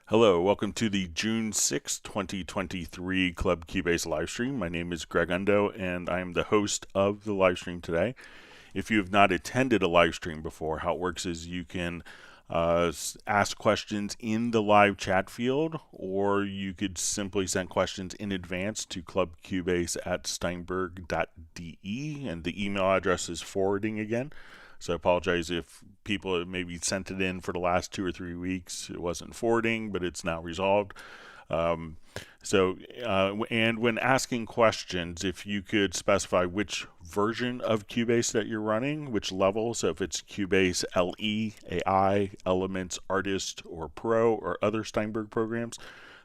Hello, welcome to the June 6, 2023 Club Cubase livestream. My name is Greg Undo, and I am the host of the livestream today. If you have not attended a livestream before, how it works is you can ask questions in the live chat field, or you could simply send questions in advance to clubcubase@steinberg.de, and the email address is forwarding again. So I apologize if people have maybe sent it in for the last 2 or 3 weeks. It wasn't forwarding, but it's now resolved. And when asking questions, if you could specify which version of Cubase that you're running, which level, so if it's Cubase LE, AI, Elements, Artist, or Pro, or other Steinberg programs,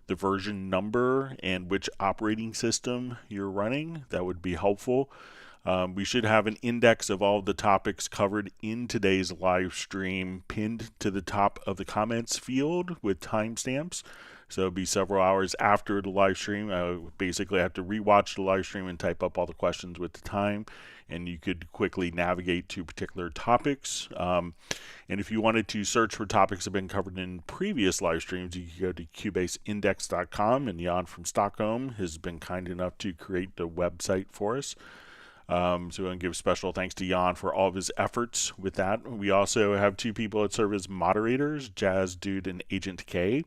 the version number and which operating system you're running, that would be helpful. We should have an index of all the topics covered in today's live stream pinned to the top of the comments field with timestamps. So it'll be several hours after the live stream. I basically have to rewatch the live stream and type up all the questions with the time, and you could quickly navigate to particular topics. And if you wanted to search for topics that have been covered in previous live streams, you can go to cubaseindex.com, and Jan from Stockholm has been kind enough to create the website for us. So we want to give special thanks to Jan for all of his efforts with that. We also have 2 people that serve as moderators, Jazz Dude and Agent K.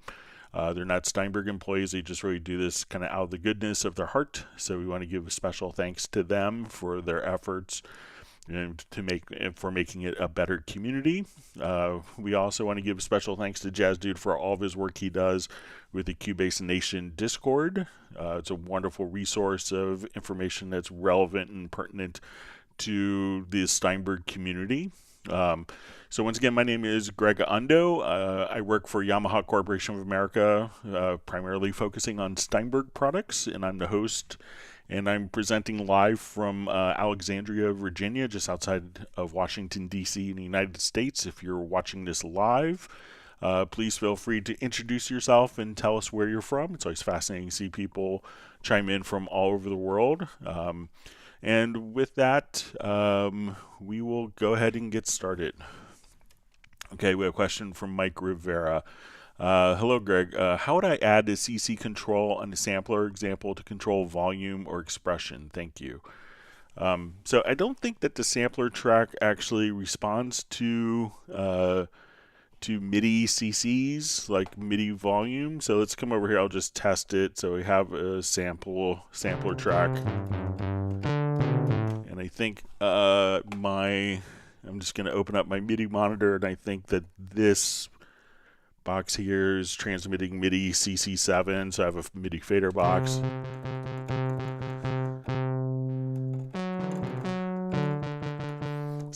They're not Steinberg employees. They just really do this kind of out of the goodness of their heart. So we want to give a special thanks to them for their efforts and for making it a better community. We also want to give a special thanks to Jazz Dude for all of his work he does with the Cubase Nation Discord. It's a wonderful resource of information that's relevant and pertinent to the Steinberg community. So once again, my name is Greg Undo. I work for Yamaha Corporation of America, primarily focusing on Steinberg products, and I'm the host. And I'm presenting live from Alexandria, Virginia, just outside of Washington, D.C. in the United States. If you're watching this live, please feel free to introduce yourself and tell us where you're from. It's always fascinating to see people chime in from all over the world. And with that, we will go ahead and get started. Okay, we have a question from Mike Rivera. Hello, Greg. How would I add a CC control on a sampler example to control volume or expression? Thank you. So I don't think that the sampler track actually responds to MIDI CCs, like MIDI volume. So let's come over here. I'll just test it. So we have a sampler track. And I think I'm just going to open up my MIDI monitor, and I think that this box here is transmitting MIDI CC7, so I have a MIDI fader box.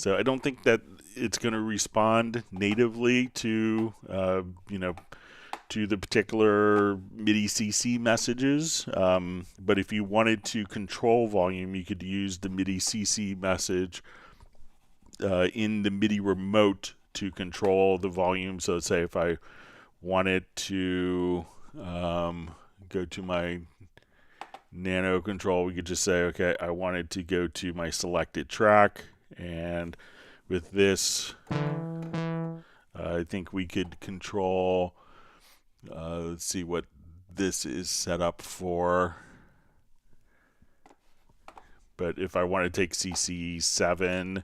So I don't think that it's going to respond natively to, to the particular MIDI CC messages. But if you wanted to control volume, you could use the MIDI CC message in the MIDI remote to control the volume. So let's say if I wanted to go to my nano control, we could just say, okay, I wanted to go to my selected track, and with this, I think we could control, let's see what this is set up for. But if I want to take CC7,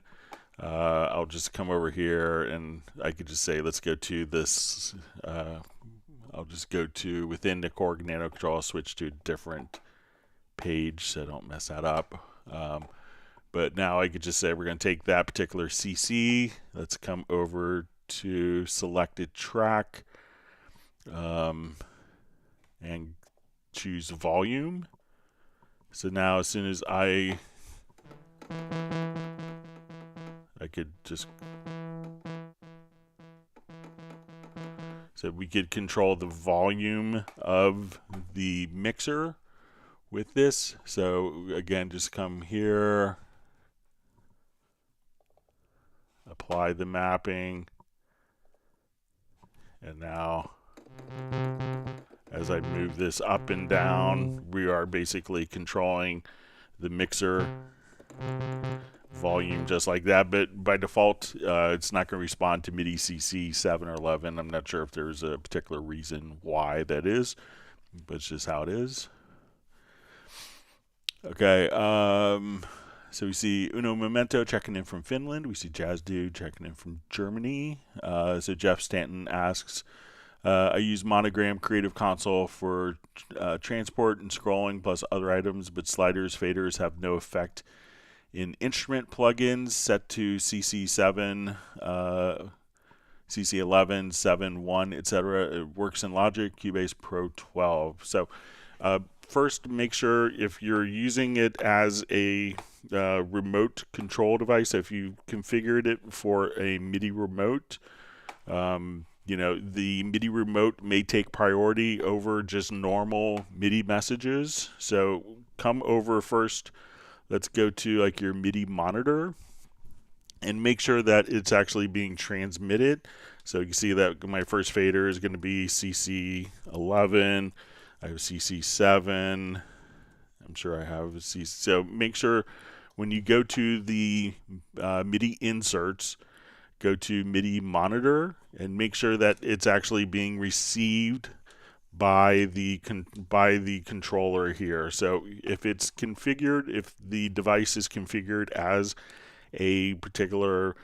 I'll just come over here and I could just say, let's go to this. I'll just go to within the Korg Nano Control, I'll switch to a different page so I don't mess that up. But now I could just say we're going to take that particular CC. Let's come over to selected track and choose volume. So now as soon as I could just, so we could control the volume of the mixer with this. So again, just come here, apply the mapping, and now As I move this up and down, we are basically controlling the mixer volume just like that, but by default it's not going to respond to MIDI CC 7 or 11. I'm not sure if there's a particular reason why that is, but it's just how it is. Okay, so we see Uno Memento checking in from Finland. We see Jazz Dude checking in from Germany. So Jeff Stanton asks, I use Monogram Creative Console for transport and scrolling plus other items, but sliders, faders have no effect in instrument plugins set to CC7, CC11, 7, 1, etc. It works in Logic, Cubase Pro 12. So first, make sure if you're using it as a remote control device, if you configured it for a MIDI remote, you know, the MIDI remote may take priority over just normal MIDI messages. So come over first. Let's go to like your MIDI monitor and make sure that it's actually being transmitted. So you can see that my first fader is going to be CC11. I have CC7. I'm sure I have CC. So make sure when you go to the MIDI inserts, go to MIDI monitor and make sure that it's actually being received by the controller here. So if it's configured, if the device is configured as a particular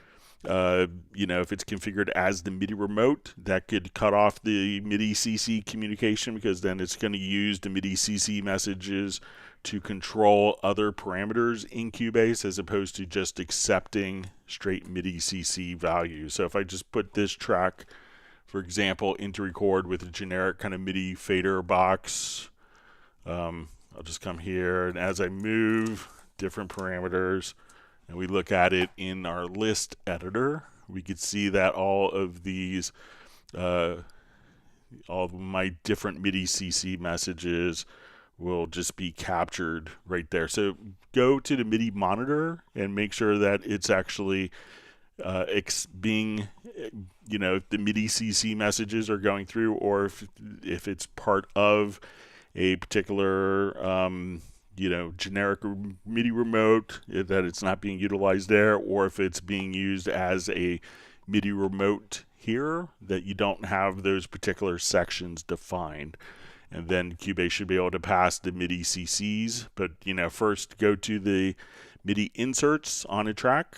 if it's configured as the MIDI remote, that could cut off the MIDI CC communication, because then it's going to use the MIDI CC messages to control other parameters in Cubase as opposed to just accepting straight MIDI CC values. So if I just put this track, for example, into record with a generic kind of MIDI fader box, I'll just come here, and as I move different parameters, and we look at it in our list editor, we could see that all of these, all of my different MIDI CC messages will just be captured right there. So go to the MIDI monitor and make sure that it's actually being, if the MIDI CC messages are going through, or if it's part of a particular generic MIDI remote, that it's not being utilized there, or if it's being used as a MIDI remote here, that you don't have those particular sections defined. And then Cubase should be able to pass the MIDI CCs. But first go to the MIDI inserts on a track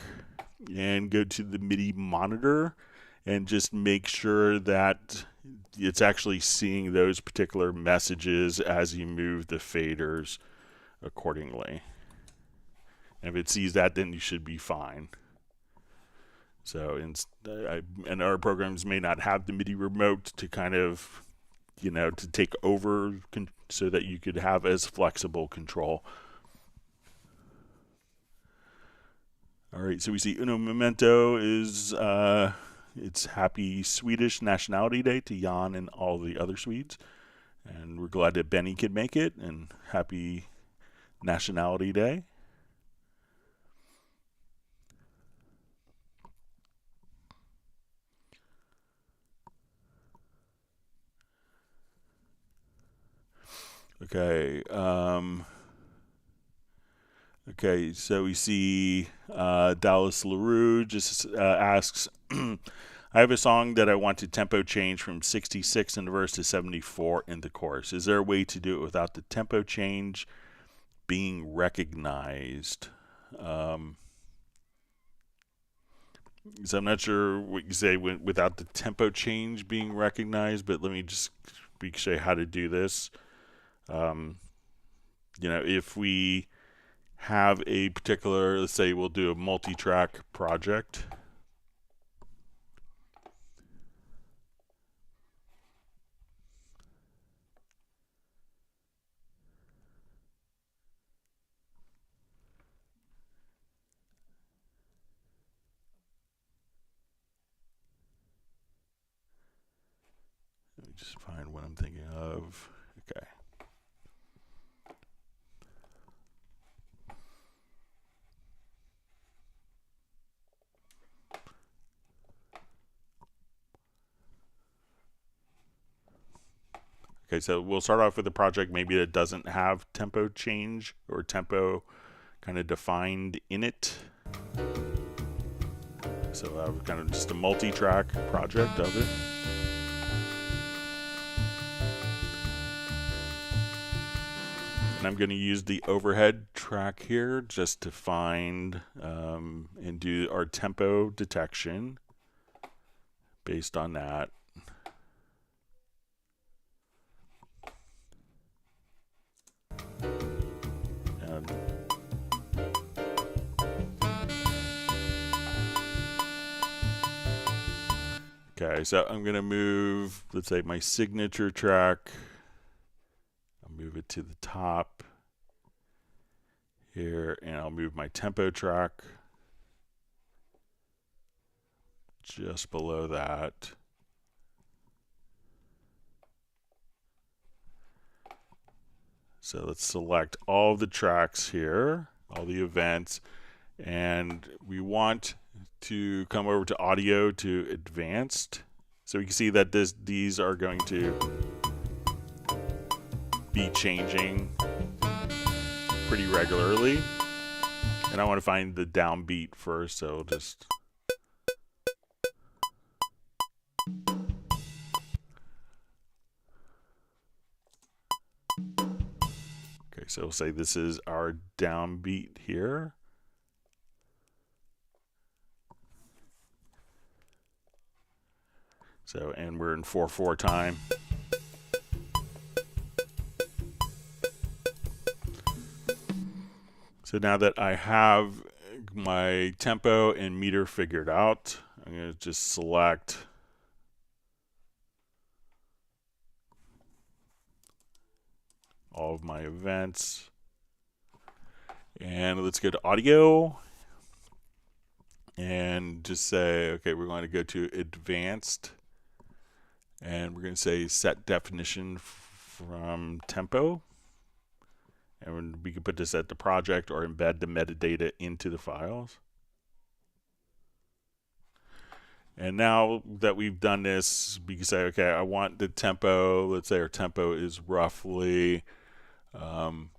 and go to the MIDI monitor and just make sure that it's actually seeing those particular messages as you move the faders accordingly. And if it sees that, then you should be fine. So, and our programs may not have the MIDI remote to kind of, to take over, so that you could have as flexible control. All right, so we see Uno Memento is, it's Happy Swedish Nationality Day to Jan and all the other Swedes. And we're glad that Benny could make it, and happy Nationality Day. Okay. Okay, so we see Dallas LaRue just asks, I have a song that I want to tempo change from 66 in the verse to 74 in the chorus. Is there a way to do it without the tempo change being recognized? So I'm not sure what you say without the tempo change being recognized, but let me just show you how to do this. If we have a particular, let's say we'll do a multi-track project. Let me just find what I'm thinking of. Okay. Okay, so we'll start off with a project maybe that doesn't have tempo change or tempo kind of defined in it. So I have kind of just a multi-track project of it. And I'm going to use the overhead track here just to find and do our tempo detection based on that. Okay, so I'm going to move, let's say, my signature track. I'll move it to the top here, and I'll move my tempo track just below that. So let's select all the tracks here, all the events, and we want to come over to audio to advanced. So we can see that these are going to be changing pretty regularly. And I want to find the downbeat first, so just okay, so we'll say this is our downbeat here. So, and we're in 4/4 time. So now that I have my tempo and meter figured out, I'm going to just select all of my events. And let's go to audio and just say, okay, we're going to go to advanced. And we're going to say set definition from tempo. And we can put this at the project or embed the metadata into the files. And now that we've done this, we can say, okay, I want the tempo. Let's say our tempo is roughly,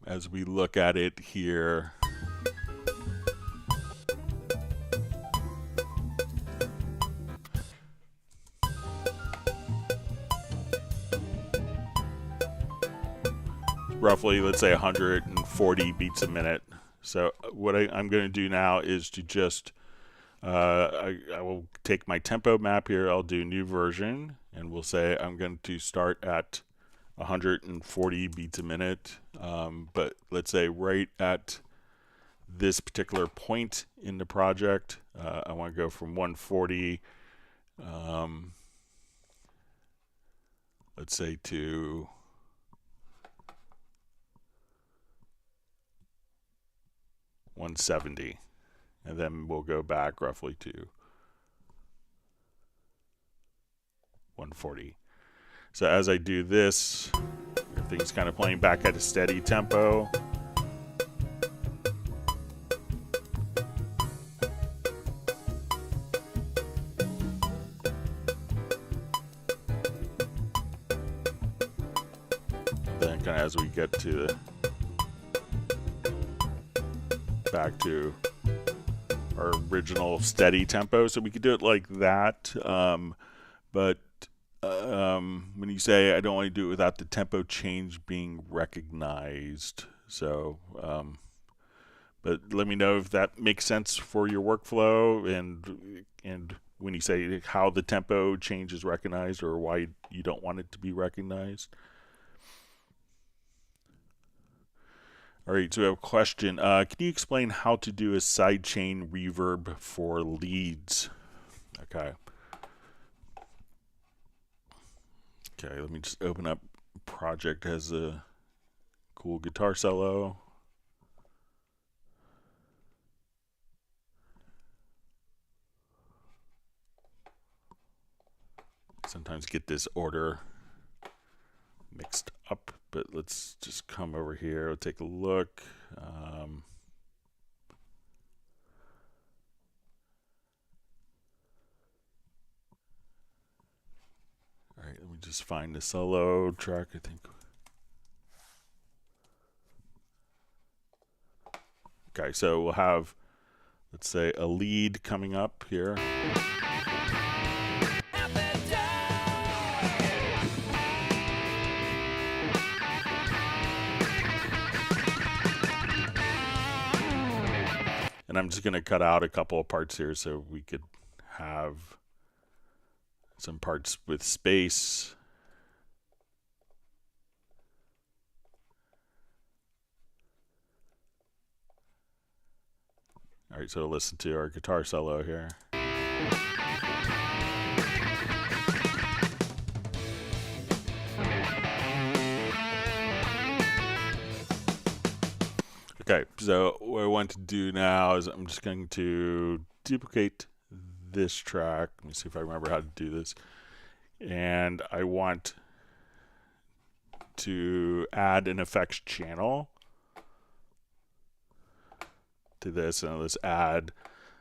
as we look at it here, roughly, let's say 140 beats a minute. So what I'm going to do now is to just, I will take my tempo map here, I'll do new version, and we'll say I'm going to start at 140 beats a minute. But let's say right at this particular point in the project, I want to go from 140, let's say to 170, and then we'll go back roughly to 140. So as I do this, everything's kind of playing back at a steady tempo. Then kind of as we get to the back to our original steady tempo, so we could do it like that. But when you say I don't want to do it without the tempo change being recognized, so but let me know if that makes sense for your workflow, and when you say how the tempo change is recognized or why you don't want it to be recognized. All right, so we have a question. Can you explain how to do a sidechain reverb for leads? Okay. Okay, let me just open up project has a cool guitar solo. Sometimes get this order mixed up, but let's just come over here. We'll take a look. All right, let me just find the solo track, I think. Okay, so we'll have, let's say, a lead coming up here. And I'm just going to cut out a couple of parts here so we could have some parts with space. All right, so listen to our guitar solo here. Okay, so what I want to do now is I'm just going to duplicate this track. Let me see if I remember how to do this. And I want to add an effects channel to this. And let's add,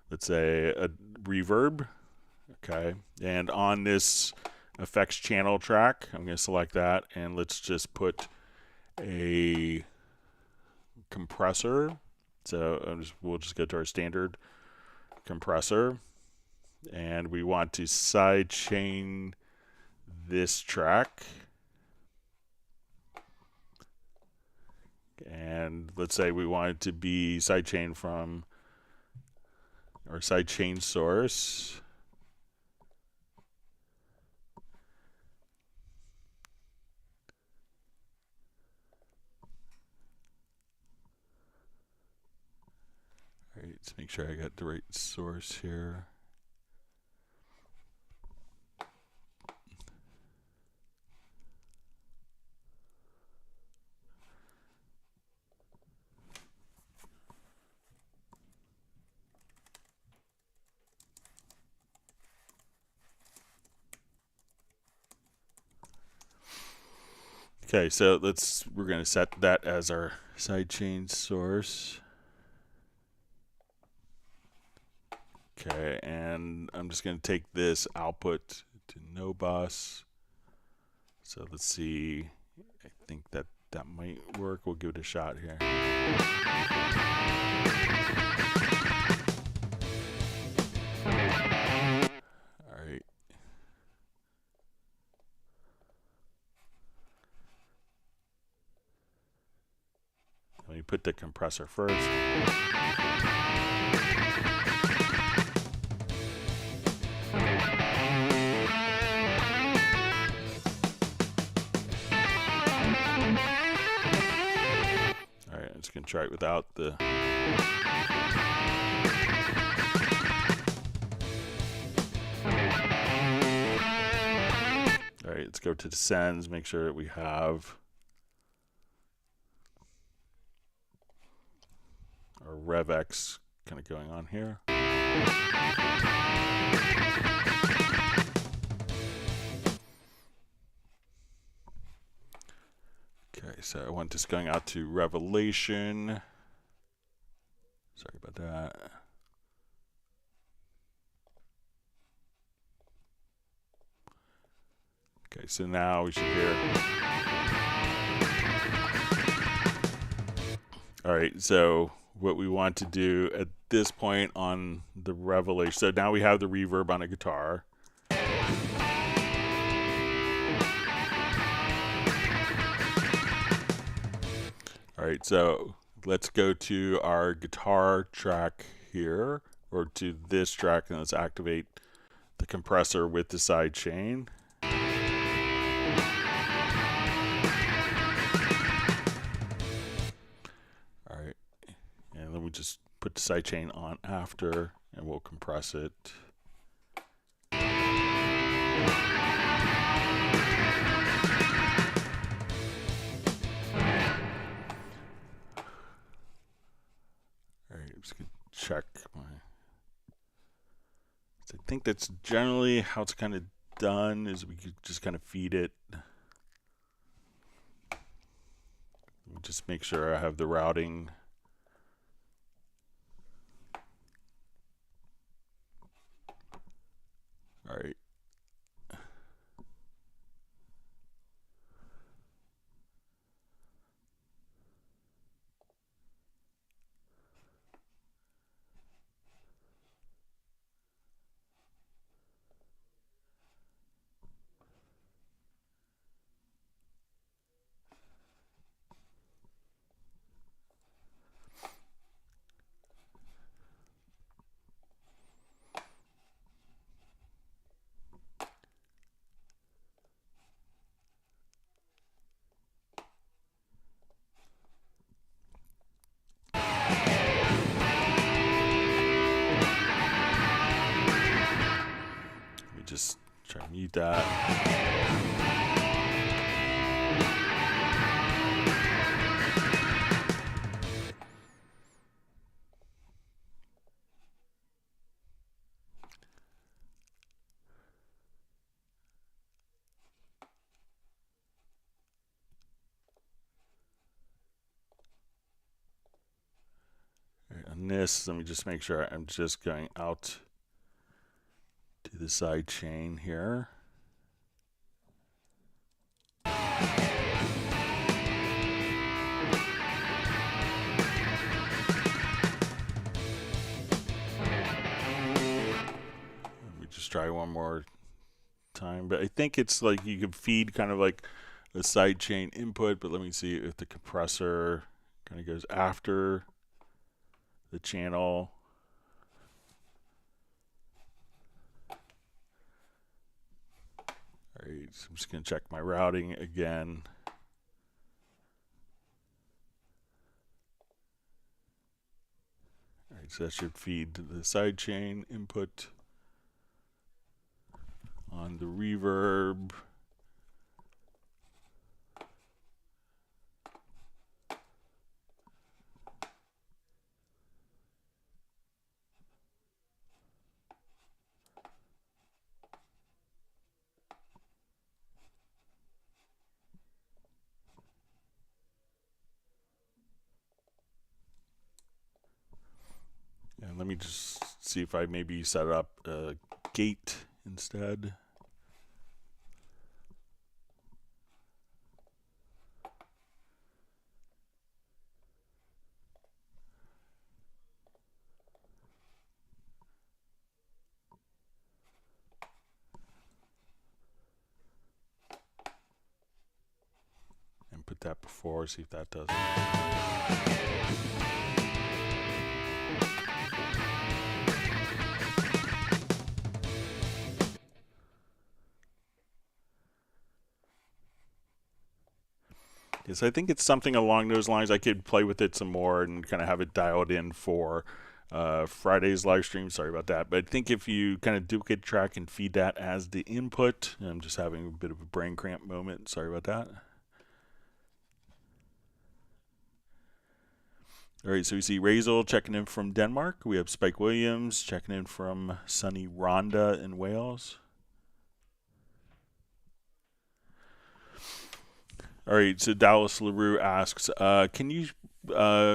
let's say, a reverb. Okay, and on this effects channel track, I'm going to select that, and let's just put a compressor. So we'll just go to our standard compressor, and we want to sidechain this track. And let's say we want it to be sidechain from our sidechain source. All right, let's make sure I got the right source here. Okay, so we're going to set that as our sidechain source. Okay, and I'm just going to take this output to no bus. So let's see. I think that might work. We'll give it a shot here. All right. Let me put the compressor first. Alright, I'm just going to try it without the... Alright, let's go to the sends, make sure that we have our RevX kind of going on here. Okay, so I want this going out to Revelation. Sorry about that. Okay, so now we should hear. All right, so what we want to do at this point on the Revelation, so now we have the reverb on a guitar. All right, so let's go to our guitar track here, or to this track, and let's activate the compressor with the sidechain. All right, and then we just put the sidechain on after, and we'll compress it. I'm just going to check my... So I think that's generally how it's kind of done, is we could just kind of feed it. Just make sure I have the routing. All right. delete that. On this, let me just make sure I'm just going out to the side chain here. Let me just try one more time, but I think it's like you can feed kind of like the side chain input, but let me see if the compressor kind of goes after the channel. All right, so I'm just going to check my routing again. All right, so that should feed the sidechain input on the reverb. And let me just see if I maybe set up a gate instead. And put that before, see if that does it. Yes, I think it's something along those lines. I could play with it some more and kind of have it dialed in for Friday's live stream. Sorry about that. But I think if you kind of duplicate track and feed that as the input, I'm just having a bit of a brain cramp moment. Sorry about that. All right, so we see Razel checking in from Denmark. We have Spike Williams checking in from sunny Rhondda in Wales. All right, so Dallas LaRue asks, can you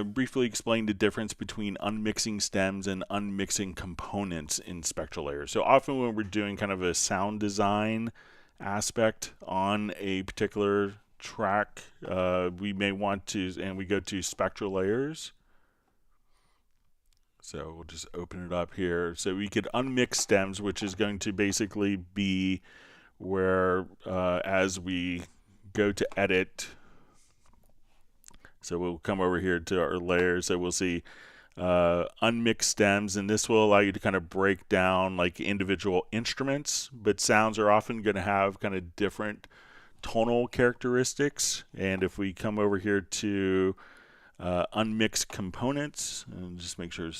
briefly explain the difference between unmixing stems and unmixing components in Spectral Layers? So often when we're doing kind of a sound design aspect on a particular track, we may want to, and we go to Spectral Layers. So we'll just open it up here. So we could unmix stems, which is going to basically be where as we go to edit, so we'll come over here to our layers, so we'll see unmixed stems, and this will allow you to kind of break down like individual instruments, but sounds are often going to have kind of different tonal characteristics. And if we come over here to unmixed components, and just make sure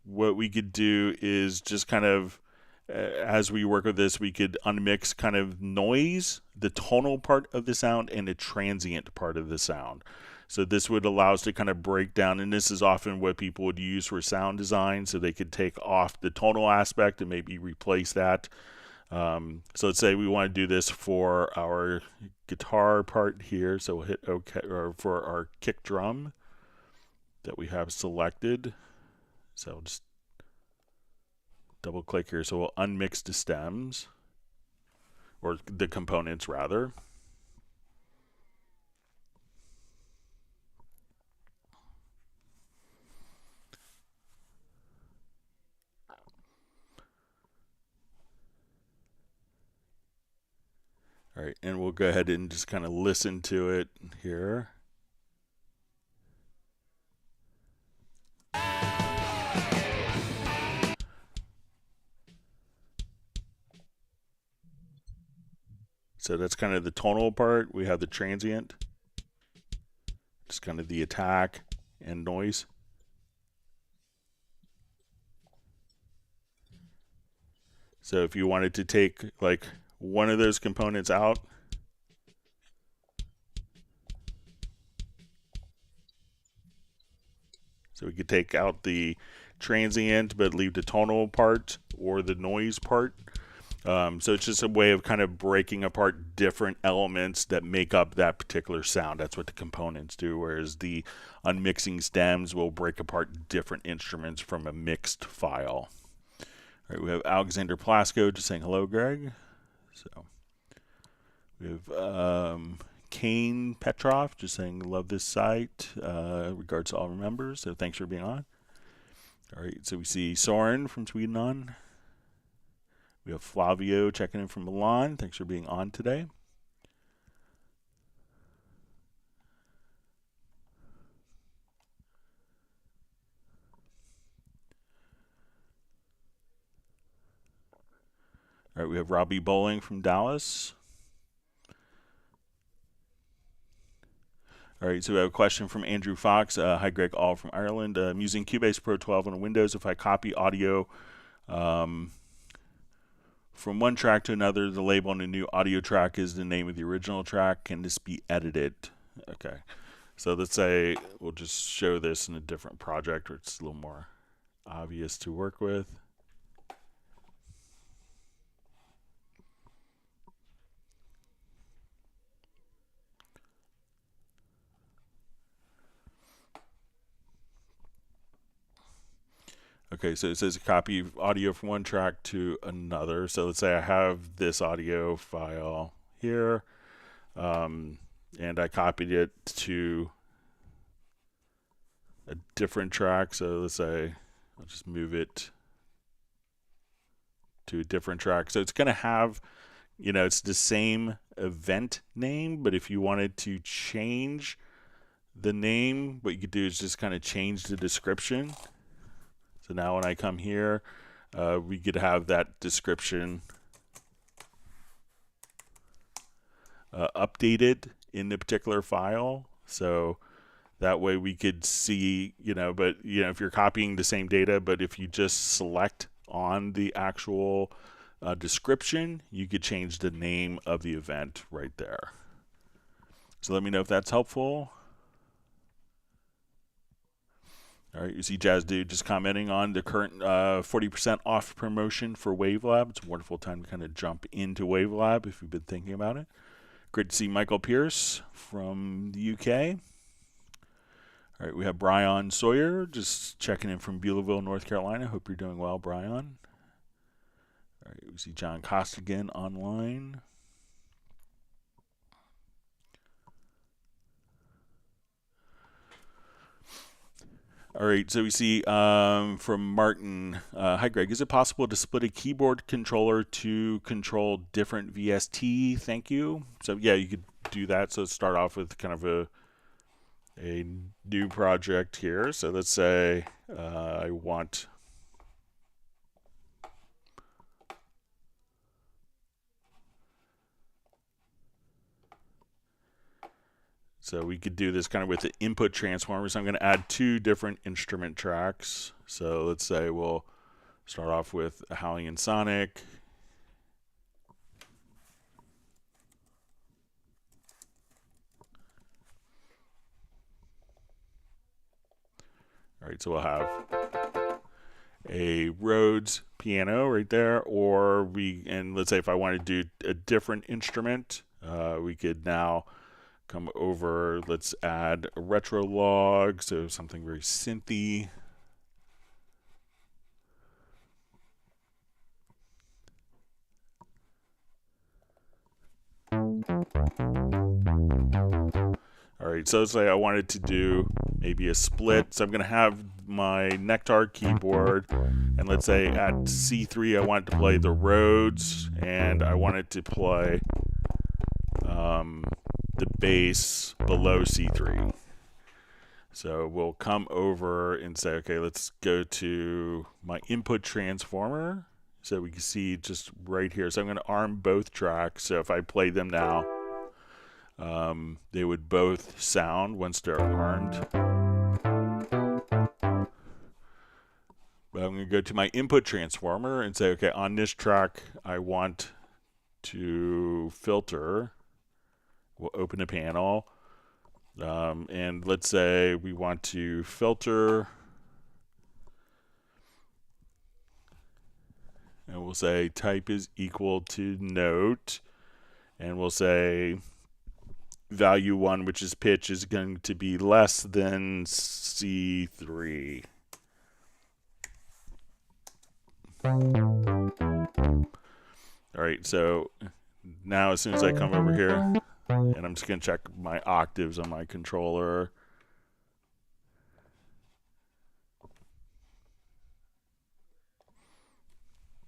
what we could do is just kind of as we work with this, we could unmix kind of noise, the tonal part of the sound, and the transient part of the sound. So this would allow us to kind of break down, and this is often what people would use for sound design, so they could take off the tonal aspect and maybe replace that. So let's say we want to do this for our guitar part here, so we'll hit OK, or for our kick drum that we have selected. So we'll just double click here, so we'll unmix the stems, or the components rather. All right, and we'll go ahead and just kind of listen to it here. So that's kind of the tonal part. We have the transient, just kind of the attack and noise. So if you wanted to take like one of those components out, so we could take out the transient but leave the tonal part or the noise part. So it's just a way of kind of breaking apart different elements that make up that particular sound. That's what the components do, whereas the unmixing stems will break apart different instruments from a mixed file. All right, we have Alexander Plasko just saying hello, Greg. So we have Kane Petrov just saying love this site. Regards to all members. So thanks for being on. All right, so we see Soren from Sweden on. We have Flavio checking in from Milan. Thanks for being on today. All right, we have Robbie Bowling from Dallas. All right, so we have a question from Andrew Fox. Hi, Greg, all from Ireland. I'm using Cubase Pro 12 on Windows. If I copy audio from one track to another, the label on the new audio track is the name of the original track. Can this be edited? Okay, so let's say we'll just show this in a different project where it's a little more obvious to work with. Okay, so it says copy audio from one track to another. So let's say I have this audio file here, and I copied it to a different track. So let's say I'll just move it to a different track. So it's going to have, you know, it's the same event name, but if you wanted to change the name, what you could do is just kind of change the description. So now when I come here, we could have that description updated in the particular file. So that way we could see, you know, but, you know, if you're copying the same data, but if you just select on the actual description, you could change the name of the event right there. So let me know if that's helpful. All right, you see Jazz Dude just commenting on the current 40% off promotion for WaveLab. It's a wonderful time to kind of jump into WaveLab if you've been thinking about it. Great to see Michael Pierce from the UK. All right, we have Brian Sawyer just checking in from Beulahville, North Carolina. Hope you're doing well, Brian. All right, we see John Costigan online. All right, so we see from Martin, hi Greg, is it possible to split a keyboard controller to control different VST? Thank you. So yeah, you could do that. So let's start off with kind of a new project here. So let's say I want So we could do this kind of with the input transformer. So I'm going to add two different instrument tracks. So let's say we'll start off with a Howling and Sonic. All right, so we'll have a Rhodes piano right there, and let's say if I want to do a different instrument, we could now come over, let's add a retro log, so something very synthy. All right, so let's say I wanted to do maybe a split. So I'm going to have my Nectar keyboard, and let's say at C3 I wanted to play the Rhodes, and I wanted to play the bass below C3. So we'll come over and say, okay, let's go to my input transformer. So we can see just right here. So I'm going to arm both tracks. So if I play them now, they would both sound once they're armed. I'm going to go to my input transformer and say, okay, on this track, I want to filter. We'll open a panel. And let's say we want to filter. And we'll say type is equal to note. And we'll say value 1, which is pitch, is going to be less than C3. All right, so now as soon as I come over here, and I'm just going to check my octaves on my controller.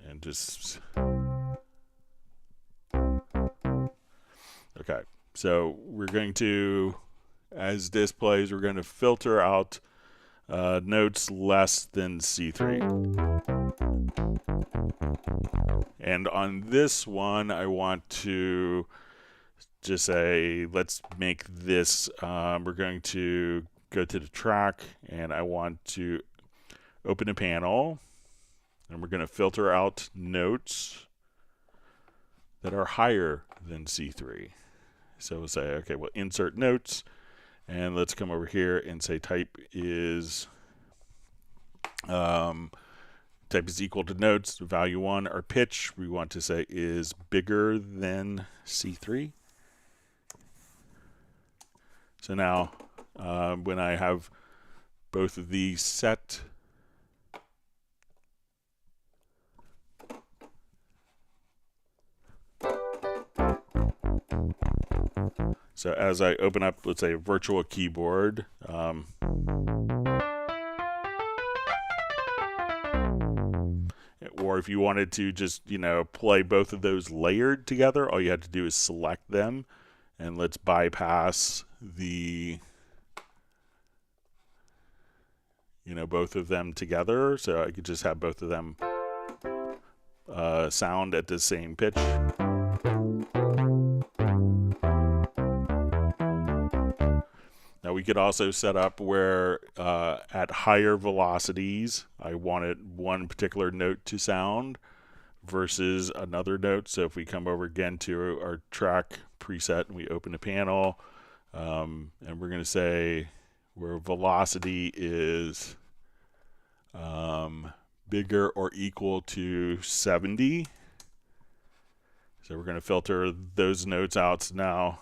And just... Okay, so we're going to, as this plays, we're going to filter out notes less than C3. And on this one, I want to just say, let's make this, we're going to go to the track, and I want to open a panel, and we're going to filter out notes that are higher than C3. So we'll say, okay, we'll insert notes, and let's come over here and say type is equal to notes, value 1. Our pitch, we want to say, is bigger than C3. So now, when I have both of these set, so as I open up, let's say, a virtual keyboard, or if you wanted to just, play both of those layered together, all you had to do is select them, and let's bypass the, both of them together, so I could just have both of them sound at the same pitch. Now we could also set up where at higher velocities, I wanted one particular note to sound versus another note. So if we come over again to our track preset and we open a panel, and we're going to say where velocity is bigger or equal to 70. So we're going to filter those notes out now.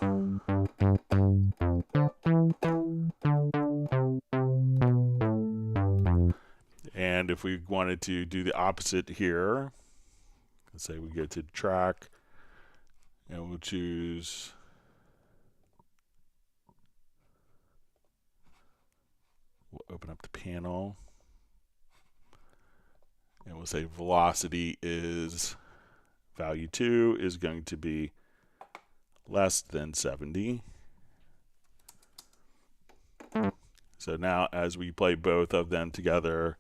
And if we wanted to do the opposite here, let's say we go to track, and we'll choose we'll open up the panel, and we'll say velocity is value 2 is going to be less than 70. So now as we play both of them together,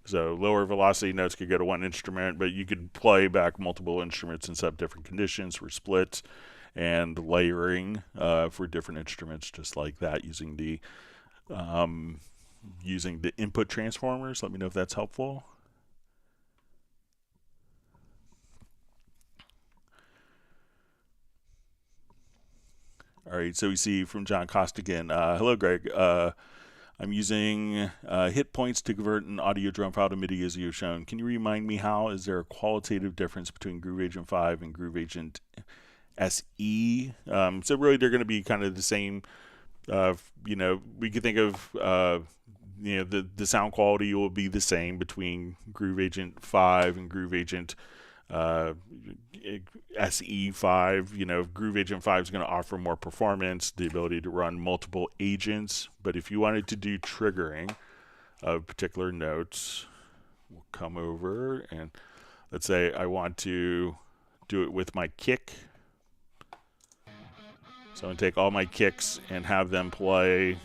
so lower velocity notes could go to one instrument, but you could play back multiple instruments and set up different conditions for splits and layering for different instruments, just like that, using the input transformers. Let me know if that's helpful. All right, so we see from John Costigan, hello, Greg. I'm using Hitpoints to convert an audio drum file to MIDI as you've shown. Can you remind me how? Is there a qualitative difference between Groove Agent 5 and Groove Agent SE? So really they're going to be kind of the same. We could think of, the sound quality will be the same between Groove Agent 5 and Groove Agent SE5. Groove Agent 5 is going to offer more performance, the ability to run multiple agents. But if you wanted to do triggering of particular notes, we'll come over and let's say I want to do it with my kick. So I'm going to take all my kicks and have them play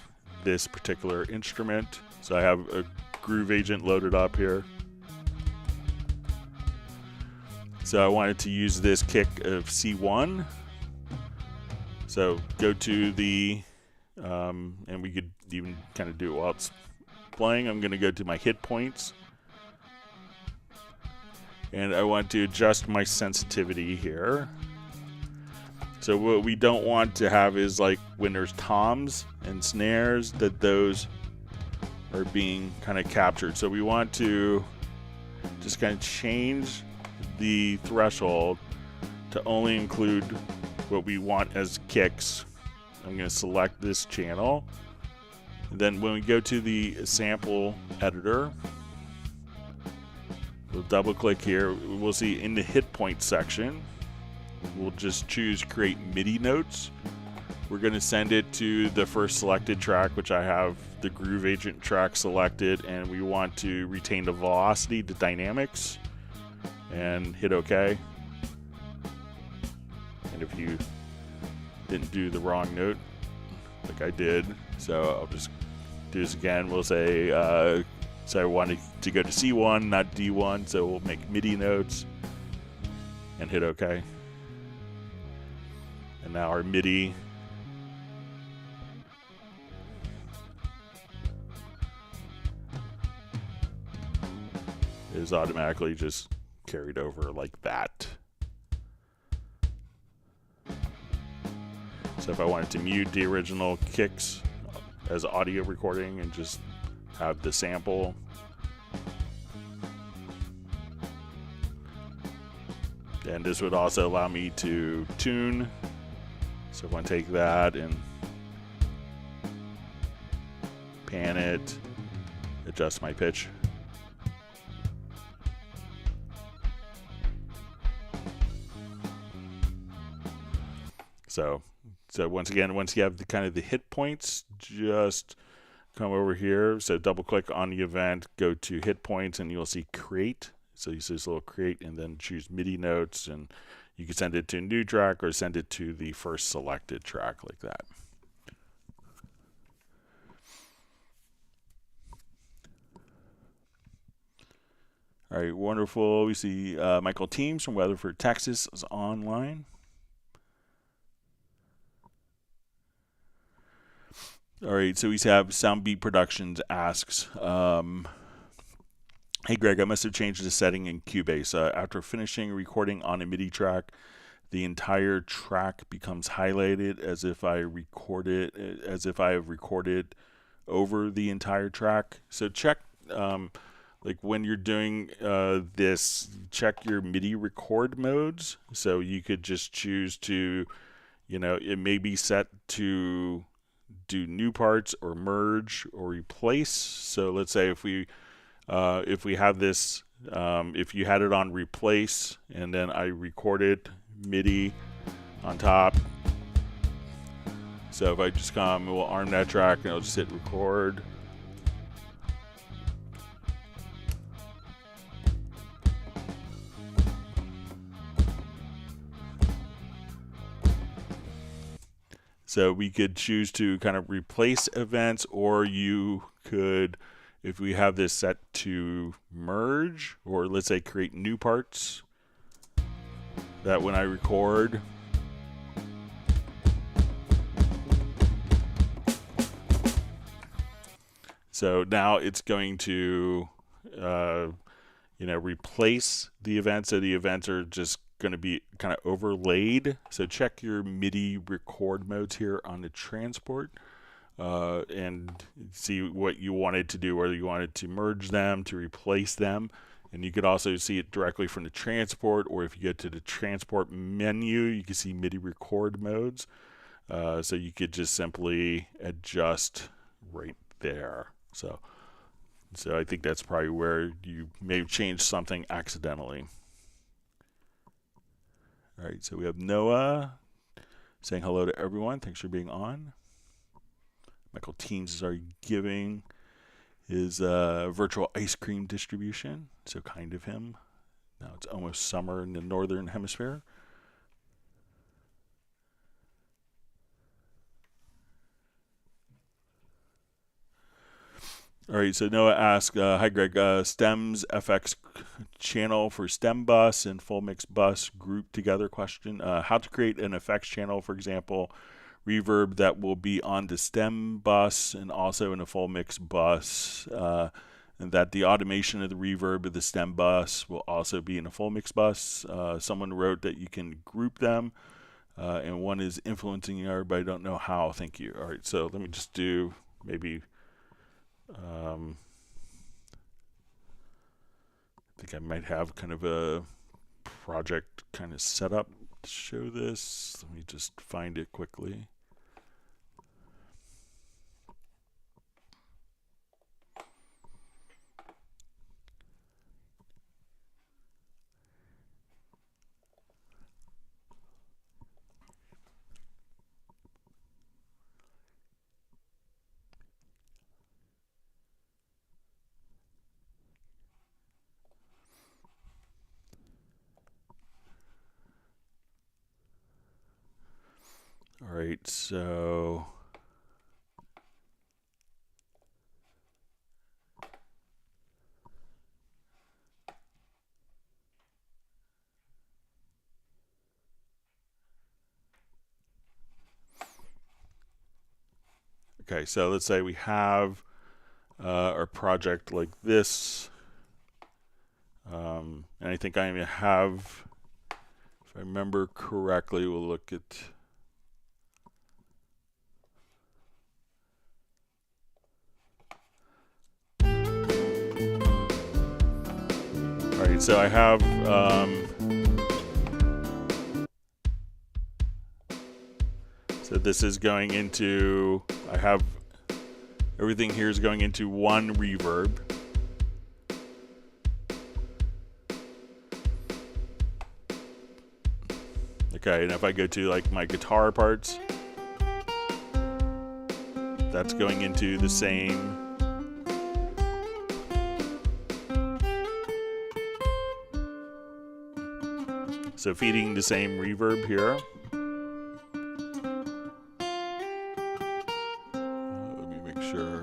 this particular instrument. So I have a Groove Agent loaded up here. So I wanted to use this kick of C1. So go to the, and we could even kind of do it while it's playing. I'm going to go to my hit points. And I want to adjust my sensitivity here. So what we don't want to have is like when there's toms and snares that those are being kind of captured. So we want to just kind of change the threshold to only include what we want as kicks. I'm going to select this channel. And then when we go to the sample editor, we'll double click here. We'll see in the hit point section, we'll just choose create MIDI notes. We're going to send it to the first selected track, which I have the Groove Agent track selected, and we want to retain the velocity, the dynamics, and hit OK. And if you didn't do the wrong note, like I did, so I'll just do this again. We'll say, so I wanted to go to C1, not D1, so we'll make MIDI notes and hit OK. And now our MIDI is automatically just carried over like that. So if I wanted to mute the original kicks as audio recording and just have the sample, and this would also allow me to tune. So if I want to take that and pan it, adjust my pitch. So once again, once you have the kind of the hit points, just come over here. So double click on the event, go to hit points, and you'll see create. So you see this little create, and then choose MIDI notes, and you can send it to a new track or send it to the first selected track like that. All right, wonderful. We see Michael Teams from Weatherford, Texas is online. All right, so we have Soundbeat Productions asks, hey Greg, I must have changed the setting in Cubase. After finishing recording on a MIDI track, the entire track becomes highlighted as if I have recorded over the entire track. So check, like when you're doing this, check your MIDI record modes. So you could just choose to, it may be set to do new parts or merge or replace. So let's say if we have this, if you had it on replace and then I recorded MIDI on top. So if I just we'll arm that track and I'll just hit record. So we could choose to kind of replace events, or you could, if we have this set to merge, or let's say create new parts, that when I record, so now it's going to, replace the events. So the events are just going to be kind of overlaid. So check your MIDI record modes here on the transport and see what you wanted to do, whether you wanted to merge them, to replace them. And you could also see it directly from the transport, or if you go to the transport menu, you can see MIDI record modes. So you could just simply adjust right there. So I think that's probably where you may have changed something accidentally. All right, so we have Noah saying hello to everyone. Thanks for being on. Michael Teams is already giving his virtual ice cream distribution. So kind of him. Now it's almost summer in the northern hemisphere. All right, so Noah asks, hi Greg, stems FX channel for stem bus and full mix bus grouped together question. How to create an effects channel, for example, reverb that will be on the stem bus and also in a full mix bus, and that the automation of the reverb of the stem bus will also be in a full mix bus. Someone wrote that you can group them, and one is influencing the other, but I don't know how. Thank you. All right, so let me just do maybe. I think I might have kind of a project kind of set up to show this. Let me just find it quickly. All right, so okay, so let's say we have our project like this, and I think I have, if I remember correctly, we'll look at. All right, so I have so this is going into, I have everything here is going into one reverb. Okay, and if I go to like my guitar parts, that's going into the same. So feeding the same reverb here. Let me make sure.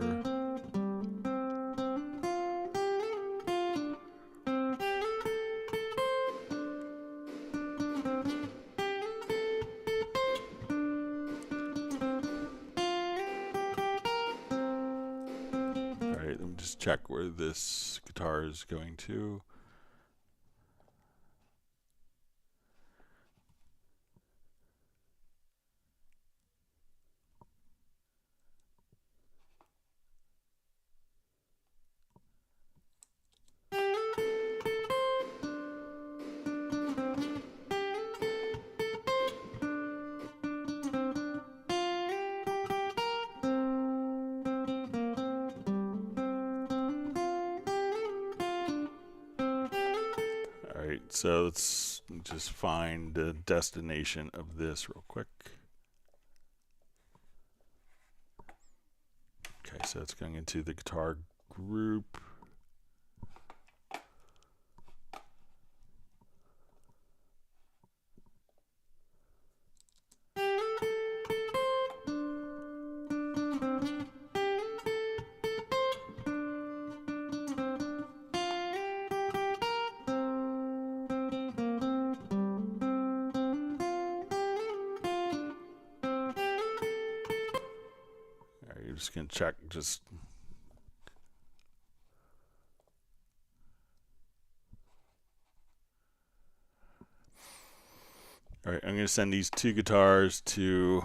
All right, let me just check where this guitar is going to. So let's just find the destination of this real quick. Okay, so it's going into the guitar group. You're just going to check just all right, I'm going to send these two guitars to,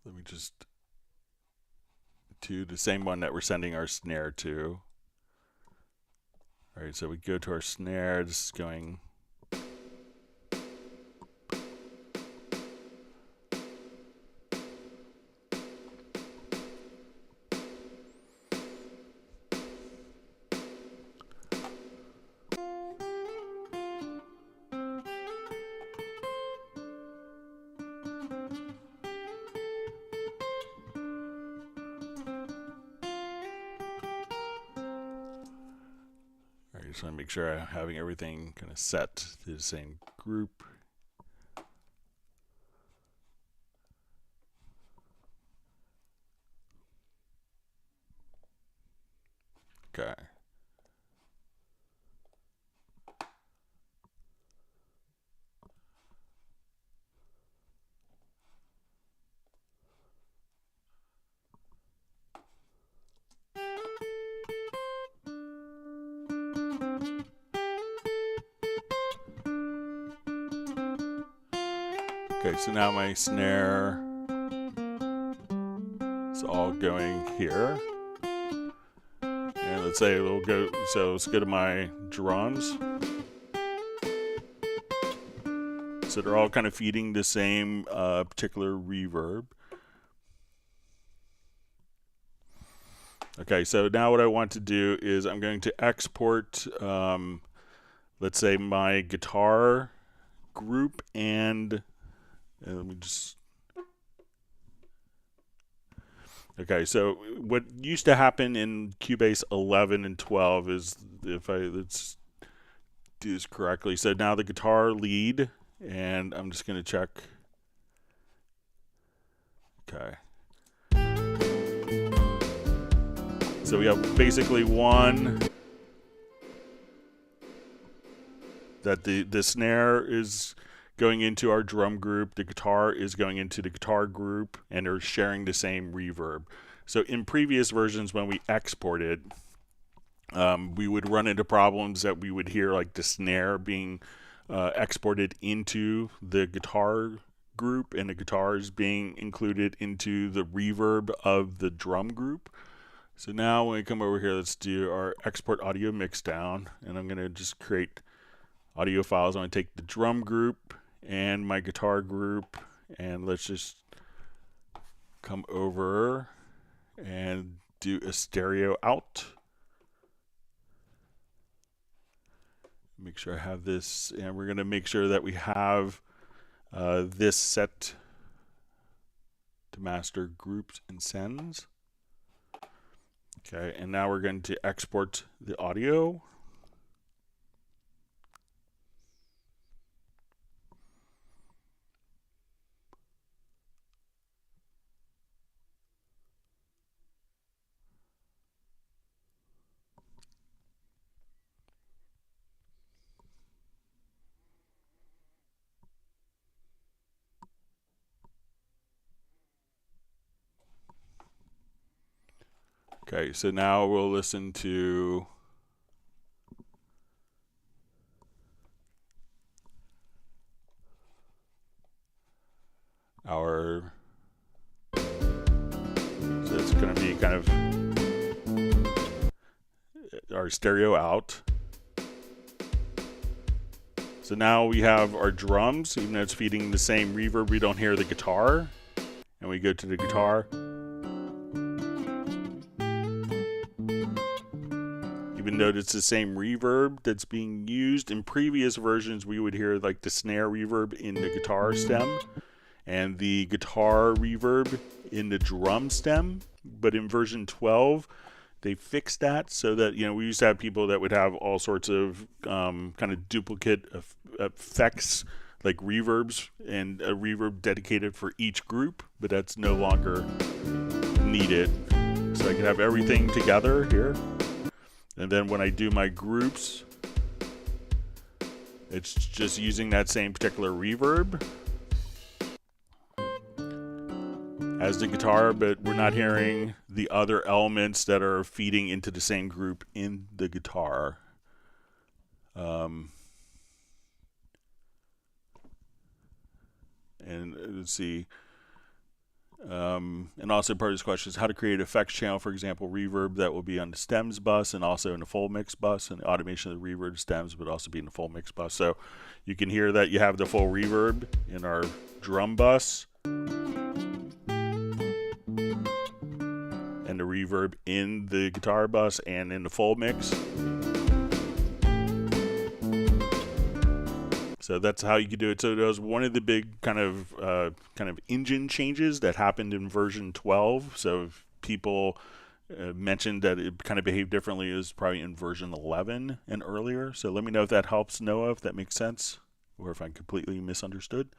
let me just, to the same one that we're sending our snare to. All right, so we go to our snare, this is going. I just want to make sure I'm having everything kind of set to the same group. Okay. Okay, so now my snare is all going here. And let's say it'll go, so let's go to my drums. So they're all kind of feeding the same particular reverb. Okay, so now what I want to do is I'm going to export, let's say, my guitar group and let me just... Okay, so what used to happen in Cubase 11 and 12 is, let's do this correctly. So now the guitar lead, and I'm just going to check. Okay. So we have basically one that the snare is going into our drum group, the guitar is going into the guitar group, and they're sharing the same reverb. So in previous versions, when we exported, we would run into problems that we would hear like the snare being exported into the guitar group and the guitars being included into the reverb of the drum group. So now when we come over here, let's do our export audio mix down, and I'm going to just create audio files. I'm going to take the drum group and my guitar group, and let's just come over and do a stereo out. Make sure I have this, and we're going to make sure that we have this set to master groups and sends. Okay, and now we're going to export the audio. Okay, so now we'll listen to our, so it's going to be kind of our stereo out. So now we have our drums, even though it's feeding the same reverb, we don't hear the guitar. And we go to the guitar. Even though it's the same reverb that's being used, in previous versions we would hear like the snare reverb in the guitar stem and the guitar reverb in the drum stem. But in version 12, they fixed that so that, you know, we used to have people that would have all sorts of kind of duplicate effects, like reverbs, and a reverb dedicated for each group, but that's no longer needed. So I can have everything together here. And then when I do my groups, it's just using that same particular reverb as the guitar, but we're not hearing the other elements that are feeding into the same group in the guitar. And let's see. And also part of this question is how to create effects channel, for example, reverb that will be on the stems bus and also in the full mix bus, and the automation of the reverb stems would also be in the full mix bus. So you can hear that you have the full reverb in our drum bus and the reverb in the guitar bus and in the full mix. So that's how you could do it. So that was one of the big kind of engine changes that happened in version 12. So if people mentioned that it kind of behaved differently, is probably in version 11 and earlier. So let me know if that helps, Noah, if that makes sense, or if I'm completely misunderstood.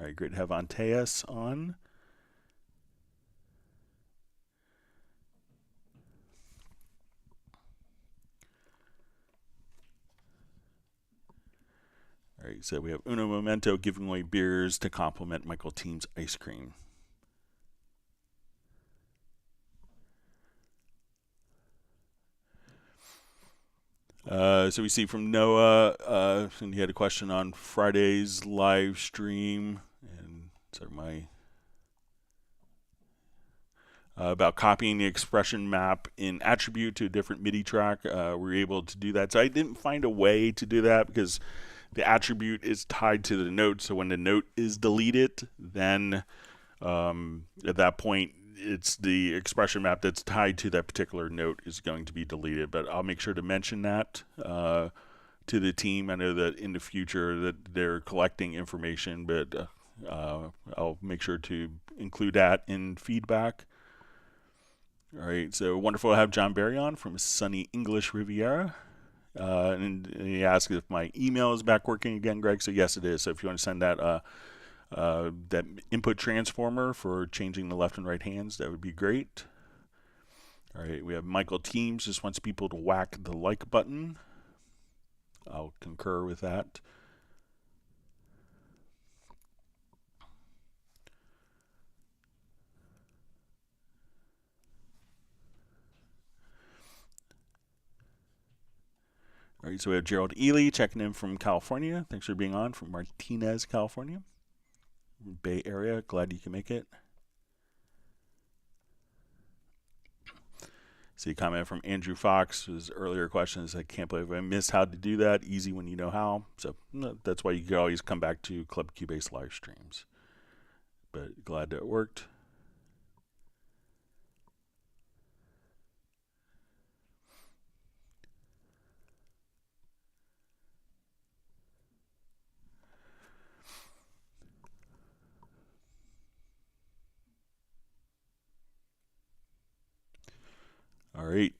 All right, great to have Anteas on. All right, so we have Uno Momento giving away beers to compliment Michael Team's ice cream. So we see from Noah, and he had a question on Friday's live stream, and so about copying the expression map in attribute to a different MIDI track. We were able to do that. So I didn't find a way to do that because the attribute is tied to the note. So when the note is deleted, then at that point, it's the expression map that's tied to that particular note is going to be deleted. But I'll make sure to mention that to the team. I know that in the future that they're collecting information, but I'll make sure to include that in feedback. All right, so wonderful to have John Barry on from sunny English Riviera. And he asked if my email is back working again, Greg. So yes, it is. So if you want to send that that input transformer for changing the left and right hands, that would be great. All right, we have Michael Teams just wants people to whack the like button. I'll concur with that. All right, so we have Gerald Ely checking in from California. Thanks for being on from Martinez, California. Bay Area, glad you can make it. See a comment from Andrew Fox. His earlier question is, I can't believe I missed how to do that. Easy when you know how. So that's why you can always come back to Club Cubase live streams. But glad that it worked. All right,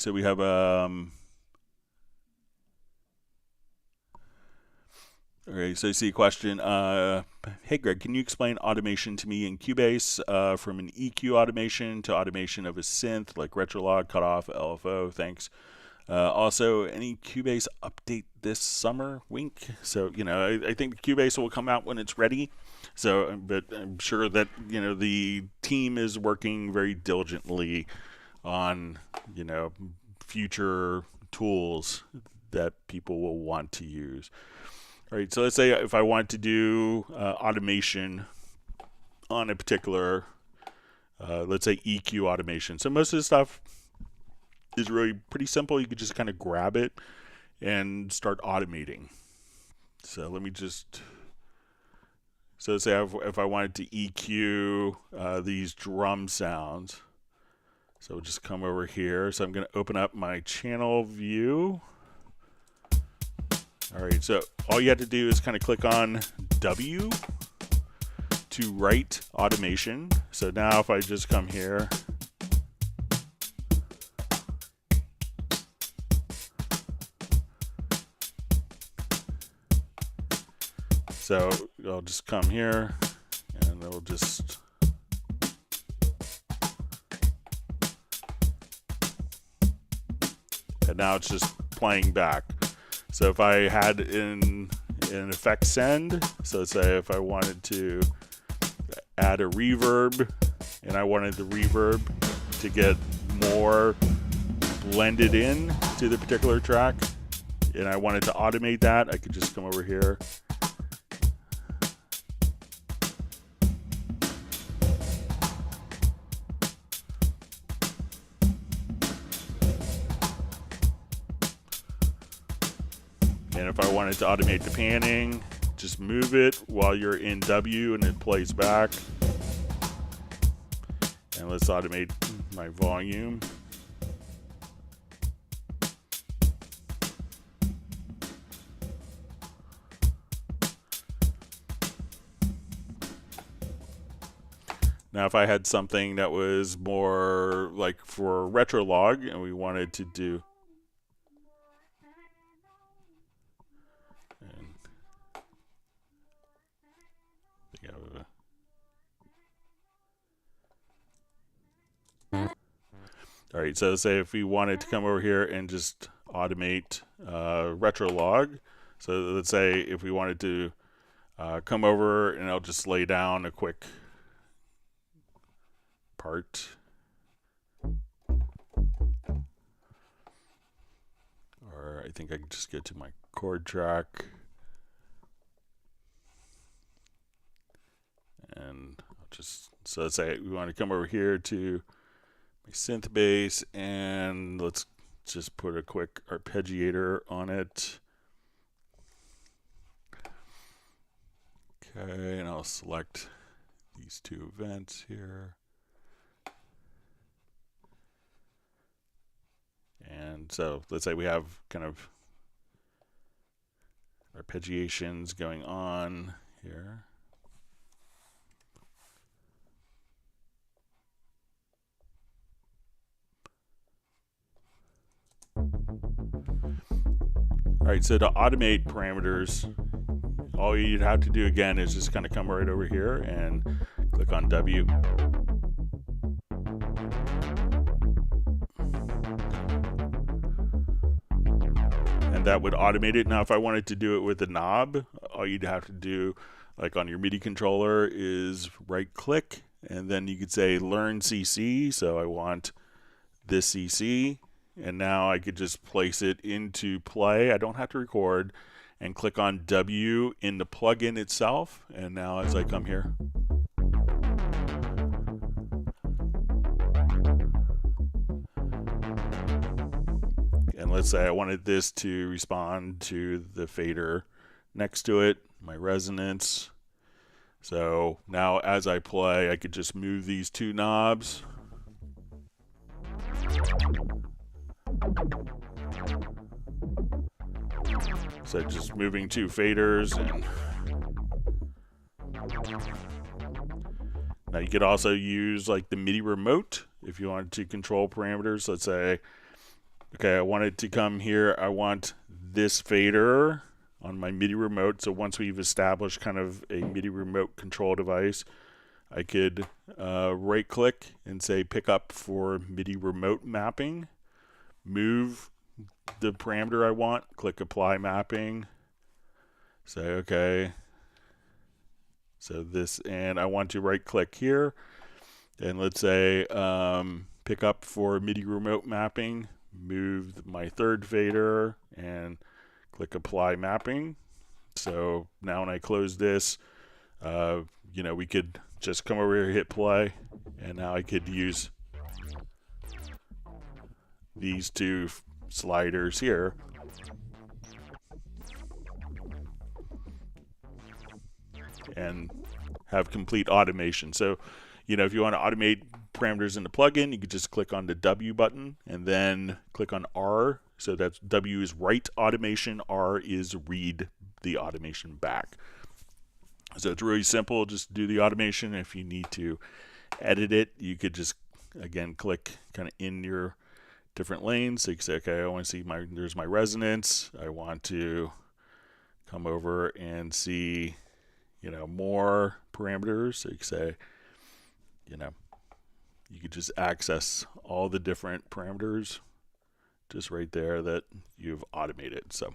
so we have all right, so I see a question. Hey Greg, can you explain automation to me in Cubase from an EQ automation to automation of a synth like retrolog, cutoff, LFO? Thanks. Also, any Cubase update this summer? Wink. So, I think Cubase will come out when it's ready. So, but I'm sure that, the team is working very diligently on, future tools that people will want to use. All right, so let's say if I want to do automation on a particular, let's say EQ automation. So most of the stuff is really pretty simple. You could just kind of grab it and start automating. So let me just, so say if I wanted to EQ these drum sounds, so we'll just come over here. So I'm going to open up my channel view. All right, so all you have to do is kind of click on W to write automation. So now if I just come here, so I'll just come here and it'll just, and now it's just playing back. So if I had an effect send, so say if I wanted to add a reverb and I wanted the reverb to get more blended in to the particular track and I wanted to automate that, I could just come over here. And if I wanted to automate the panning, just move it while you're in W and it plays back. And let's automate my volume. Now if I had something that was more like for retrolog and we wanted to do, all right, so say if we wanted to come over here and just automate retrolog. So let's say if we wanted to come over and I'll just lay down a quick part. think I can just get to my chord track. And I'll just, so let's say we want to come over here to my synth bass, and let's just put a quick arpeggiator on it. Okay, and I'll select these two events here. And so let's say we have kind of arpeggiations going on here. All right, so to automate parameters, all you'd have to do again is just kind of come right over here and click on W. And that would automate it. Now, if I wanted to do it with a knob, all you'd have to do, like on your MIDI controller, is right click, and then you could say learn CC. So I want this CC, and now I could just place it into play. I don't have to record, and click on W in the plugin itself. And now as I come here, and let's say I wanted this to respond to the fader next to it, my resonance. So now as I play, I could just move these two knobs. So just moving two faders. And now you could also use like the MIDI remote if you wanted to control parameters. Let's say, okay, I want it to come here. I want this fader on my MIDI remote. So once we've established kind of a MIDI remote control device, I could right click and say pick up for MIDI remote mapping, move the parameter I want, click apply mapping, say okay, so this, and I want to right click here, and let's say pick up for MIDI remote mapping, move my third fader and click apply mapping. So now when I close this, you know, we could just come over here, hit play, and now I could use these two sliders here and have complete automation. So, you know, if you want to automate parameters in the plugin, you could just click on the W button and then click on R. So that's W is write automation, R is read the automation back. So it's really simple, just do the automation. If you need to edit it, you could just, again, click kind of in your different lanes. So you can say, okay, I want to see there's my resonance. I want to come over and see, you know, more parameters. So you can say, you know, you could just access all the different parameters just right there that you've automated. So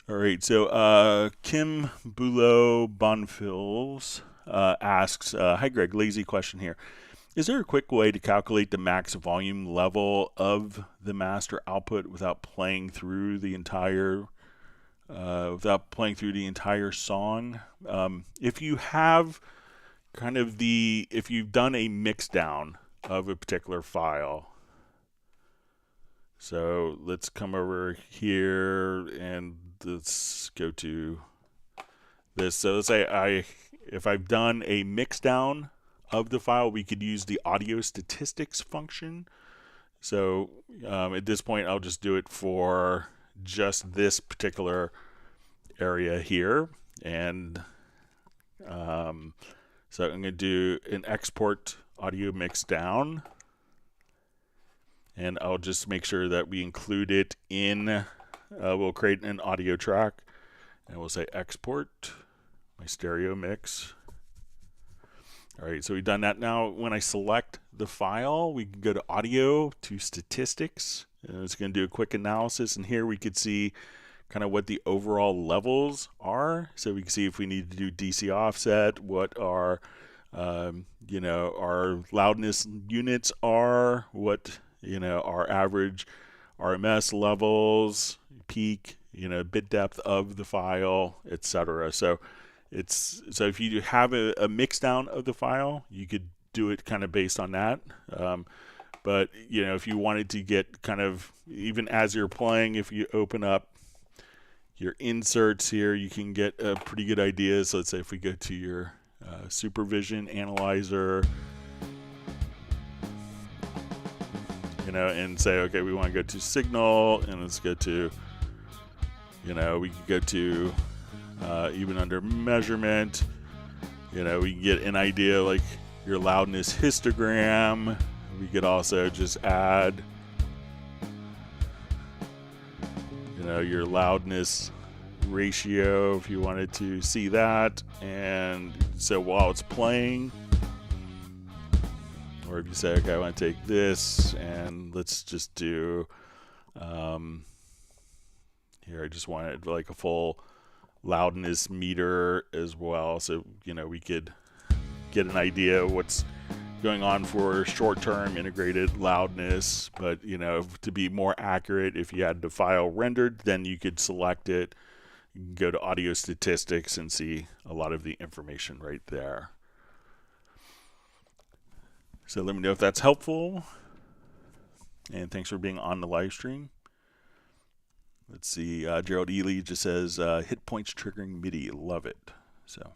all right, so Kim Bulow Bonfils asks, hi Greg, lazy question here. Is there a quick way to calculate the max volume level of the master output without playing through the entire song? If you have kind of if you've done a mix down of a particular file, so let's come over here and let's go to this. So let's say if I've done a mix down of the file, we could use the audio statistics function. So at this point, I'll just do it for just this particular area here. And so I'm going to do an export audio mix down. And I'll just make sure that we include it in, we'll create an audio track. And we'll say export my stereo mix. All right, so we've done that. Now, when I select the file, we can go to audio to statistics, and it's going to do a quick analysis. And here we could see kind of what the overall levels are. So we can see if we need to do DC offset, what are you know, our loudness units are, what, you know, our average RMS levels, peak, you know, bit depth of the file, etc. So if you have a mix down of the file, you could do it kind of based on that. But you know, if you wanted to get kind of, even as you're playing, if you open up your inserts here, you can get a pretty good idea. So let's say if we go to your supervision analyzer, you know, and say, okay, we want to go to signal, and let's go to, you know, we can go to even under measurement, you know, we can get an idea like your loudness histogram. We could also just add, you know, your loudness ratio if you wanted to see that. And so while it's playing, or if you say, okay, I want to take this and let's just do, here, I just wanted like a full loudness meter as well. So, you know, we could get an idea of what's going on for short-term integrated loudness. But, you know, to be more accurate, if you had the file rendered, then you could select it, you can go to audio statistics and see a lot of the information right there. So let me know if that's helpful, and thanks for being on the live stream. Let's see, Gerald Ely just says, Hitpoints triggering MIDI, love it. So.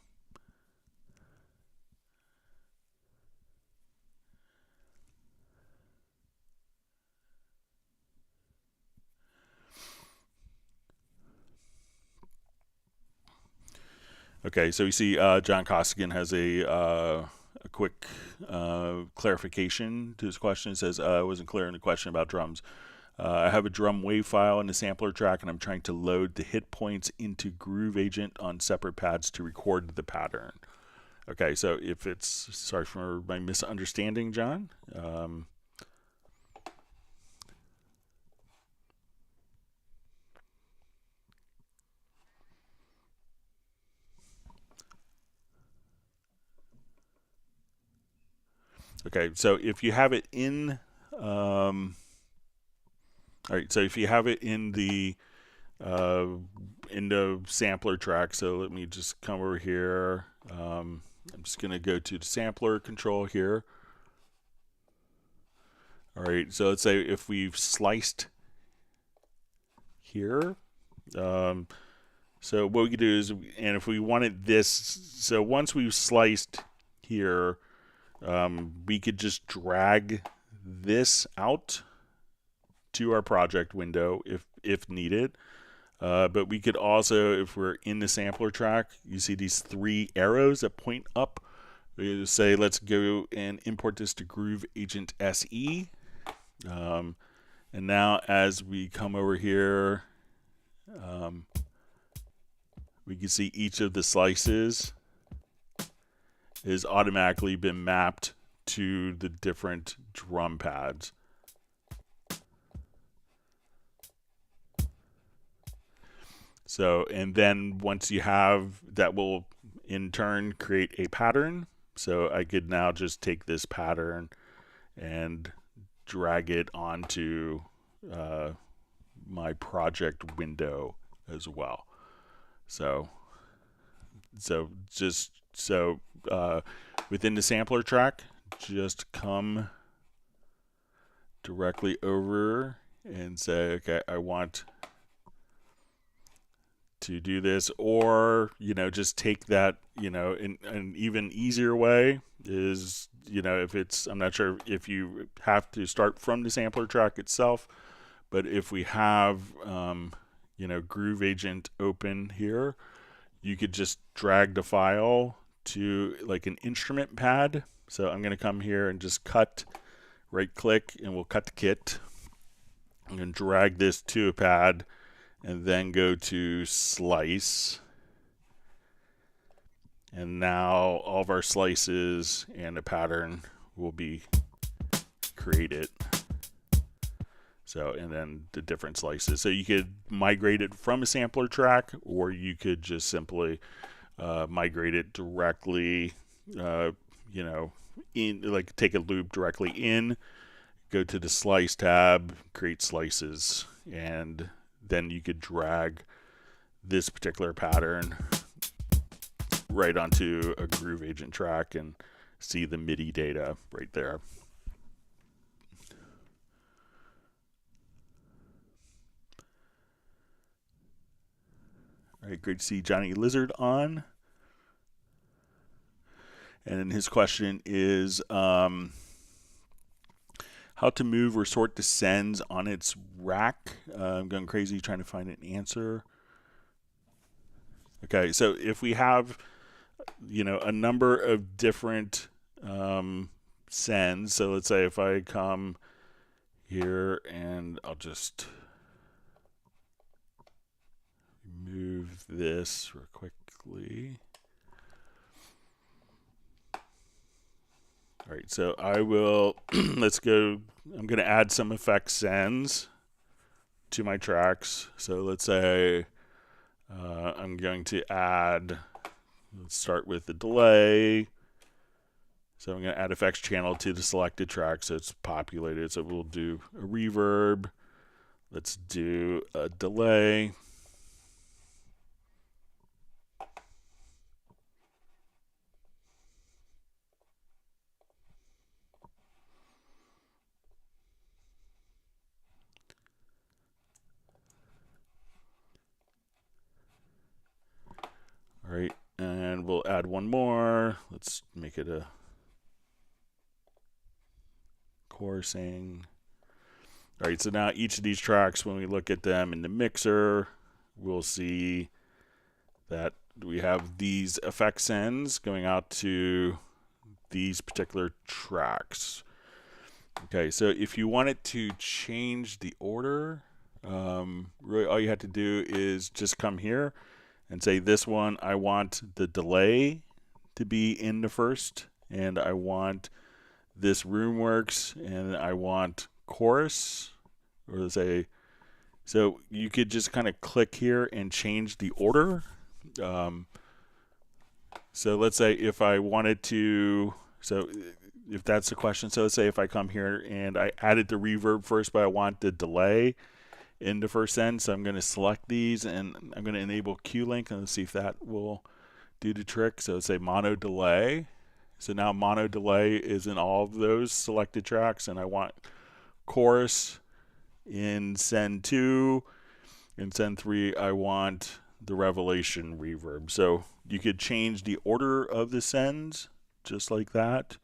Okay, so you see John Costigan has a quick clarification to his question. It says, I wasn't clear on the question about drums. I have a drum wave file in the sampler track, and I'm trying to load the hit points into Groove Agent on separate pads to record the pattern. Okay, so if it's, sorry for my misunderstanding, John. Okay, so if you have it in, all right, so if you have it in the sampler track, so let me just come over here. I'm just going to go to the sampler control here. All right, so let's say if we've sliced here, so what we could do is, and if we wanted this, so once we've sliced here, we could just drag this out to our project window if needed. But we could also, if we're in the sampler track, you see these three arrows that point up. We say, let's go and import this to Groove Agent SE. And now as we come over here, we can see each of the slices is automatically been mapped to the different drum pads. So, and then once you have that, will in turn create a pattern. So I could now just take this pattern and drag it onto my project window as well. So within the sampler track, just come directly over and say, okay, I want to do this, or, you know, just take that, you know, in an even easier way is, you know, if it's, I'm not sure if you have to start from the sampler track itself, but if we have, you know, Groove Agent open here, you could just drag the file to like an instrument pad. So I'm going to come here and just cut, right click, and we'll cut the kit. I'm going to drag this to a pad and then go to slice. And now all of our slices and a pattern will be created. So, and then the different slices. So you could migrate it from a sampler track, or you could just simply migrate it directly, you you know, like take a loop directly in, go to the slice tab, create slices, and then you could drag this particular pattern right onto a Groove Agent track and see the MIDI data right there. All right, great to see Johnny Lizard on. And his question is how to move or sort the sends on its rack. I'm going crazy trying to find an answer. Okay, so if we have, you know, a number of different sends, so let's say if I come here and I'll just move this real quickly. All right, so I will, let's go, I'm going to add some effect sends to my tracks. So let's say I'm going to add, let's start with the delay. So I'm going to add effects channel to the selected track so it's populated. So we'll do a reverb. Let's do a delay. All right, and we'll add one more. Let's make it a chorusing. All right, so now each of these tracks, when we look at them in the mixer, we'll see that we have these effect sends going out to these particular tracks. Okay, so if you wanted to change the order, really all you have to do is just come here and say this one, I want the delay to be in the first, and I want this Roomworks, and I want chorus, or say, so you could just kind of click here and change the order. So let's say if I wanted to, so if that's the question, so let's say if I come here and I added the reverb first, but I want the delay in the first send, so I'm going to select these and I'm going to enable Q-Link and let's see if that will do the trick. So let's say mono delay. So now mono delay is in all of those selected tracks, and I want chorus in send 2. In send 3, I want the revelation reverb. So you could change the order of the sends just like that.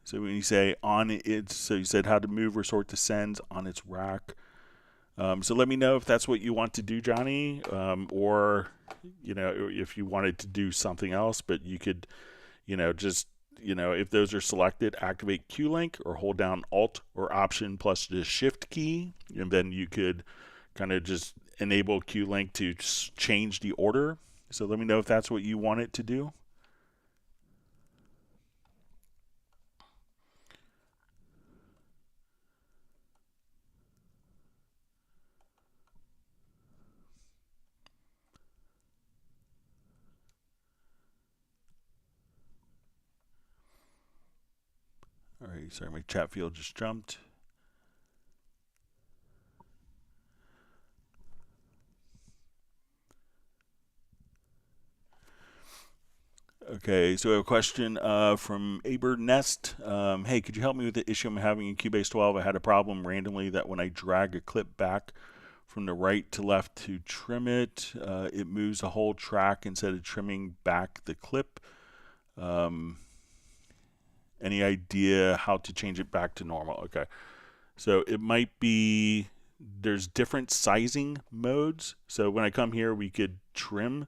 So when you say on it, so you said how to move or sort the sends on its rack. So let me know if that's what you want to do, Johnny, or, you know, if you wanted to do something else, but you could, you know, just, you know, if those are selected, activate Q-Link or hold down Alt or Option plus the Shift key, and then you could kind of just enable Q-Link to change the order. So let me know if that's what you want it to do. All right, sorry, my chat field just jumped. Okay, so we have a question from Aber Nest. Hey, could you help me with the issue I'm having in Cubase 12? I had a problem randomly that when I drag a clip back from the right to left to trim it, it moves the whole track instead of trimming back the clip. Any idea how to change it back to normal? Okay, so it might be, there's different sizing modes. So when I come here, we could trim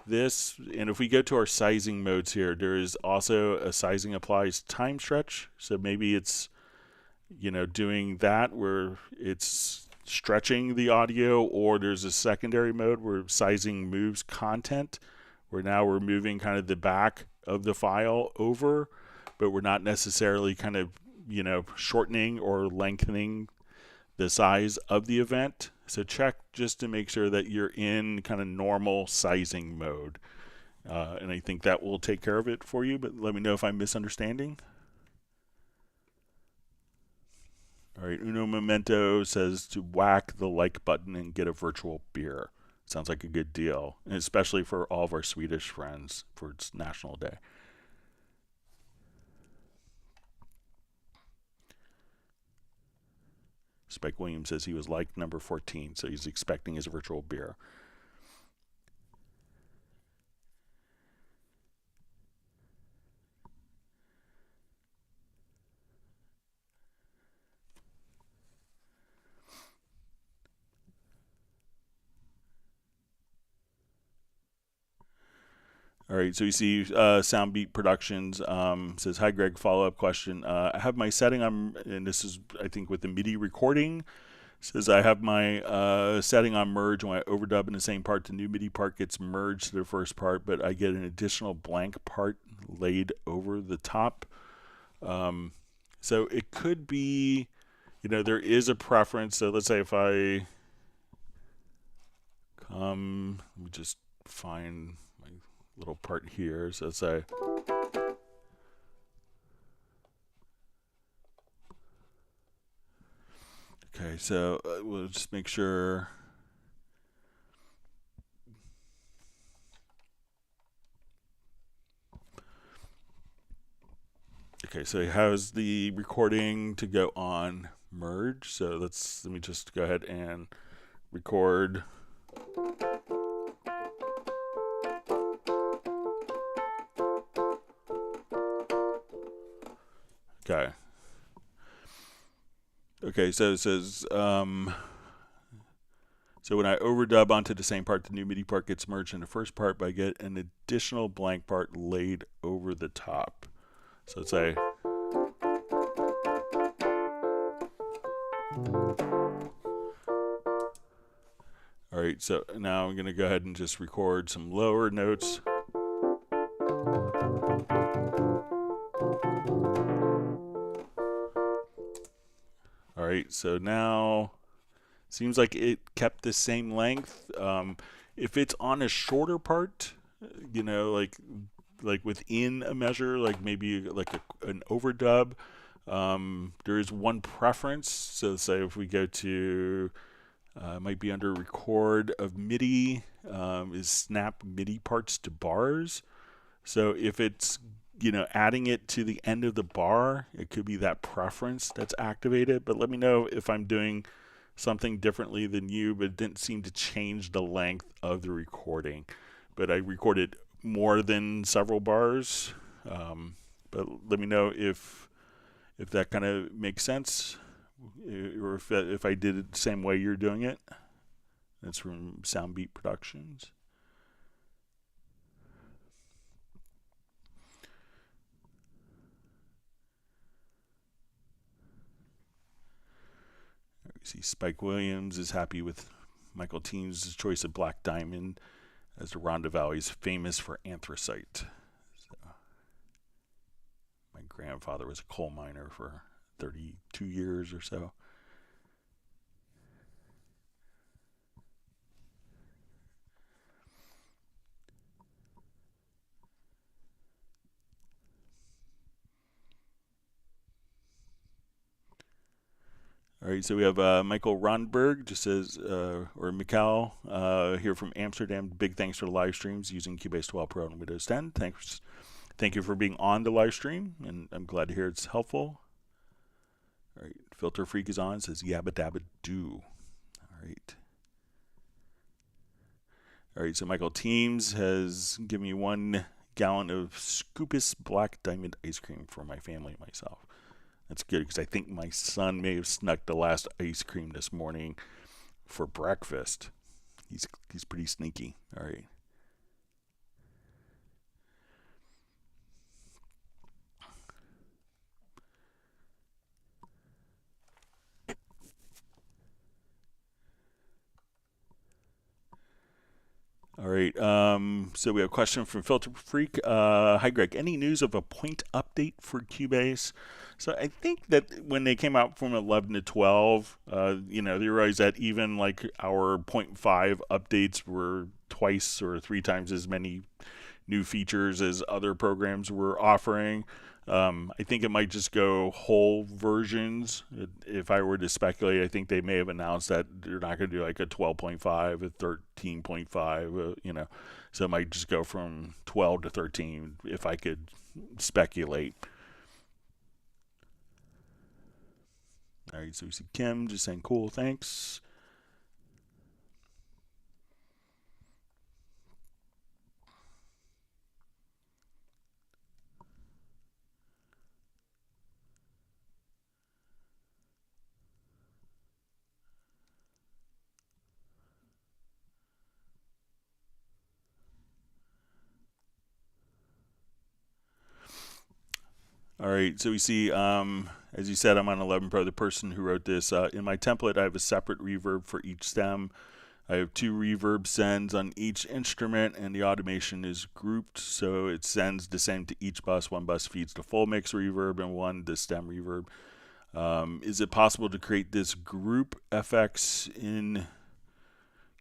this, and if we go to our sizing modes here, there is also a sizing applies time stretch. So maybe it's, you know, doing that where it's stretching the audio, or there's a secondary mode where sizing moves content, where now we're moving kind of the back of the file over, but we're not necessarily kind of, you know, shortening or lengthening the size of the event. So check just to make sure that you're in kind of normal sizing mode. And I think that will take care of it for you, but let me know if I'm misunderstanding. All right, Uno Memento says to whack the like button and get a virtual beer. Sounds like a good deal, and especially for all of our Swedish friends for its National Day. Spike Williams says he was like number 14, so he's expecting his virtual beer. All right, so you see Soundbeat Productions says, hi, Greg, follow-up question. I have my setting on, and this is, I think, with the MIDI recording. Says, I have my setting on merge. When I overdub in the same part, the new MIDI part gets merged to the first part, but I get an additional blank part laid over the top. So it could be, there is a preference. So let's say if I let me just find my little part here. So let's say, okay, so we'll just make sure. Okay, so how's the recording to go on merge? So let me just go ahead and record. Okay. Okay, so it says, so when I overdub onto the same part, the new MIDI part gets merged in the first part, but I get an additional blank part laid over the top. So let's say, all right, so now I'm going to go ahead and just record some lower notes. All right, so now seems like it kept the same length. If it's on a shorter part, like within a measure, like maybe like an overdub, there is one preference. So say if we go to, might be under record of MIDI, is snap MIDI parts to bars. So if it's, adding it to the end of the bar, it could be that preference that's activated. But let me know if I'm doing something differently than you, but it didn't seem to change the length of the recording. But I recorded more than several bars. But let me know if that kind of makes sense, or if I did it the same way you're doing it. That's from Soundbeat Productions. See, Spike Williams is happy with Michael Team's choice of Black Diamond, as the Rhondda Valley is famous for anthracite. So, my grandfather was a coal miner for 32 years or so. All right, so we have Michael Ronberg, just says, or Mikal, here from Amsterdam. Big thanks for the live streams using Cubase 12 Pro and Windows 10. Thank you for being on the live stream, and I'm glad to hear it's helpful. All right, Filter Freak is on, says yabba dabba do. All right. All right, so Michael Teams has given me 1 gallon of Cubase Black Diamond ice cream for my family and myself. That's good, because I think my son may have snuck the last ice cream this morning for breakfast. He's pretty sneaky. All right. All right. So we have a question from Filter Freak. Hi, Greg. Any news of a point update for Cubase? So I think that when they came out from 11 to 12, they realized that even like our 0.5 updates were twice or three times as many new features as other programs were offering. I think it might just go whole versions. If I were to speculate, I think they may have announced that they're not going to do like a 12.5, a 13.5, so it might just go from 12 to 13 if I could speculate. All right, so we see Kim just saying cool, thanks. All right, so we see, as you said, I'm on 11 Pro. The person who wrote this, in my template, I have a separate reverb for each stem. I have 2 reverb sends on each instrument, and the automation is grouped, so it sends the same to each bus. One bus feeds the full mix reverb, and one the stem reverb. Is it possible to create this group FX in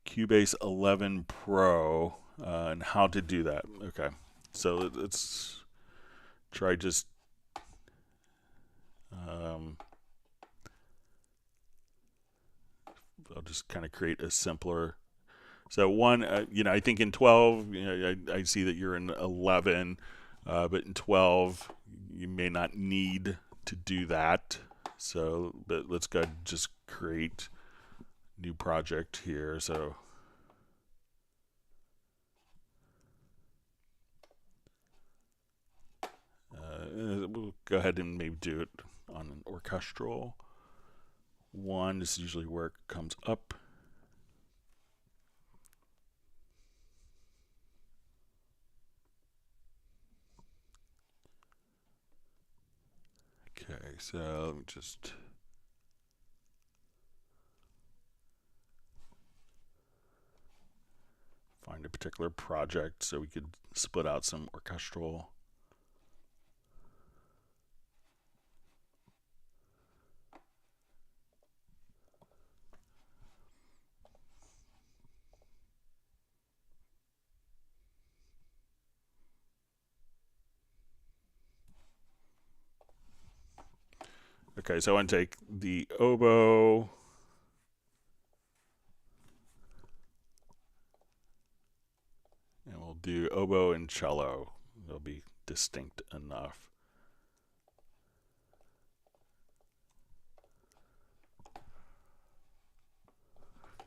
Cubase 11 Pro, and how to do that? Okay, so let's try just I'll just kind of create a simpler. So one, I think in 12, I see that you're in 11, but in 12, you may not need to do that. So, but let's go ahead and just create new project here. So, we'll go ahead and maybe do it on an orchestral one. This is usually where it comes up. Okay, so let me just find a particular project so we could split out some orchestral. Okay, so I want to take the oboe, and we'll do oboe and cello. They'll be distinct enough.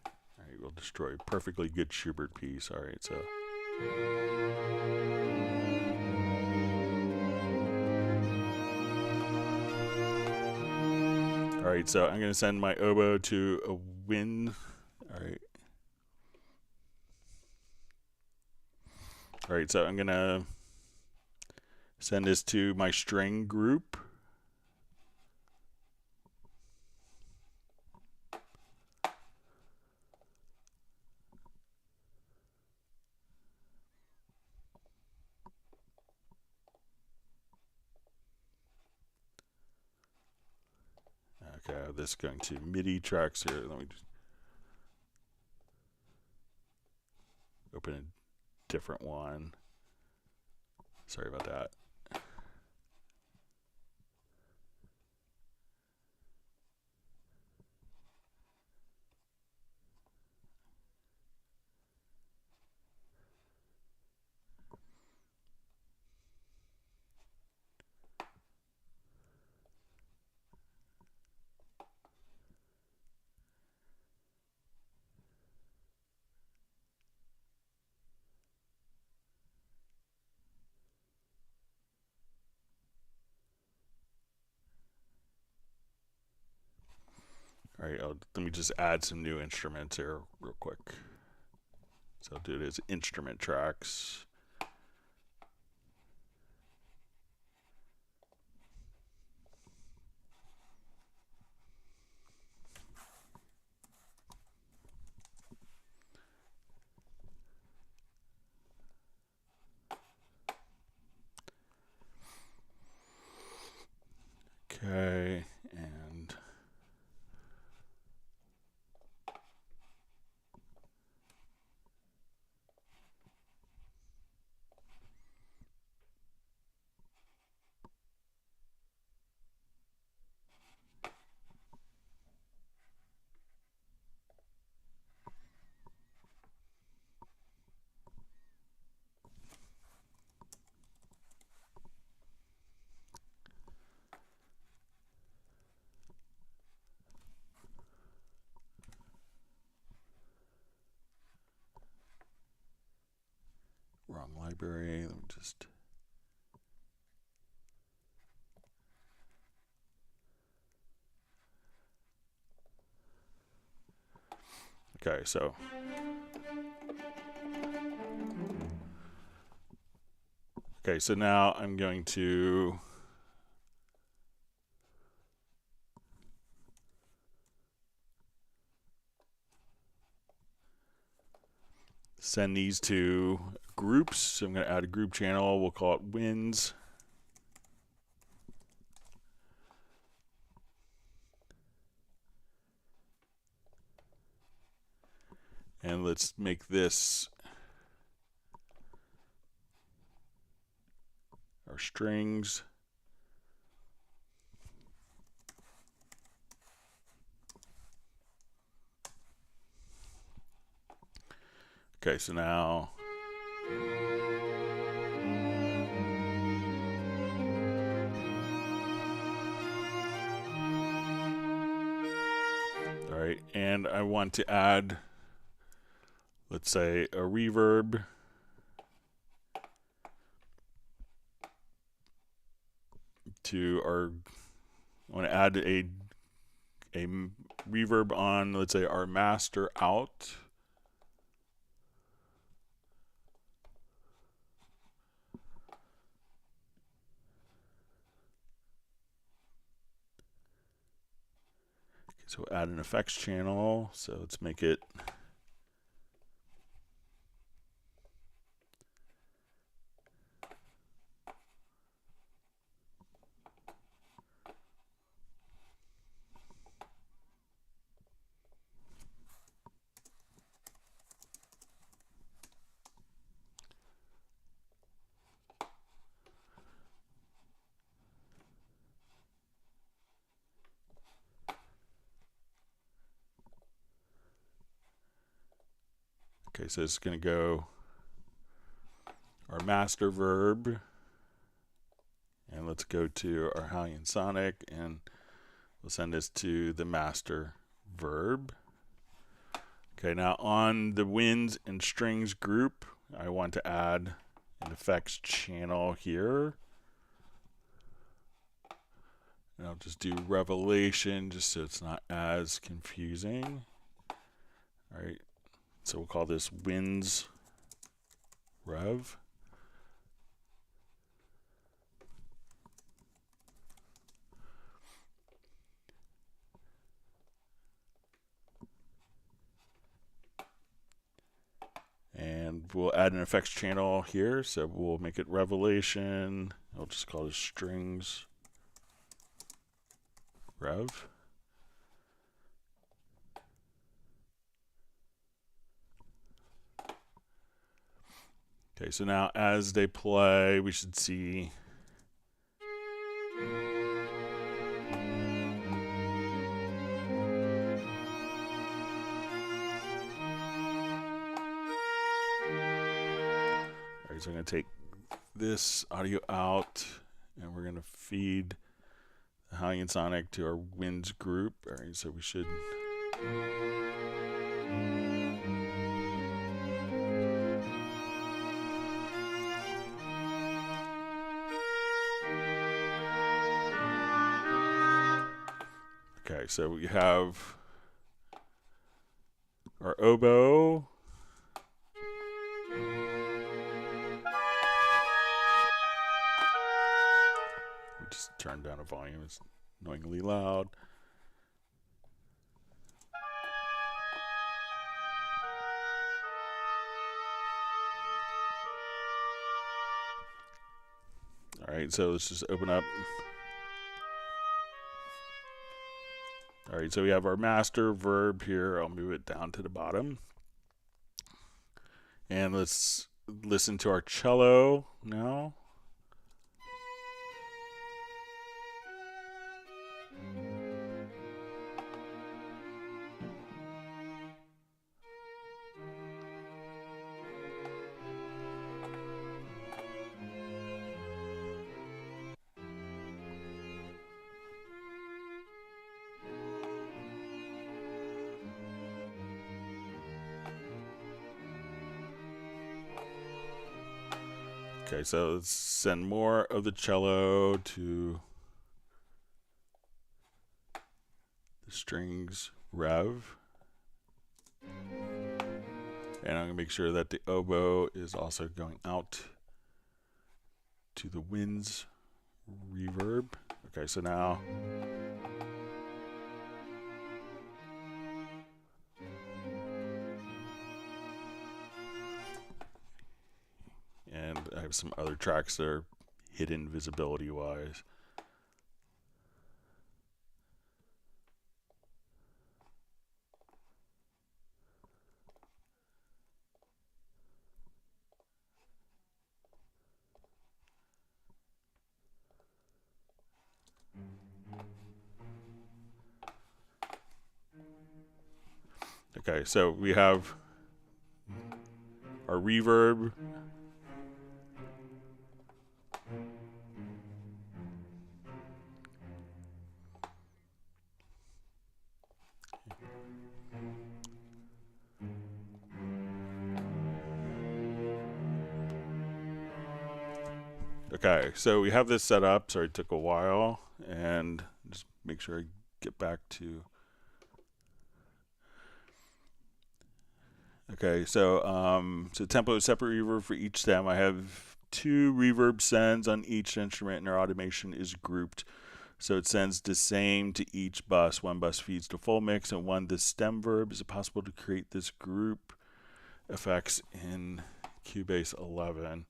All right, we'll destroy a perfectly good Schubert piece. All right, so. All right, so I'm going to send my oboe to a win. All right. All right, so I'm going to send this to my string group. Okay, I have this going to MIDI tracks here. Let me just open a different one. Sorry about that. All right, let me just add some new instruments here real quick. So I'll do it as instrument tracks. library. Let me just. Okay, so. Okay, so now I'm going to send these to groups. So I'm going to add a group channel. We'll call it wins. And let's make this our strings. Okay, so now all right, and I want to add, let's say, a reverb to our, I want to add a reverb on, let's say, our master out. Okay, so we'll add an effects channel. So let's make it okay, so it's going to go our master verb, and let's go to our Hallian Sonic, and we'll send this to the master verb. Okay, now on the winds and strings group, I want to add an effects channel here. And I'll just do revelation just so it's not as confusing. All right, so we'll call this winds rev. And we'll add an effects channel here, so we'll make it revelation. I'll just call it strings rev. Okay, so now as they play, we should see so I'm going to take this audio out, and we're going to feed the Hallian Sonic to our winds group. All right, so we should. Okay, so we have our oboe. Just turn down the volume, it's annoyingly loud. All right, so let's just open up. All right, so we have our master verb here. I'll move it down to the bottom. And let's listen to our cello now. Okay, so let's send more of the cello to the strings rev. And I'm going to make sure that the oboe is also going out to the winds reverb. Okay, so now and I have some other tracks that are hidden visibility wise. Okay, so we have our reverb. Okay, so we have this set up. Sorry, it took a while, and just make sure I get back to. Okay, so tempo separate reverb for each stem. I have 2 reverb sends on each instrument, and our automation is grouped. So it sends the same to each bus. One bus feeds to full mix, and one the stem verb. Is it possible to create this group effects in Cubase 11?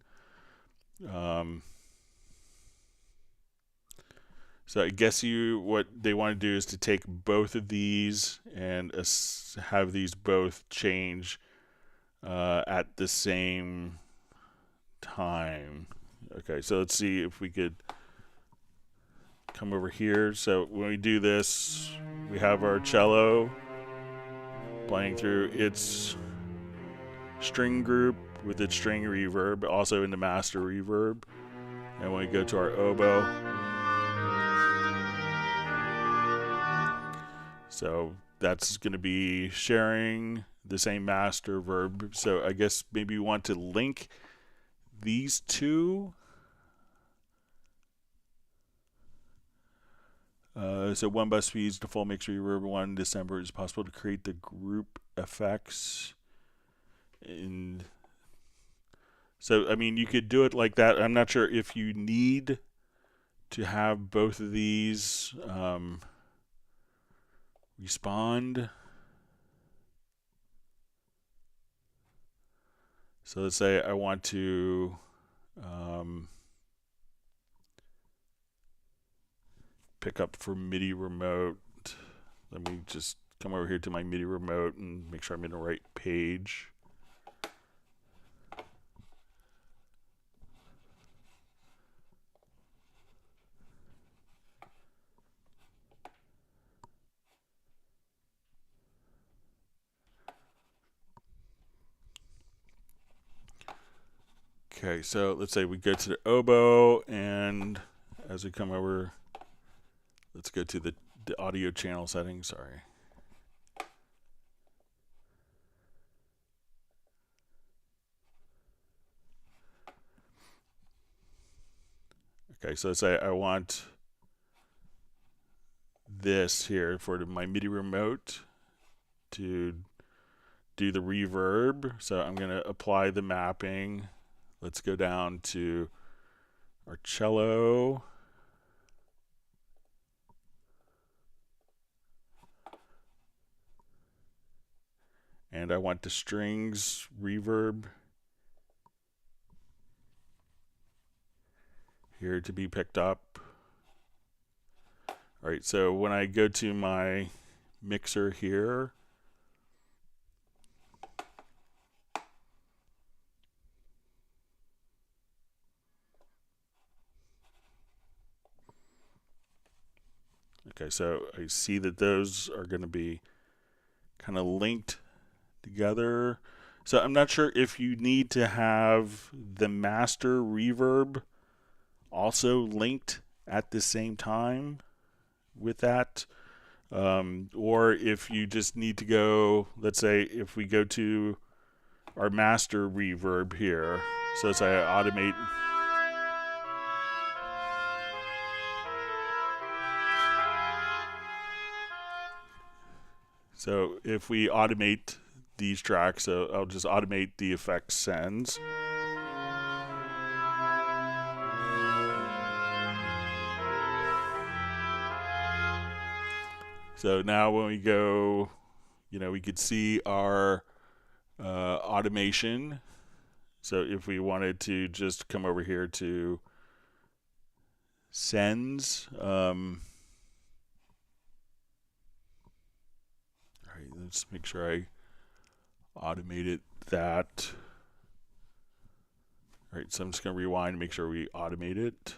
So I guess what they want to do is to take both of these and have these both change at the same time. Okay, so let's see if we could come over here. So when we do this, we have our cello playing through its string group with its string reverb, also in the master reverb. And when we go to our oboe, so that's going to be sharing the same master verb. So I guess maybe you want to link these two. So one bus feeds to full mix reverb, 1 December. Is possible to create the group effects. So I mean, you could do it like that. I'm not sure if you need to have both of these respond. So let's say I want to pick up for MIDI remote. Let me just come over here to my MIDI remote and make sure I'm in the right page. Okay, so let's say we go to the oboe, and as we come over, let's go to the audio channel settings. Sorry. Okay, so let's say I want this here for my MIDI remote to do the reverb. So I'm going to apply the mapping. Let's go down to our cello. And I want the strings reverb here to be picked up. All right, so when I go to my mixer here, okay, so I see that those are going to be kind of linked together. So I'm not sure if you need to have the master reverb also linked at the same time with that, or if you just need to go, let's say if we go to our master reverb here. So as I automate, so if we automate these tracks, so I'll just automate the effects sends. So now when we go, we could see our automation. So if we wanted to just come over here to sends, all right, let's make sure I automated that. All right, so I'm just going to rewind and make sure we automate it.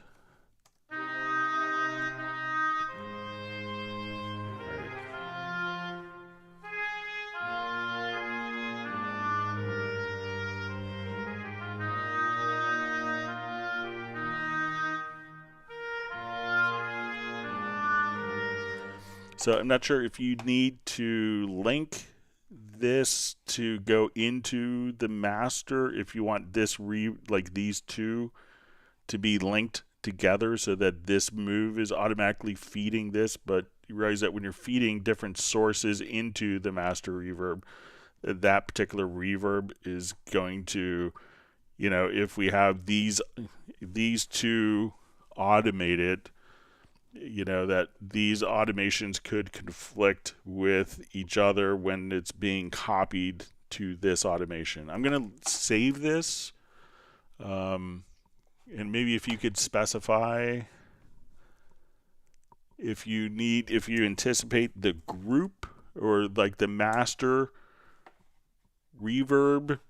So I'm not sure if you need to link this to go into the master, if you want this like these two to be linked together so that this move is automatically feeding this, but you realize that when you're feeding different sources into the master reverb, that particular reverb is going to, if we have these two automated, that these automations could conflict with each other when it's being copied to this automation. I'm going to save this, and maybe if you could specify if you anticipate the group or like the master reverb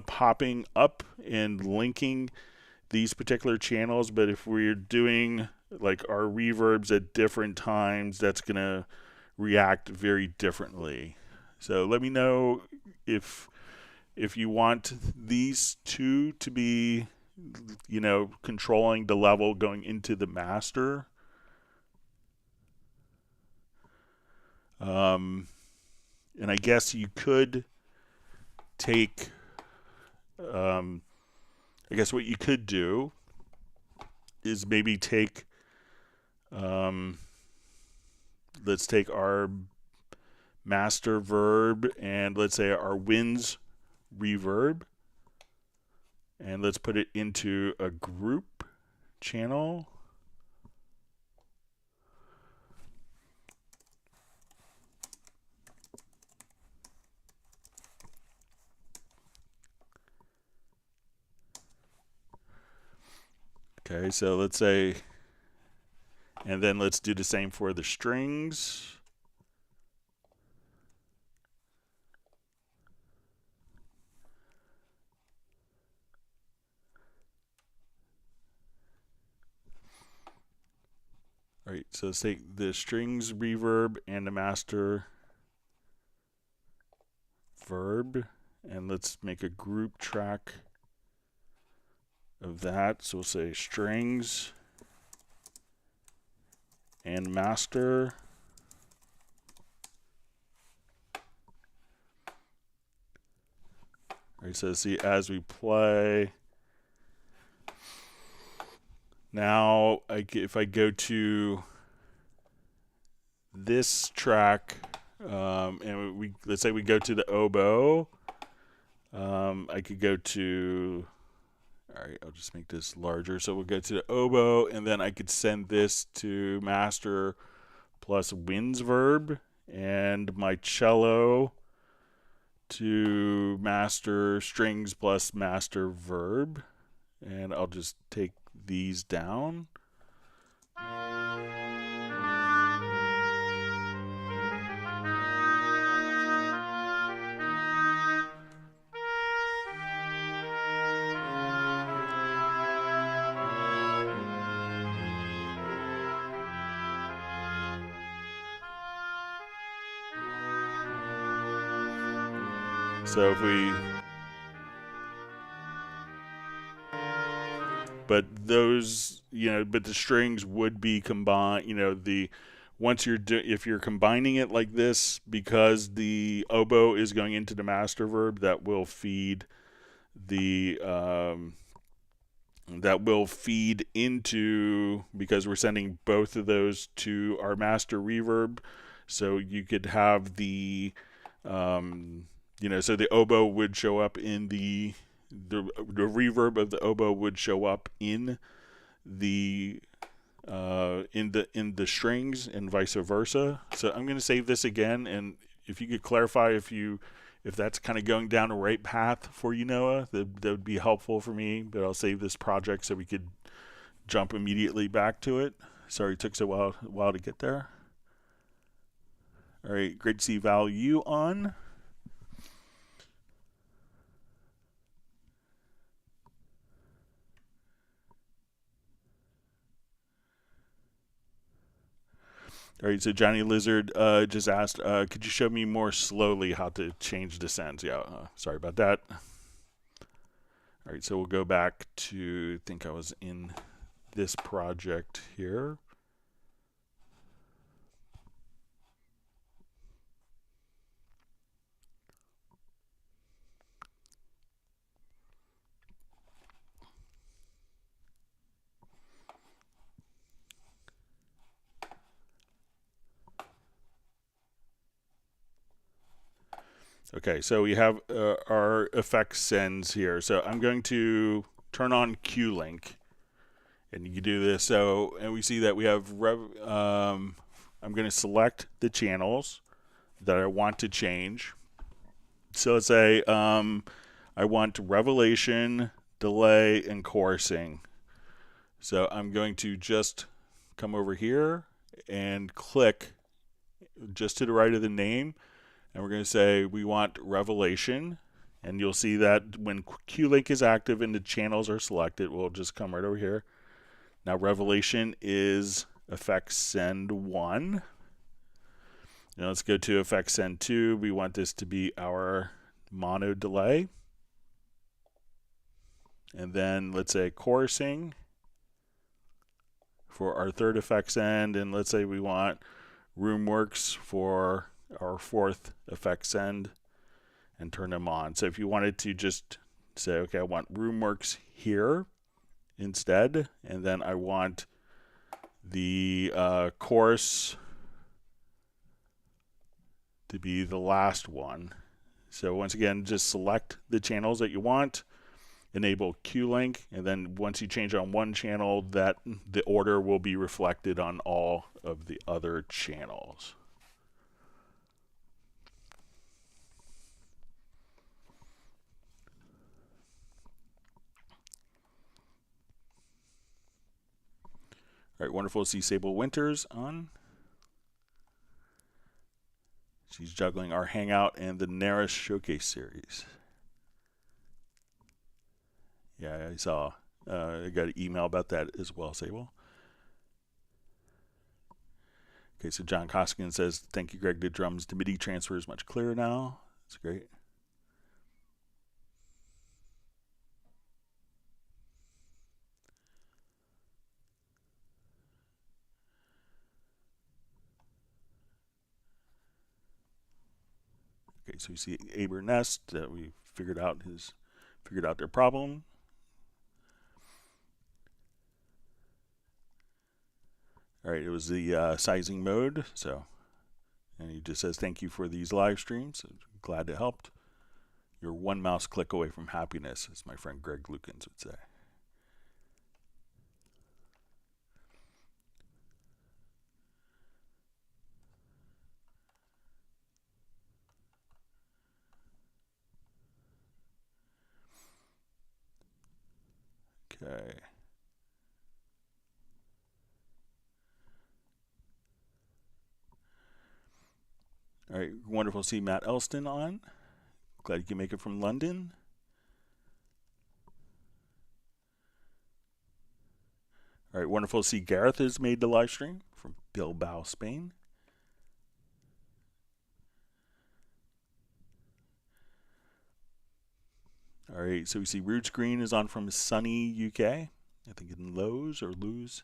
popping up and linking these particular channels, but if we're doing like our reverbs at different times, that's going to react very differently. So let me know if you want these two to be, controlling the level going into the master. And I guess you could take, I guess what you could do is maybe take, let's take our master verb and let's say our winds reverb, and let's put it into a group channel. Okay, so let's say, and then let's do the same for the strings. All right, so let's take the strings reverb and the master verb, and let's make a group track of that. So we'll say strings and master. All right, so see as we play. Now, if I go to this track, and let's say we go to the oboe, I could go to, all right, I'll just make this larger. So we'll go to the oboe, and then I could send this to master plus winds verb, and my cello to master strings plus master verb, and I'll just take these down. So if we, but those, but the strings would be combined, the once if you're combining it like this, because the oboe is going into the master verb, that will feed the because we're sending both of those to our master reverb. So you could have the so the oboe would show up in the reverb of the oboe would show up in the strings and vice versa. So I'm going to save this again, and if you could clarify if that's kind of going down the right path for you, Noah, that would be helpful for me. But I'll save this project so we could jump immediately back to it. Sorry it took so while to get there. All right, great to see Val you on. All right, so Johnny Lizard just asked, could you show me more slowly how to change the sends? Yeah, sorry about that. All right, so we'll go back to, I think I was in this project here. Okay, so we have our effect sends here. So I'm going to turn on Q-Link, and you can do this. So, and we see that we have I'm going to select the channels that I want to change. So let's say I want revelation, delay, and chorusing. So I'm going to just come over here and click just to the right of the name. And we're going to say we want revelation, and you'll see that when Q-Link is active and the channels are selected, we'll just come right over here. Now revelation is effect send 1. Now let's go to effect send 2. We want this to be our mono delay. And then let's say chorusing for our third effect send, and let's say we want Roomworks for our fourth effect send, and turn them on. So if you wanted to just say, okay, I want Roomworks here instead, and then I want the chorus to be the last one. So once again, just select the channels that you want, enable Q-Link, and then once you change on one channel, that the order will be reflected on all of the other channels. All right, wonderful to see Sable Winters on. She's juggling our Hangout and the Naris Showcase series. Yeah, I saw. I got an email about that as well, Sable. Okay, so John Koskinen says, thank you, Greg. The drums to MIDI transfer is much clearer now. That's great. Okay, so we see Aber Nest that we figured out their problem. All right, it was the sizing mode. So, and he just says thank you for these live streams. Glad it helped. You're one mouse click away from happiness, as my friend Greg Lukens would say. Okay. All right, wonderful to see Matt Elston on. Glad you can make it from London. All right, wonderful to see Gareth has made the live stream from Bilbao, Spain. All right, so we see Roots Green is on from sunny UK. I think in Lowe's or Lewes.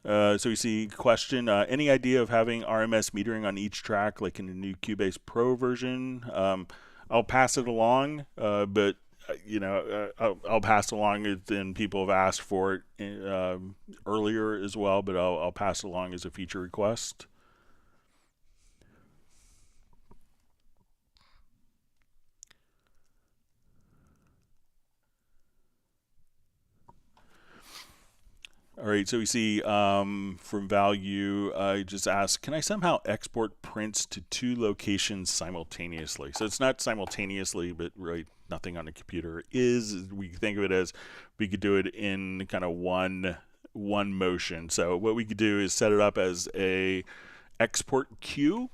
So we see question, any idea of having RMS metering on each track like in the new Cubase Pro version? I'll pass it along, but I'll pass it along, and people have asked for it earlier as well, but I'll pass it along as a feature request. All right, so we see from Value, I just asked, can I somehow export prints to 2 locations simultaneously? So it's not simultaneously, but right, nothing on the computer is. We think of it as we could do it in kind of one motion. So what we could do is set it up as a export queue.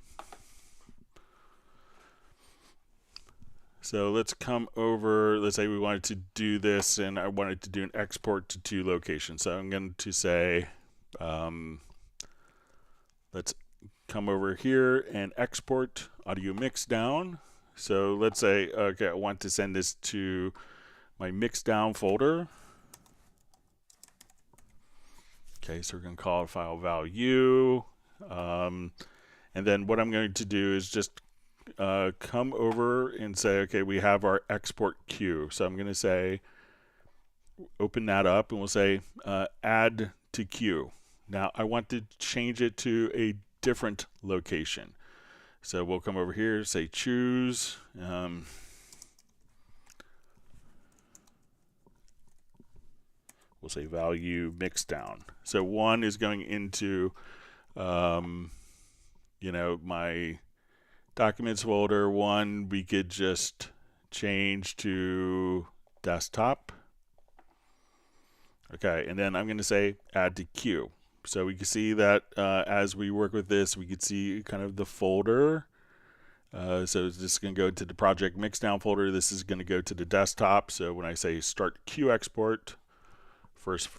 So let's come over, let's say we wanted to do this and I wanted to do an export to 2 locations. So I'm going to say, let's come over here and export audio mix down. So let's say, okay, I want to send this to my mix down folder. Okay, so we're going to call it file value. And then what I'm going to do is just come over and say, okay, we have our export queue. So I'm going to say, open that up, and we'll say add to queue. Now I want to change it to a different location. So we'll come over here, say choose. We'll say value mix down. So 1 is going into, my documents folder. 1 we could just change to desktop. Okay, and then I'm going to say add to queue. So we can see that as we work with this, we can see kind of the folder. So it's just going to go to the project mixdown folder. This is going to go to the desktop. So when I say start queue export, first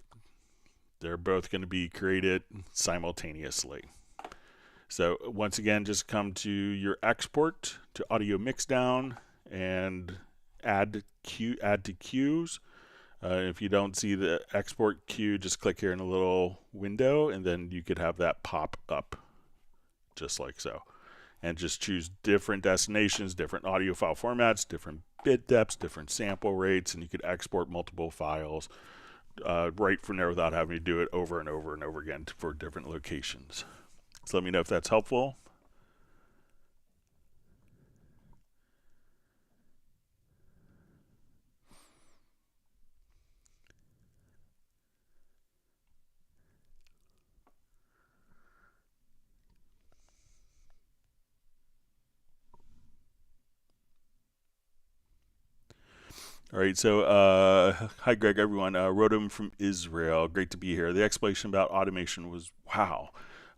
they're both going to be created simultaneously. So once again, just come to your export to audio mixdown and add to queues. If you don't see the export queue, just click here in a little window, and then you could have that pop up just like so. And just choose different destinations, different audio file formats, different bit depths, different sample rates, and you could export multiple files right from there without having to do it over and over and over again for different locations. So let me know if that's helpful. All right, so hi Greg, everyone. Rodom from Israel. Great to be here. The explanation about automation was wow.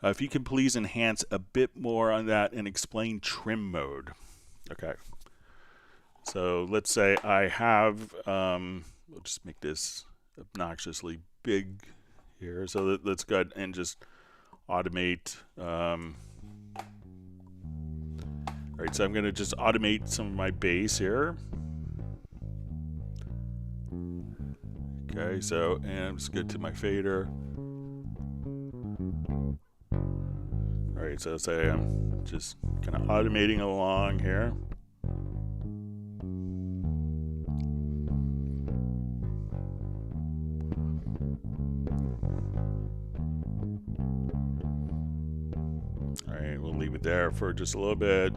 If you can please enhance a bit more on that and explain trim mode. Okay. So let's say I have, we'll just make this obnoxiously big here. So let's go ahead and just automate. All right, so I'm going to just automate some of my bass here. Okay, so, and I'm just good to my fader. All right, so say I'm just kind of automating along here. All right, we'll leave it there for just a little bit.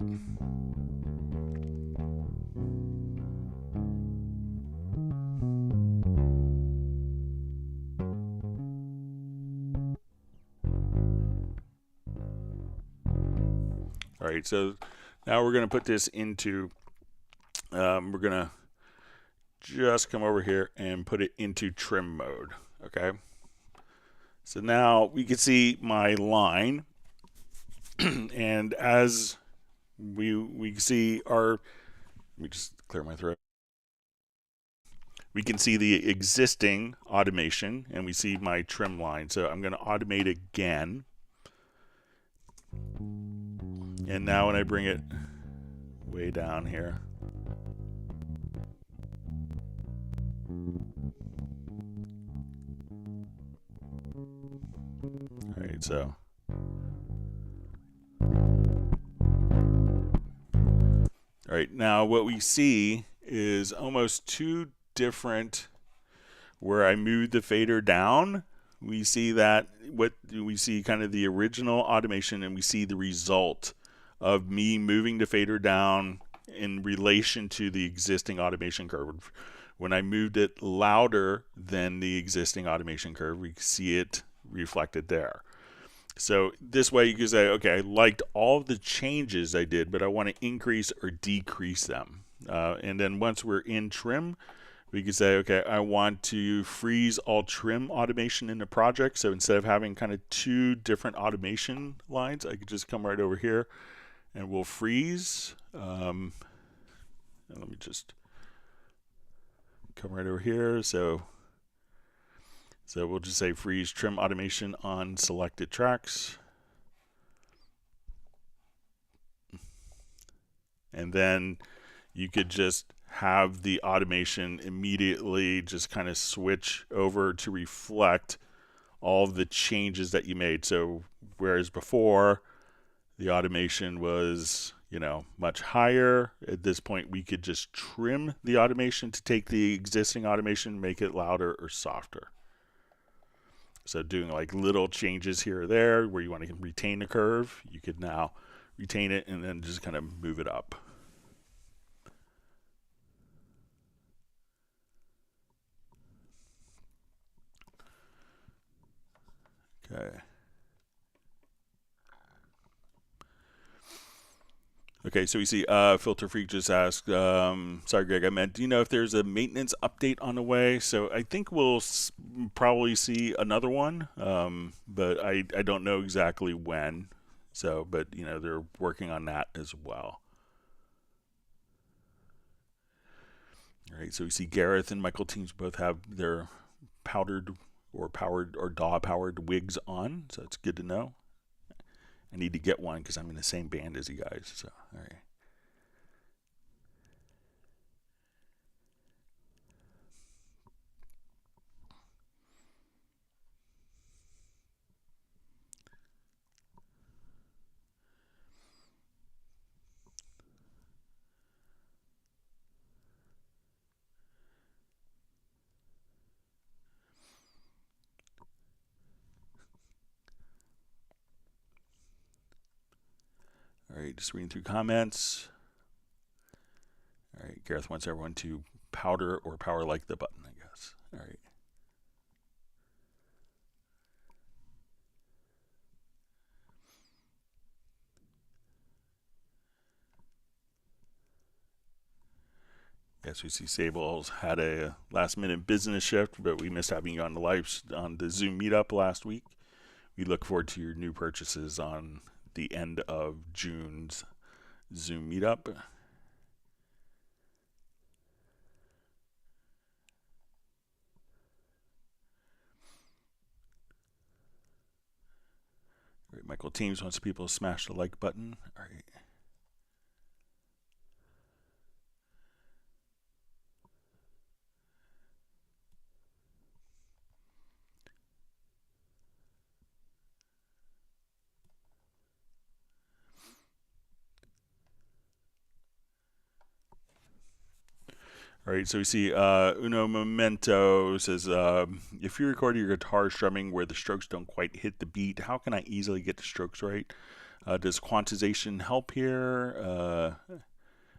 All right, so now we're going to put this into, we're going to just come over here and put it into trim mode, okay? So now we can see my line, and as we see our, let me just clear my throat. We can see the existing automation, and we see my trim line. So I'm going to automate again. And now when I bring it way down here, So. All right, now what we see is almost two different, where I moved the fader down, we see that what we see kind of the original automation, and we see the result of me moving the fader down in relation to the existing automation curve. When I moved it louder than the existing automation curve, we see it reflected there. So this way you can say, okay, I liked all of the changes I did, but I want to increase or decrease them. And then once we're in trim, we can say, okay, I want to freeze all trim automation in the project. So instead of having kind of two different automation lines, I could just come right over here and we'll freeze. And let me just come right over here. So we'll just say freeze trim automation on selected tracks. And then you could just have the automation immediately just kind of switch over to reflect all of the changes that you made. So whereas before the automation was, much higher, at this point we could just trim the automation to take the existing automation, make it louder or softer. So doing like little changes here or there where you want to retain the curve, you could now retain it and then just kind of move it up. Okay. Okay, so we see Filter Freak just asked, sorry Greg, I meant, do you know if there's a maintenance update on the way? So I think we'll probably see another one, but I don't know exactly when. So, but they're working on that as well. All right, so we see Gareth and Michael Teams both have their powdered or powered or DAW powered wigs on, so it's good to know. I need to get one because I'm in the same band as you guys. So, all right. All right, just reading through comments. All right, Gareth wants everyone to powder or power like the button, I guess. All right. Yes, we see Sable's had a last-minute business shift, but we missed having you on the Zoom meetup last week. We look forward to your new purchases on the end of June's Zoom meetup. All right, Michael Teams wants people to smash the like button. All right. All right, so we see Uno Memento says, if you record your guitar strumming where the strokes don't quite hit the beat, how can I easily get the strokes right? Does quantization help here?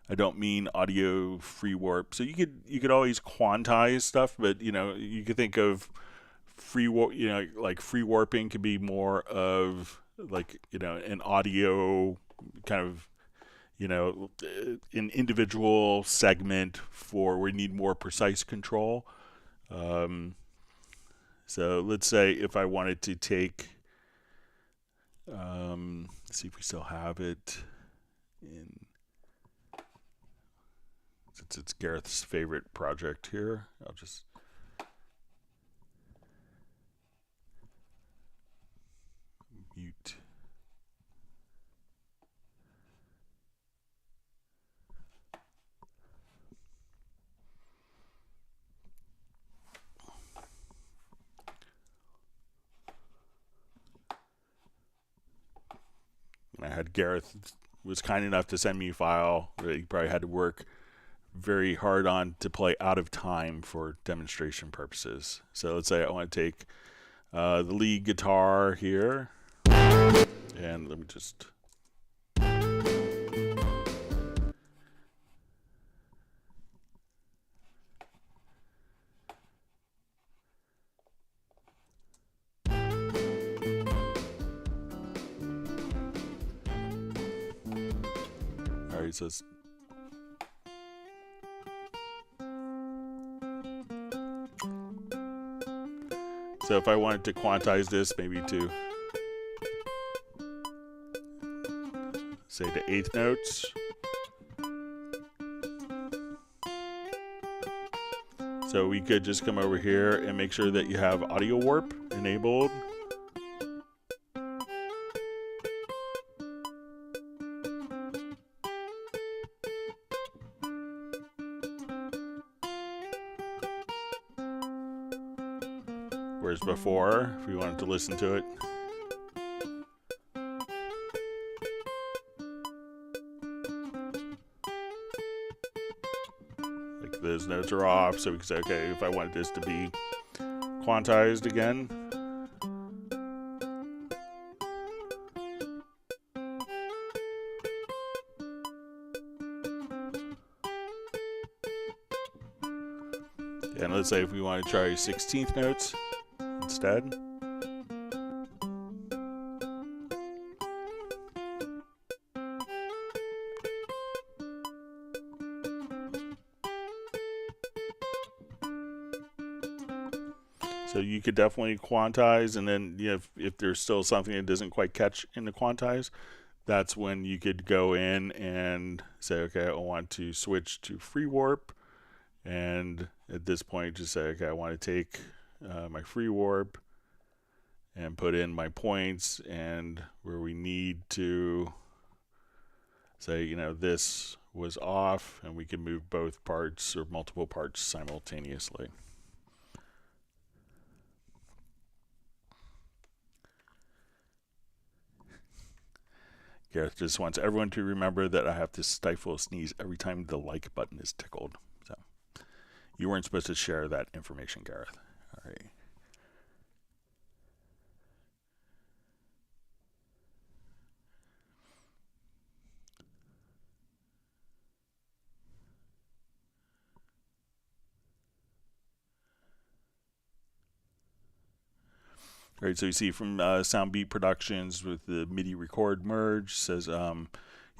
I don't mean audio free warp. So you could always quantize stuff, but you could think of free warp. Like free warping could be more of like an audio kind of an individual segment for where we need more precise control. So let's say if I wanted to take, let's see if we still have it in, since it's Gareth's favorite project here, I'll just mute. I had Gareth was kind enough to send me a file that he probably had to work very hard on to play out of time for demonstration purposes. So let's say I want to take the lead guitar here, and let me just alright, so it's so if I wanted to quantize this maybe to say to 1/8 notes, so we could just come over here and make sure that you have audio warp enabled. Whereas before, if we wanted to listen to it, like those notes are off, so we can say, okay, if I wanted this to be quantized again, and let's say if we want to try 16th notes instead. So you could definitely quantize, and then if there's still something that doesn't quite catch in the quantize, that's when you could go in and say, okay, I want to switch to free warp, and at this point just say, okay, I want to take my free warp and put in my points, and where we need to say, this was off, and we can move both parts or multiple parts simultaneously. Gareth just wants everyone to remember that I have to stifle a sneeze every time the like button is tickled. So you weren't supposed to share that information, Gareth. All right. All right, so you see from Soundbeat Productions with the MIDI record merge, says, yeah,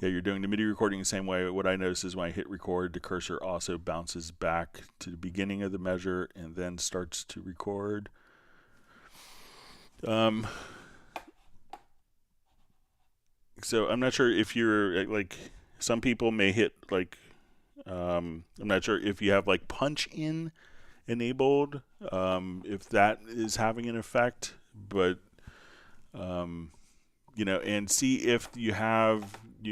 you're doing the MIDI recording the same way. What I notice is when I hit record, the cursor also bounces back to the beginning of the measure and then starts to record. So I'm not sure if you're, like, some people may hit, like, I'm not sure if you have, like, punch in enabled, if that is having an effect. But and see if you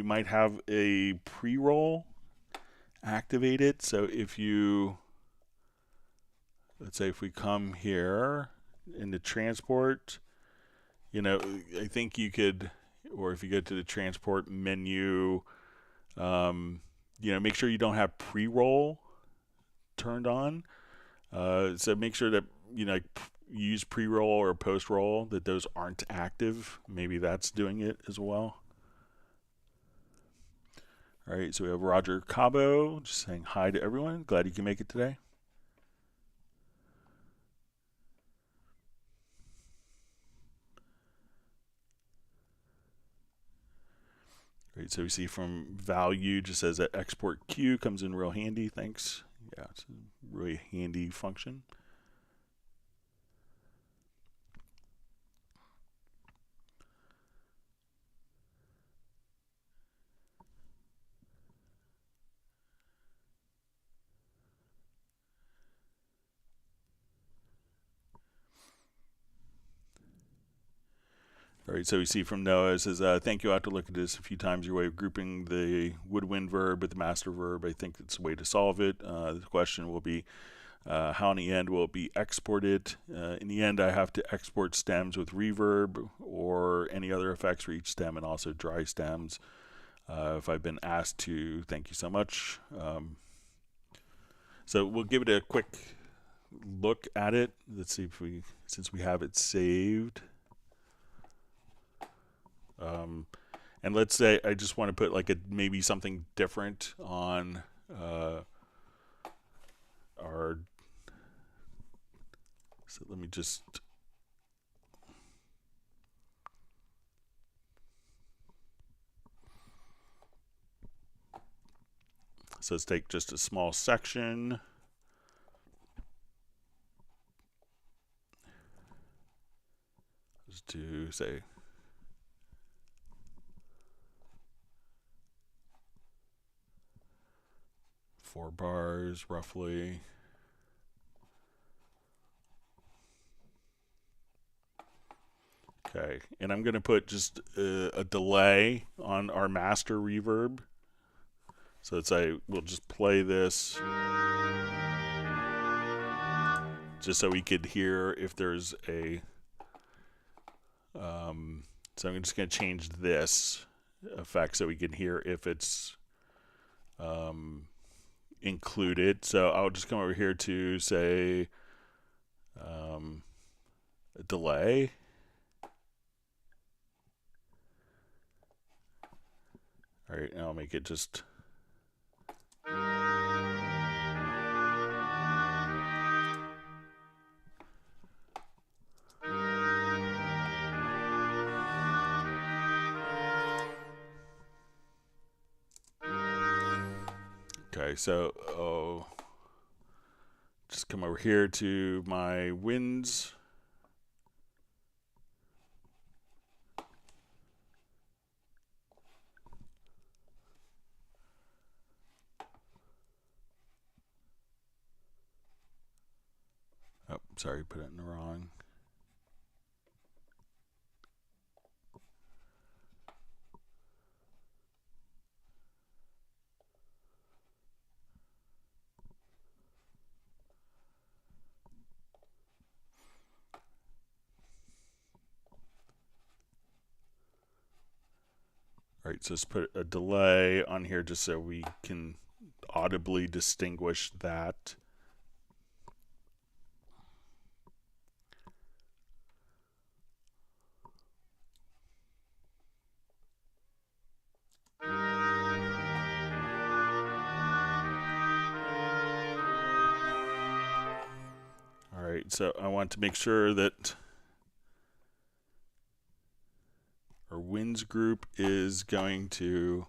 might have a pre-roll activated. So if you, let's say if we come here in the transport, I think you could, or if you go to the transport menu, make sure you don't have pre-roll turned on. So make sure that use pre-roll or post-roll, that those aren't active. Maybe that's doing it as well. All right, so we have Roger Cabo just saying hi to everyone. Glad you can make it today. Great, so we see from Value just says that export Q comes in real handy. Thanks. Yeah, it's a really handy function. All right, so we see from Noah, it says, thank you. I have to look at this a few times. Your way of grouping the woodwind verb with the master verb, I think it's a way to solve it. The question will be, How in the end will it be exported? In the end, I have to export stems with reverb or any other effects for each stem, and also dry stems if I've been asked to. Thank you so much. So we'll give it a quick look at it. Let's see if we, since we have it saved. And let's say I just want to put like maybe something different on our, so let me just, so let's take just a small section. Just to say 4 bars roughly. Okay, and I'm going to put just a delay on our master reverb. So let's say we'll just play this just so we could hear if there's a, so I'm just going to change this effect so we can hear if it's included. So I'll just come over here to say a delay. All right, now I'll make it just. Okay, so just come over here to my winds. Oh, sorry, put it in the wrong. All right, so let's put a delay on here just so we can audibly distinguish that. All right, so I want to make sure that our winds group is going to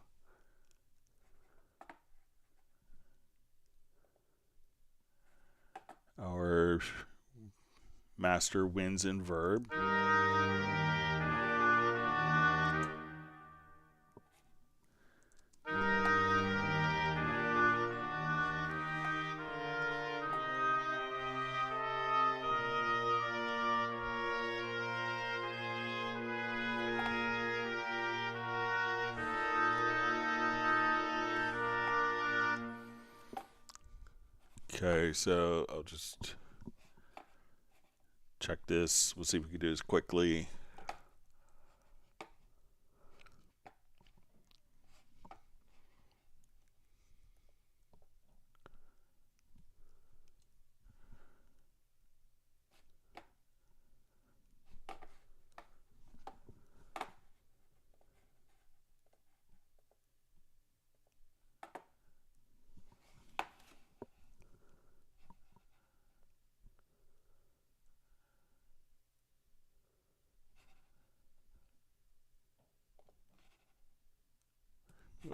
our master winds and verb. Okay, so I'll just check this. We'll see if we can do this quickly.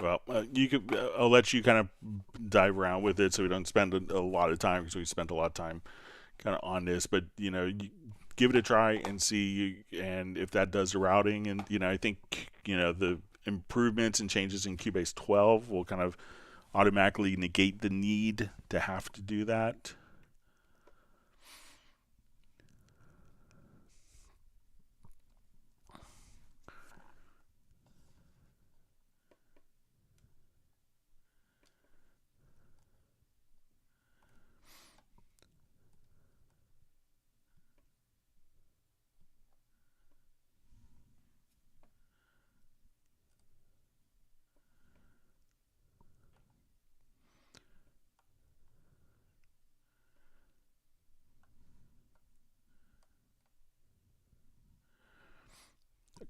Well, you could. I'll let you kind of dive around with it, so we don't spend a lot of time, because we spent a lot of time kind of on this. But you give it a try and see, and if that does the routing, and I think the improvements and changes in Cubase 12 will kind of automatically negate the need to have to do that.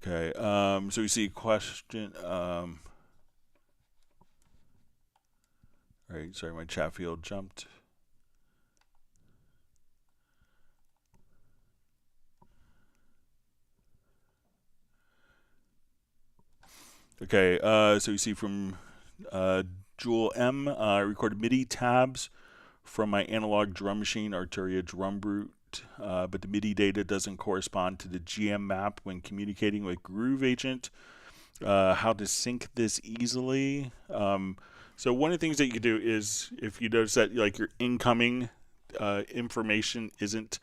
Okay, so we see a question. All right, sorry, my chat field jumped. Okay, so we see from Jewel M, I recorded MIDI tabs from my analog drum machine, Arturia Drum Brute, but the MIDI data doesn't correspond to the GM map when communicating with Groove Agent. How to sync this easily. So one of the things that you can do is, if you notice that like your incoming information isn't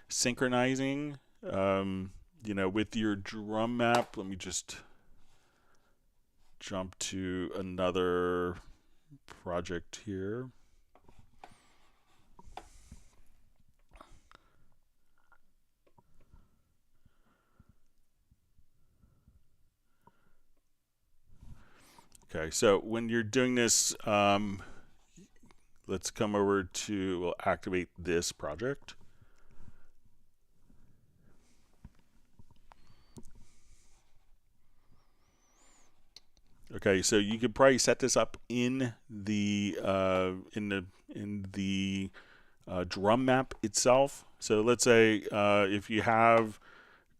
synchronizing, you know, with your drum map. Let me just jump to another project here. Okay, so when you're doing this, let's come over to, we'll activate this project. Okay, so you could probably set this up in the drum map itself. So let's say if you have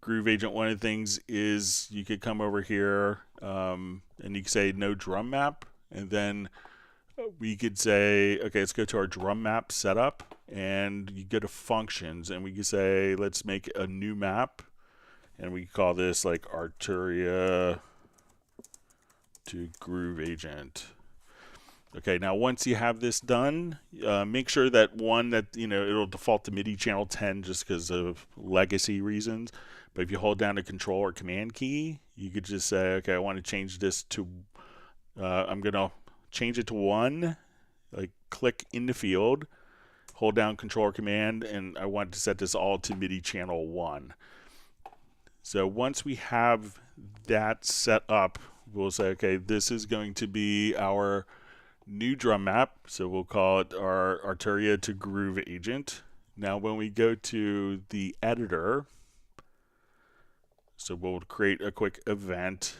Groove Agent, one of the things is you could come over here and you could say no drum map, and then we could say, okay, let's go to our drum map setup, and you go to functions, and we could say let's make a new map, and we call this like Arturia to Groove Agent. Okay, now once you have this done, make sure that it'll default to MIDI channel 10 just because of legacy reasons. But if you hold down the Control or Command key, you could just say, okay, I want to change this to, I'm going to change it to 1, like click in the field, hold down Control or Command, and I want to set this all to MIDI channel 1. So once we have that set up, we'll say, okay, this is going to be our new drum map. So we'll call it our Arturia to Groove Agent. Now when we go to the editor, so we'll create a quick event.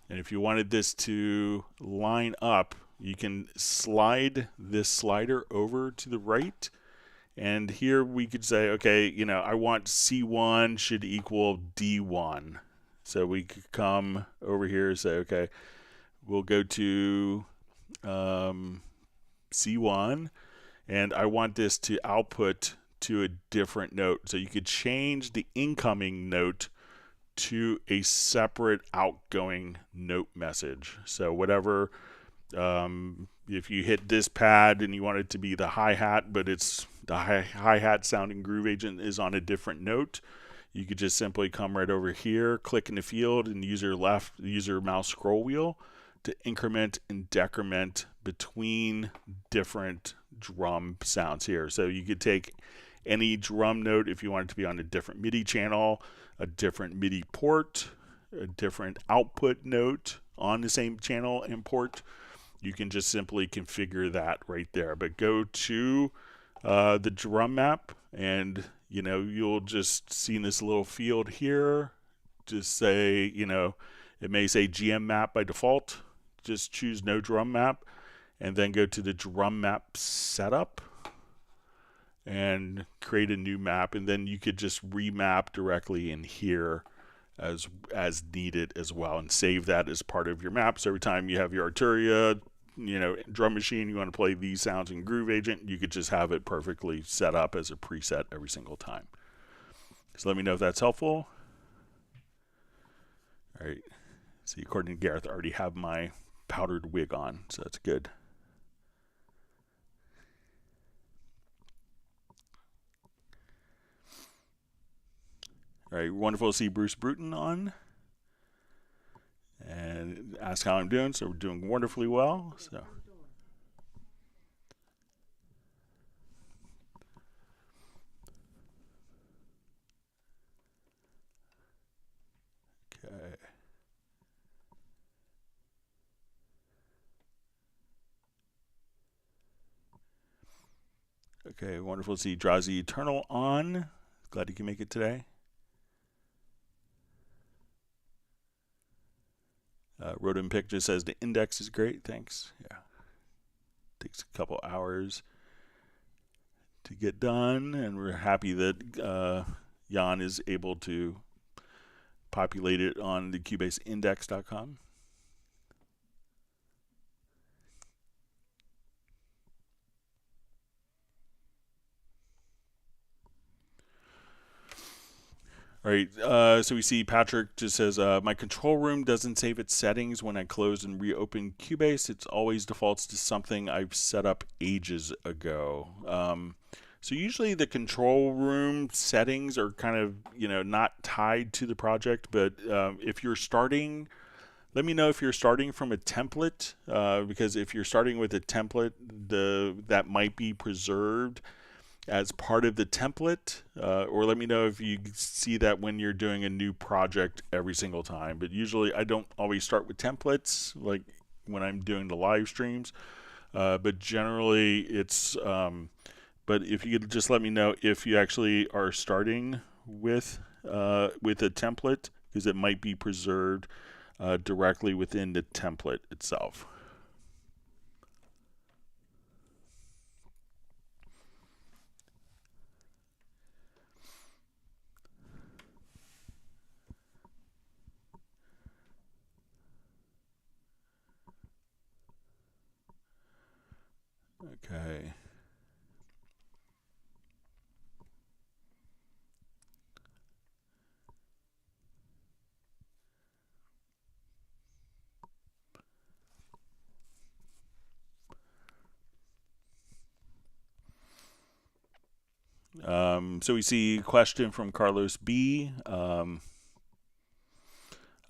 And if you wanted this to line up, you can slide this slider over to the right. And here we could say, okay, I want C1 should equal D1. So we could come over here and say, okay, we'll go to C1, and I want this to output to a different note. So you could change the incoming note to a separate outgoing note message. So whatever, if you hit this pad and you want it to be the hi-hat, but it's the hi-hat sounding Groove Agent is on a different note, you could just simply come right over here, click in the field, and use your mouse scroll wheel to increment and decrement between different drum sounds here. So you could take any drum note if you want it to be on a different MIDI channel, a different MIDI port, a different output note on the same channel and port. You can just simply configure that right there. But go to the drum map, and you'll just see in this little field here, just say, it may say GM map by default. Just choose no drum map, and then go to the drum map setup and create a new map, and then you could just remap directly in here as needed as well, and save that as part of your map. So every time you have your Arturia drum machine, you want to play these sounds in Groove Agent, you could just have it perfectly set up as a preset every single time. So let me know if that's helpful. All right. See, according to Gareth, I already have my powdered wig on, so that's good. All right, wonderful to see Bruce Bruton on. And ask how I'm doing. So we're doing wonderfully well. So. Okay. Okay, wonderful to see Drazi Eternal on. Glad you can make it today. Rodin Pick just says the index is great. Thanks. Yeah, takes a couple hours to get done, and we're happy that Jan is able to populate it on the CubaseIndex.com. All right, so we see Patrick just says, my control room doesn't save its settings when I close and reopen Cubase. It always defaults to something I've set up ages ago. So usually the control room settings are kind of, not tied to the project, but if you're starting, let me know if you're starting from a template, because if you're starting with a template, that might be preserved as part of the template, or let me know if you see that when you're doing a new project every single time. But usually I don't always start with templates, like when I'm doing the live streams, but generally it's, but if you could just let me know if you actually are starting with a template, because it might be preserved directly within the template itself. Okay. So we see a question from Carlos B.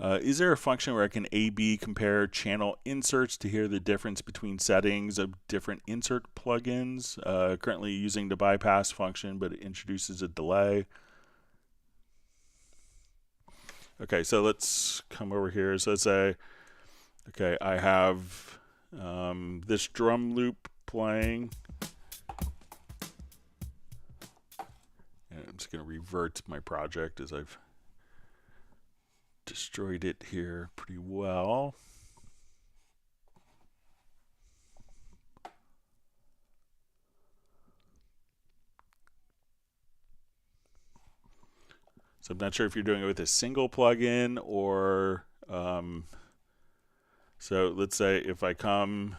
Is there a function where I can A/B compare channel inserts to hear the difference between settings of different insert plugins? Currently using the bypass function, but it introduces a delay. Okay, so let's come over here. So let's say, okay, I have this drum loop playing. And I'm just going to revert my project as I've destroyed it here pretty well. So I'm not sure if you're doing it with a single plugin or, so let's say if I come,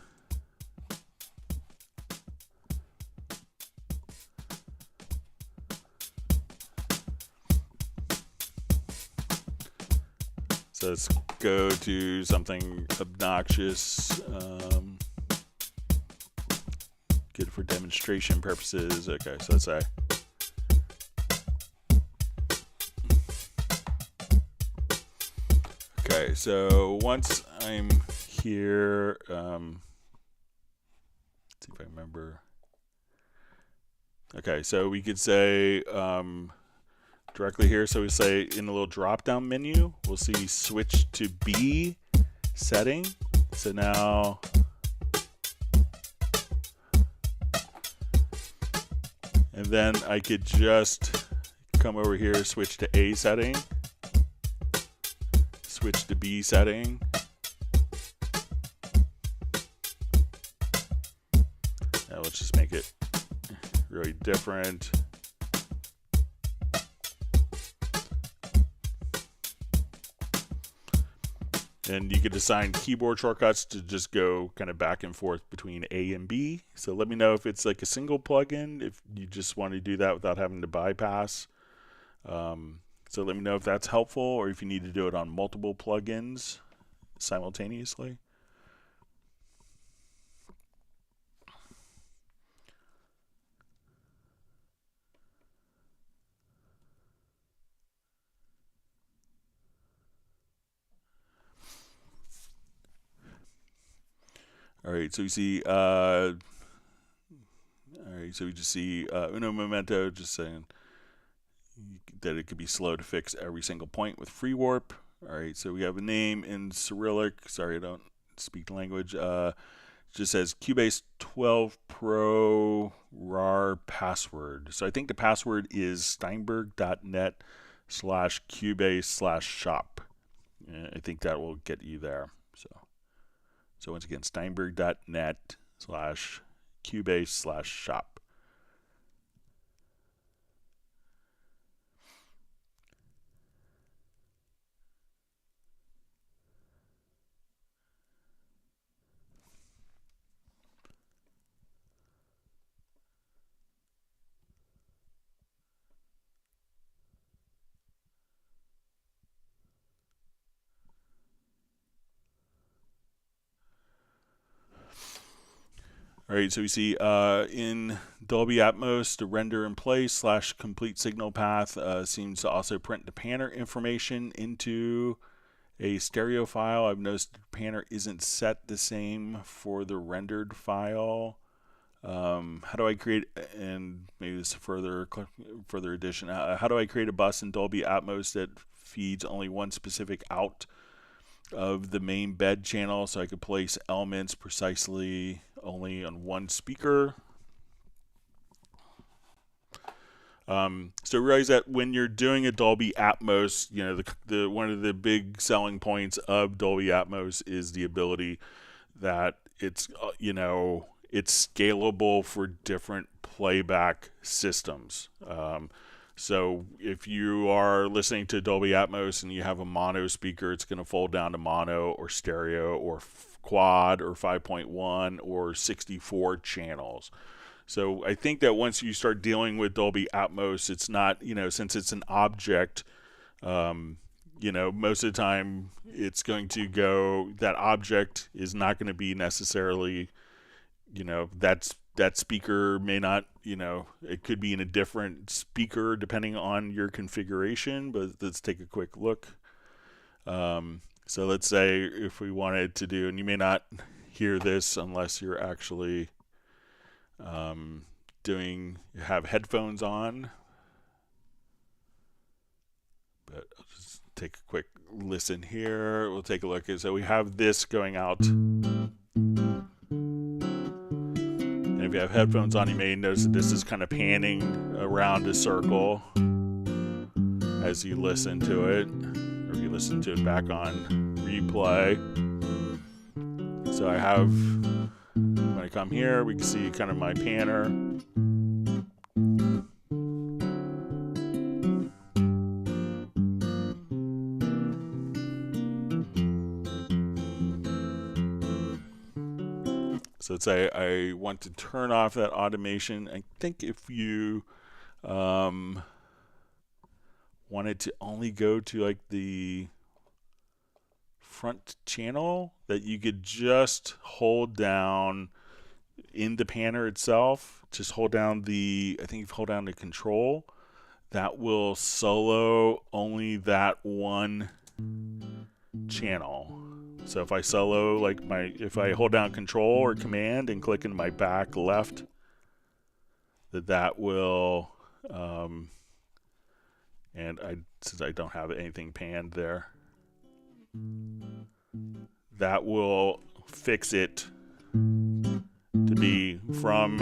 so let's go to something obnoxious, good for demonstration purposes. Okay, so let's say, okay, so once I'm here, let's see if I remember. Okay, so we could say directly here, so we say in the little drop down menu, we'll see switch to B setting. So now, and then I could just come over here, switch to A setting, switch to B setting. Now let's just make it really different. And you could assign keyboard shortcuts to just go kind of back and forth between A and B. So let me know if it's like a single plugin, if you just want to do that without having to bypass. So let me know if that's helpful, or if you need to do it on multiple plugins simultaneously. All right, so we see, all right, so we just see Uno Momento just saying that it could be slow to fix every single point with free warp. All right, so we have a name in Cyrillic. Sorry, I don't speak the language. Just says Cubase 12 Pro RAR password. So I think the password is steinberg.net/cubase/shop. I think that will get you there. So once again, steinberg.net/Cubase/shop. All right, so we see in Dolby Atmos, the render in place / complete signal path seems to also print the panner information into a stereo file. I've noticed the panner isn't set the same for the rendered file. How do I create, and maybe this is further addition, how do I create a bus in Dolby Atmos that feeds only one specific out of the main bed channel, so I could place elements precisely only on one speaker? So realize that when you're doing a Dolby Atmos, you know, the one of the big selling points of Dolby Atmos is the ability that it's it's scalable for different playback systems. So if you are listening to Dolby Atmos and you have a mono speaker, it's going to fold down to mono or stereo or quad or 5.1 or 64 channels. So I think that once you start dealing with Dolby Atmos, it's not, since it's an object, most of the time it's going to go, that object is not going to be necessarily, that speaker may not, it could be in a different speaker depending on your configuration, but let's take a quick look. So let's say if we wanted to do, and you may not hear this unless you're actually have headphones on, but I'll just take a quick listen here. We'll take a look. So we have this going out. And if you have headphones on, you may notice that this is kind of panning around a circle as you listen to it, or if you listen to it back on replay. So I have, when I come here, we can see kind of my panner. So let's say I want to turn off that automation. I think if you wanted to only go to like the front channel, that you could just hold down in the panner itself, just hold down I think if you hold down the control, that will solo only that one channel. So if I solo, if I hold down control or command and click in my back left, that will, since I don't have anything panned there, that will fix it to be from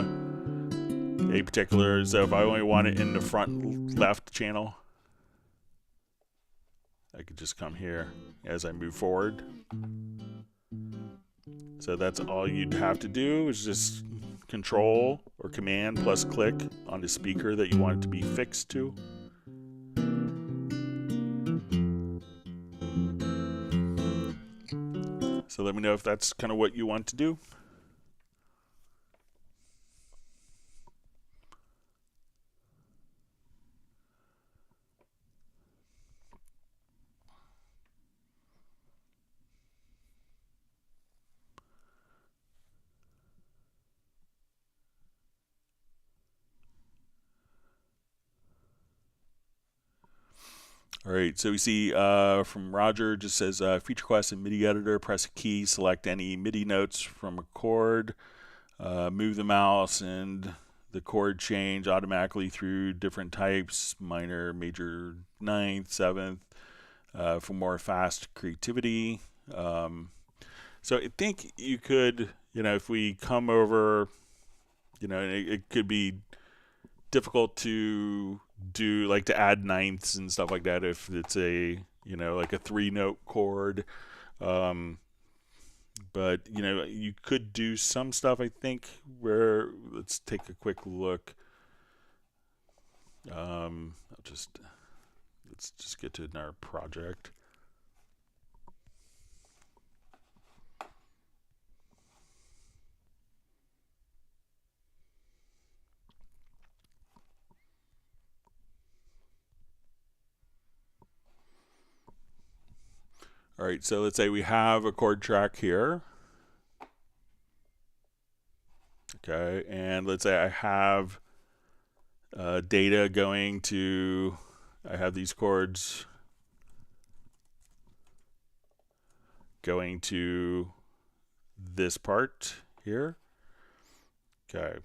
a particular, so if I only want it in the front left channel, I could just come here as I move forward. So that's all you'd have to do, is just control or command plus click on the speaker that you want it to be fixed to. So let me know if that's kind of what you want to do. All right, so we see from Roger, just says feature request in MIDI editor, press a key, select any MIDI notes from a chord, move the mouse, and the chord change automatically through different types, minor, major, ninth, seventh, for more fast creativity. So I think you could, if we come over, it could be difficult to do, like to add ninths and stuff like that if it's a like a 3-note chord. But, you know, you could do some stuff, I think, where, let's take a quick look. Let's just get to our project. All right, so let's say we have a chord track here. Okay, and let's say I have data going to, I have these chords going to this part here. Okay.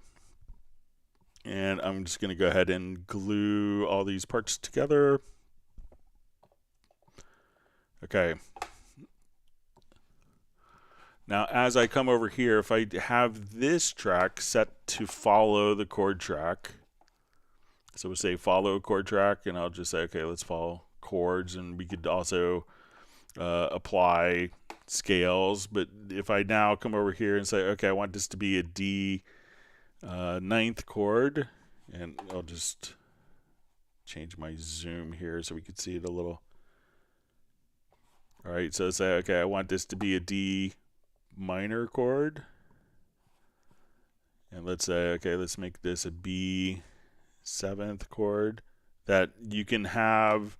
And I'm just going to go ahead and glue all these parts together. Okay. Now, as I come over here, if I have this track set to follow the chord track, so we'll say follow chord track, and I'll just say, okay, let's follow chords, and we could also apply scales. But if I now come over here and say, okay, I want this to be a D ninth chord, and I'll just change my zoom here so we can see it a little. All right, so say, okay, I want this to be a D minor chord, and let's say, okay, let's make this a B seventh chord, that you can have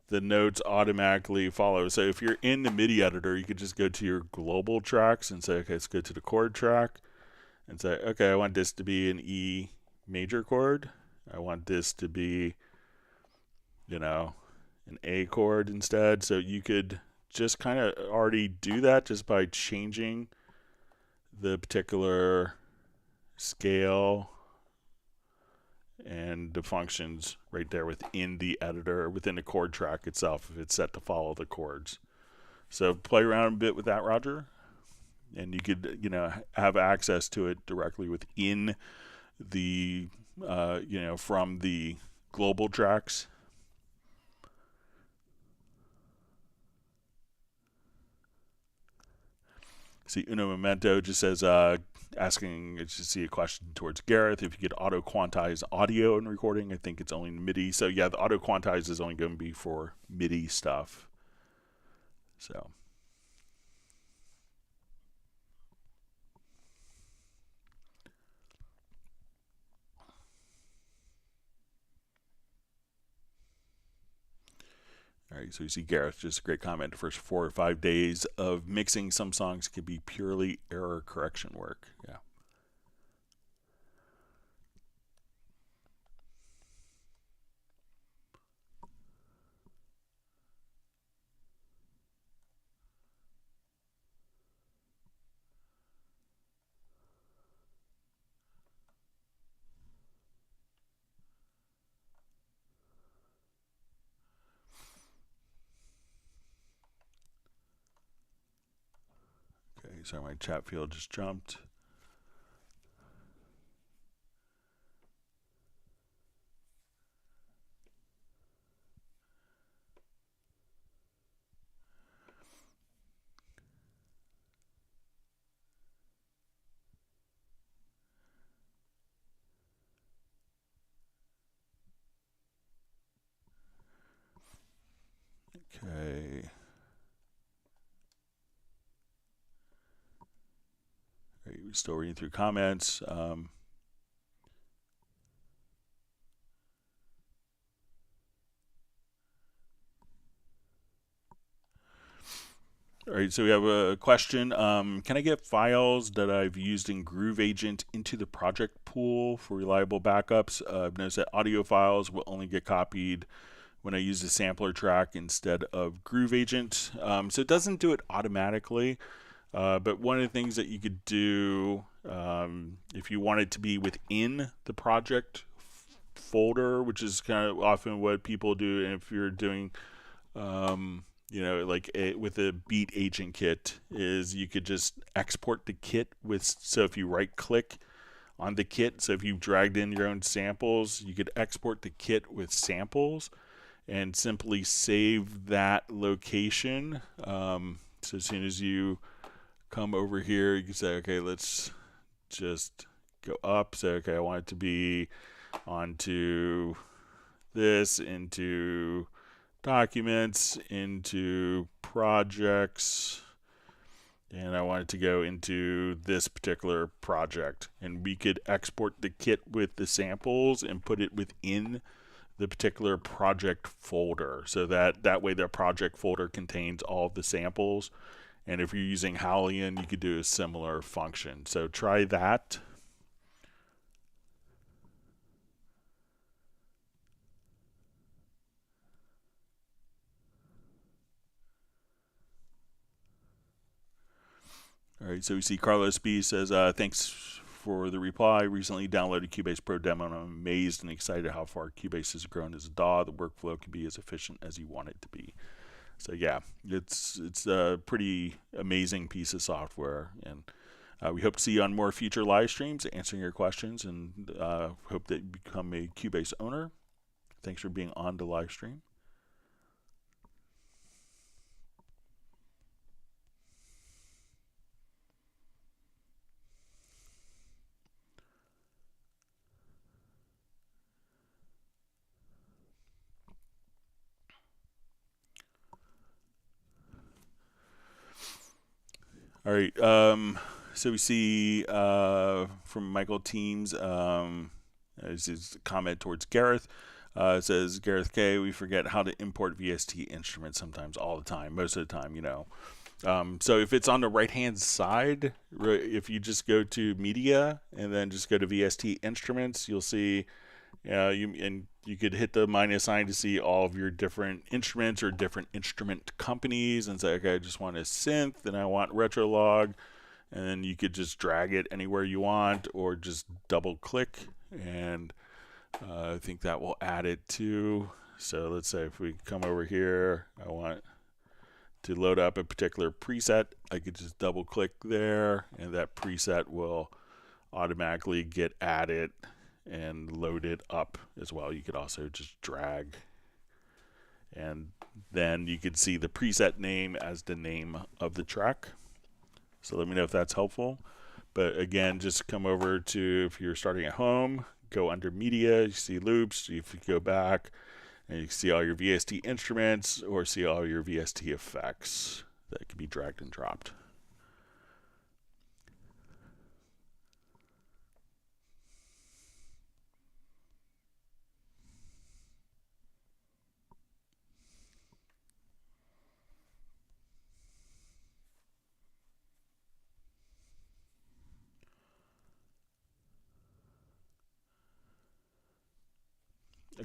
the notes automatically follow. So if you're in the MIDI editor, you could just go to your global tracks and say, okay, let's go to the chord track and say, okay, I want this to be an E major chord. I want this to be, you know, an A chord instead. So you could just kind of already do that just by changing the particular scale and the functions right there within the editor, within the chord track itself, if it's set to follow the chords. So play around a bit with that, Roger, and you could, you know, have access to it directly within the, you know, from the global tracks. See, Uno Memento just says, asking to see a question towards Gareth, if you could auto quantize audio in recording. I think it's only MIDI. So yeah, the auto quantize is only going to be for MIDI stuff. So. All right, so you see Gareth, just a great comment. The first 4 or 5 days of mixing some songs can be purely error correction work. Yeah. Okay, sorry, my chat field just jumped. Okay. All right, we're still reading through comments. All right, so we have a question. Can I get files that I've used in Groove Agent into the project pool for reliable backups? I've noticed that audio files will only get copied when I use the sampler track instead of Groove Agent. So it doesn't do it automatically, but one of the things that you could do if you want it to be within the project folder, which is kind of often what people do, and if you're doing you know, like with a beat agent kit, is you could just export the kit with, so if you right click on the kit, so if you've dragged in your own samples, you could export the kit with samples and simply save that location. So as soon as you come over here, you can say, okay, let's just go up. Say, okay, I want it to be onto this, into documents, into projects, and I want it to go into this particular project. And we could export the kit with the samples and put it within the particular project folder, so that way the project folder contains all of the samples. And if you're using Halion, you could do a similar function. So try that. All right, so we see Carlos B says, thanks for the reply. Recently downloaded Cubase Pro demo, and I'm amazed and excited how far Cubase has grown as a DAW. The workflow can be as efficient as you want it to be. So yeah, it's a pretty amazing piece of software, and we hope to see you on more future live streams answering your questions, and hope that you become a Cubase owner. Thanks for being on the live stream. All right, so we see from Michael Teams, his comment towards Gareth. It says, Gareth K, we forget how to import VST instruments sometimes, all the time, most of the time, you know. So if it's on the right-hand side, if you just go to Media and then just go to VST Instruments, you'll see, you could hit the minus sign to see all of your different instruments or different instrument companies and say, okay, I just want a synth and I want Retrolog, and then you could just drag it anywhere you want or just double click, and I think that will add it too. So let's say if we come over here, I want to load up a particular preset, I could just double click there and that preset will automatically get added and load it up as well. You could also just drag, and then you could see the preset name as the name of the track. So let me know if that's helpful. But again, just come over to, if you're starting at home, go under Media, you see Loops. If you go back, and you can see all your VST instruments or see all your VST effects that can be dragged and dropped.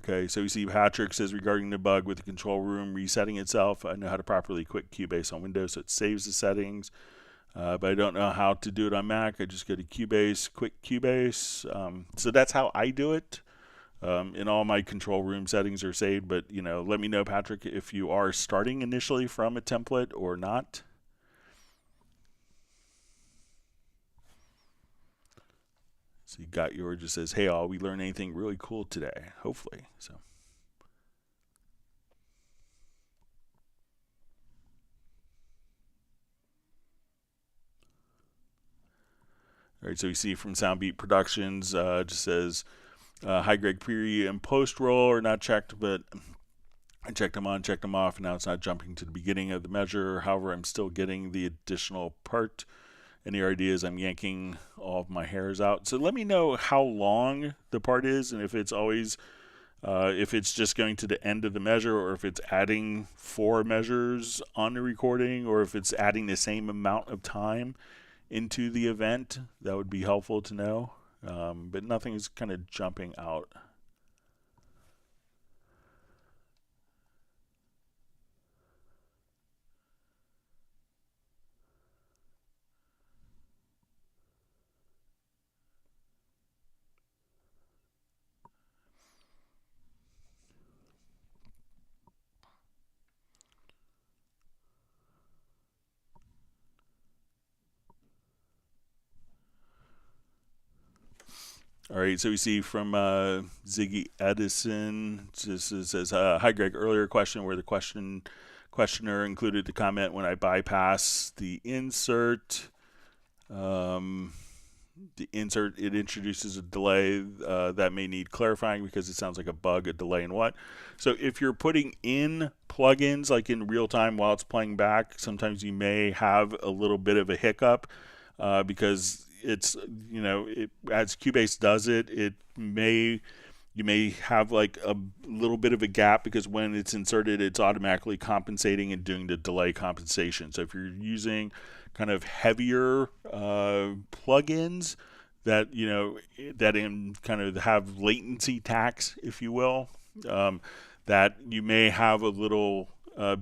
Okay, so we see Patrick says, regarding the bug with the control room resetting itself, I know how to properly quit Cubase on Windows, so it saves the settings, but I don't know how to do it on Mac. I just go to Cubase, quit Cubase. So that's how I do it. And all my control room settings are saved, but let me know, Patrick, if you are starting initially from a template or not. So you got yours, just says, hey all, we learned anything really cool today, hopefully. So all right, so we see from Soundbeat Productions, just says, hi Greg, pre and post roll are not checked, but I checked them on, checked them off, and now it's not jumping to the beginning of the measure. However, I'm still getting the additional part. Any ideas? I'm yanking all of my hairs out. So let me know how long the part is, and if it's always, if it's just going to the end of the measure, or if it's adding 4 measures on the recording, or if it's adding the same amount of time into the event. That would be helpful to know. But nothing's kind of jumping out. All right, so we see from Ziggy Edison, just says, hi Greg, earlier question where the questioner included the comment, when I bypass the insert, The insert, it introduces a delay that may need clarifying because it sounds like a bug, a delay in what. So if you're putting in plugins like in real time while it's playing back, sometimes you may have a little bit of a hiccup because it's, as Cubase does it, you may have like a little bit of a gap because when it's inserted, it's automatically compensating and doing the delay compensation. So if you're using kind of heavier plugins that kind of have latency tax, if you will, that you may have a little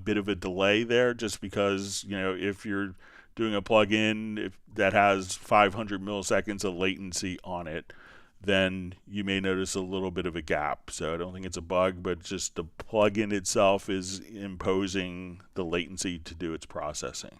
bit of a delay there, just because if you're doing a plugin that has 500 milliseconds of latency on it, then you may notice a little bit of a gap. So I don't think it's a bug, but just the plugin itself is imposing the latency to do its processing.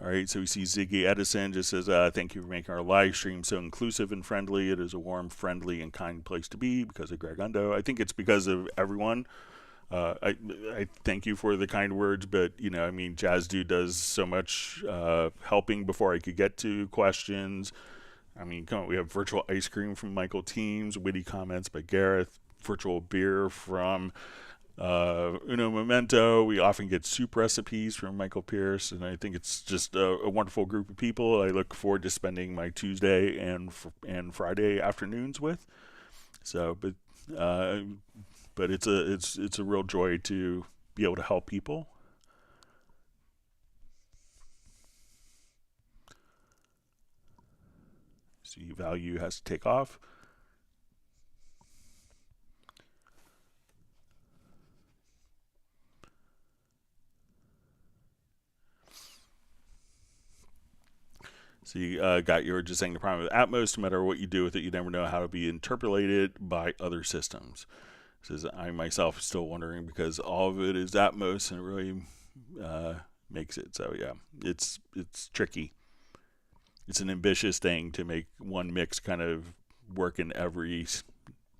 All right, so we see Ziggy Edison just says, thank you for making our live stream so inclusive and friendly. It is a warm, friendly, and kind place to be because of Greg Undo. I think it's because of everyone. I thank you for the kind words, but Jazz Dude does so much helping before I could get to questions. Come on, we have virtual ice cream from Michael Teams, witty comments by Gareth, virtual beer from Uno Momento. We often get soup recipes from Michael Pierce, and I think it's just a wonderful group of people I look forward to spending my Tuesday and Friday afternoons with. So, but it's a real joy to be able to help people. See, value has to take off. So you got your just saying the problem with Atmos, no matter what you do with it, you never know how to be interpolated by other systems. Says I myself still wondering because all of it is Atmos and it really makes it. So yeah, it's tricky. It's an ambitious thing to make one mix kind of work in every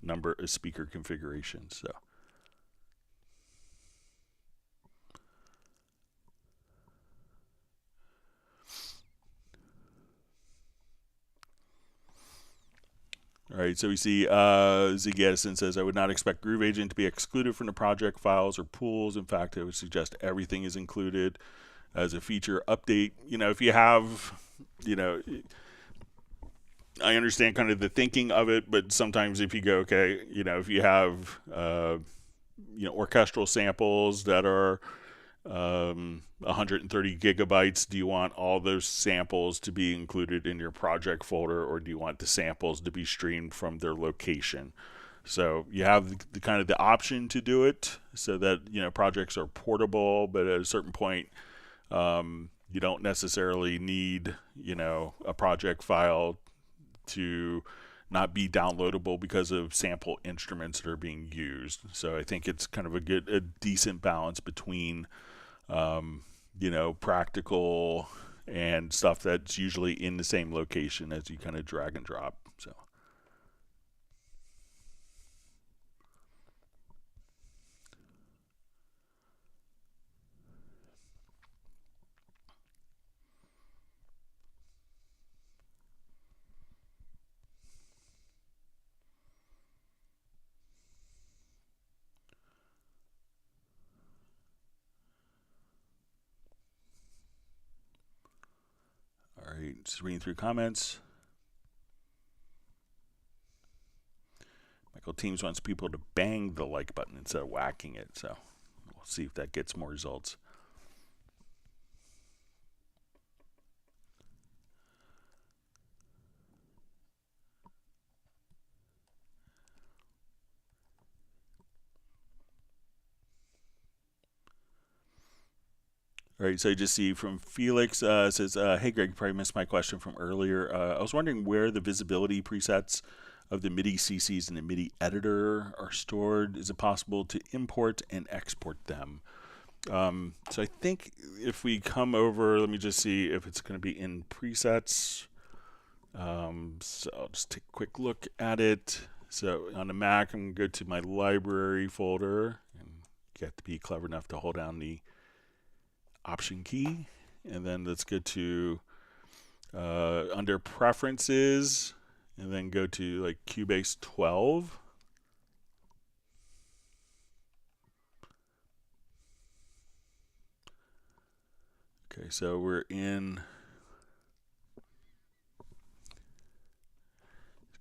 number of speaker configurations. So. All right, so we see Ziggy Edison says, I would not expect Groove Agent to be excluded from the project files or pools. In fact, I would suggest everything is included as a feature update. If you have, I understand kind of the thinking of it, but sometimes if you go, okay, if you have, orchestral samples that are 130 gigabytes, do you want all those samples to be included in your project folder, or do you want the samples to be streamed from their location? So you have the kind of the option to do it so that projects are portable, but at a certain point you don't necessarily need a project file to not be downloadable because of sample instruments that are being used. So I think it's kind of a decent balance between practical and stuff that's usually in the same location as you kind of drag and drop. So. All right, just reading through comments. Michael Teams wants people to bang the like button instead of whacking it, so we'll see if that gets more results. All right, so I just see from Felix says, "Hey Greg, you probably missed my question from earlier. I was wondering where the visibility presets of the MIDI CCs in the MIDI editor are stored. Is it possible to import and export them?" So I think if we come over, let me just see if it's going to be in presets. So I'll just take a quick look at it. So on the Mac, I'm going to go to my library folder, and you have to be clever enough to hold down the Option key, and then let's go to under preferences, and then go to like Cubase 12. Okay, so we're in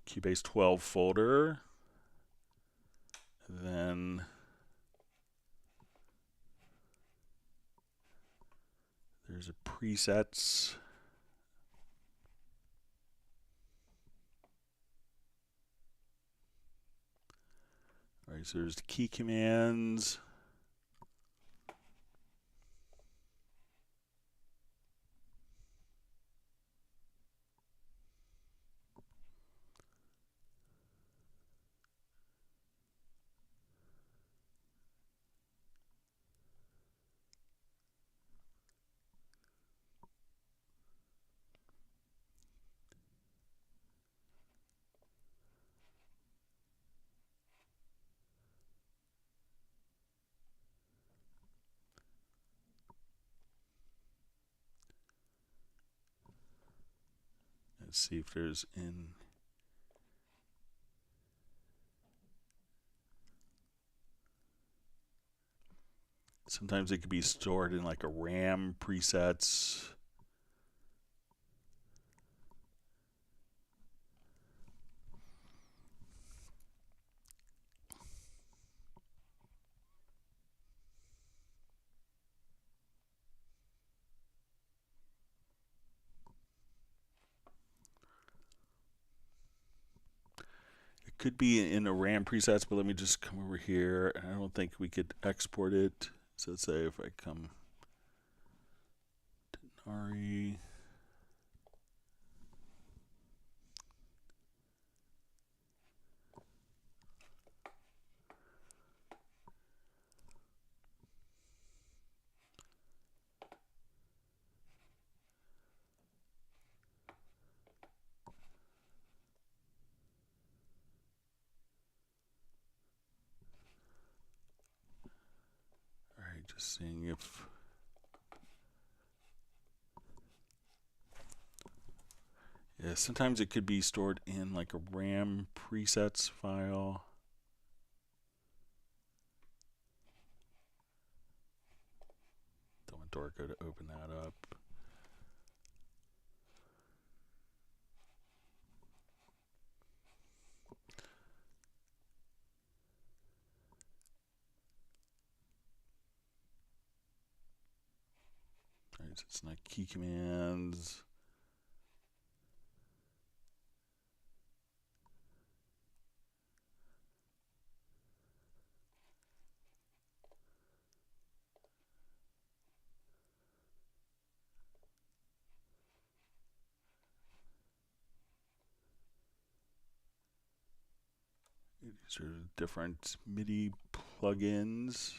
Cubase 12 folder, and then there's a presets. All right, so there's the key commands. Let's see if there's in. Sometimes it could be stored in like a RAM presets. Could be in a RAM presets, but let me just come over here. I don't think we could export it. So let's say if I come to Nari. All right, just seeing if. Yeah, sometimes it could be stored in like a RAM presets file. Don't want Dorco to open that up. All right, so it's not key commands. These are different MIDI plugins.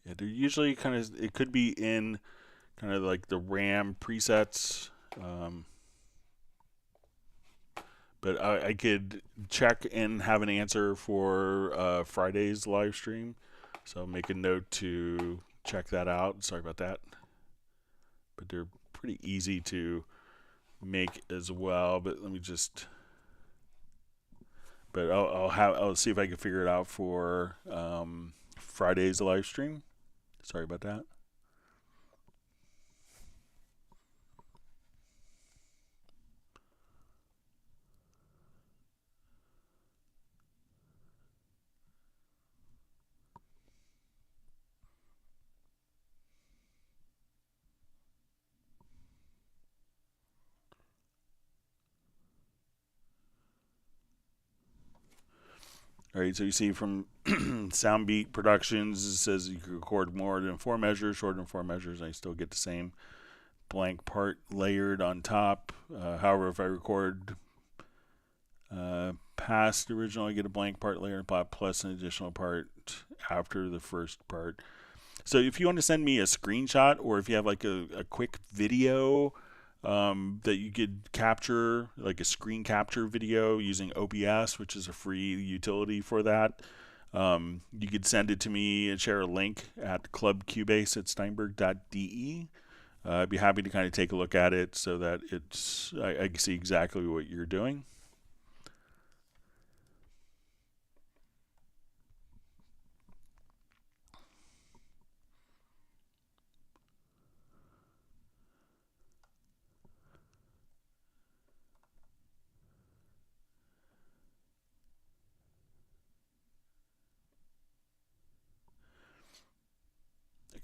Yeah, they're usually kind of, it could be in kind of like the RAM presets. But I could check and have an answer for Friday's live stream. So make a note to check that out. Sorry about that. But they're pretty easy to make as well. But let me just. But I'll see if I can figure it out for Friday's live stream. Sorry about that. All right, so you see from Soundbeat Productions, it says you can record more than 4 measures, shorter than 4 measures, and I still get the same blank part layered on top. However, if I record past the original, I get a blank part layer plus an additional part after the first part. So if you want to send me a screenshot, or if you have like a quick video that you could capture, like a screen capture video using OBS, which is a free utility for that, you could send it to me and share a link at clubcubase@steinberg.de. I'd be happy to kind of take a look at it so that I can see exactly what you're doing.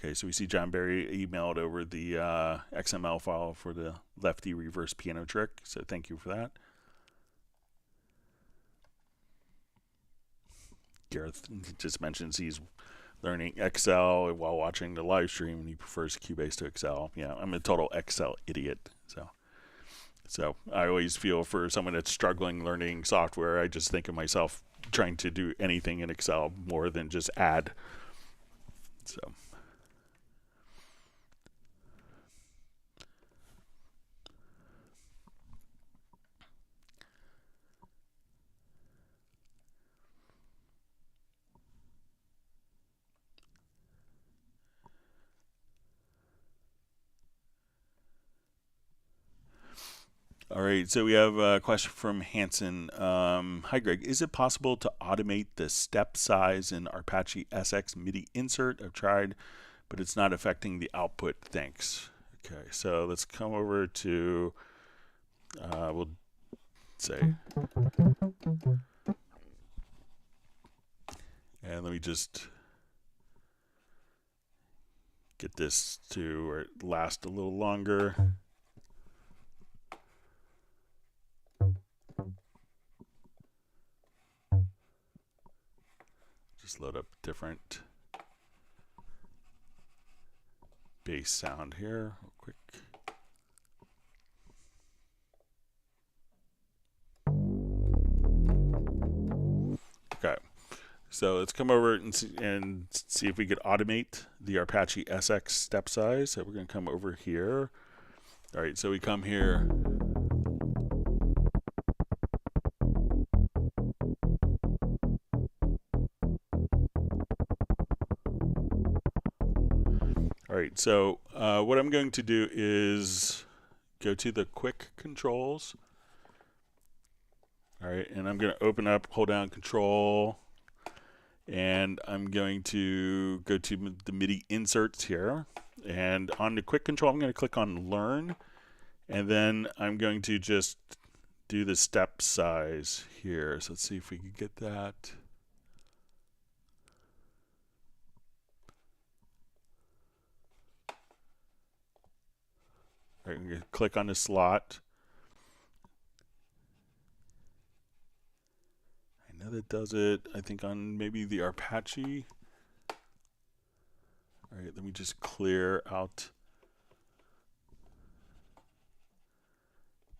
Okay, so we see John Barry emailed over the XML file for the lefty reverse piano trick, so thank you for that. Gareth just mentions he's learning Excel while watching the live stream, and he prefers Cubase to Excel. Yeah, I'm a total Excel idiot, so I always feel for someone that's struggling learning software, I just think of myself trying to do anything in Excel more than just add. So. All right, so we have a question from Hanson. Hi, Greg. Is it possible to automate the step size in Apache SX MIDI insert? I've tried, but it's not affecting the output. Thanks. Okay, so let's come over to, we'll say, and let me just get this to where it lasts a little longer. Just load up different bass sound here real quick. Okay, so let's come over and see if we could automate the Apache SX step size. So we're going to come over here. All right, so we come here. All right, so what I'm going to do is go to the quick controls. All right, and I'm going to open up, hold down Control, and I'm going to go to the MIDI inserts here. And on the quick control, I'm going to click on Learn, and then I'm going to just do the step size here. So let's see if we can get that. All right, I'm going to click on the slot. I know that does it, I think, on maybe the Apache. All right, let me just clear out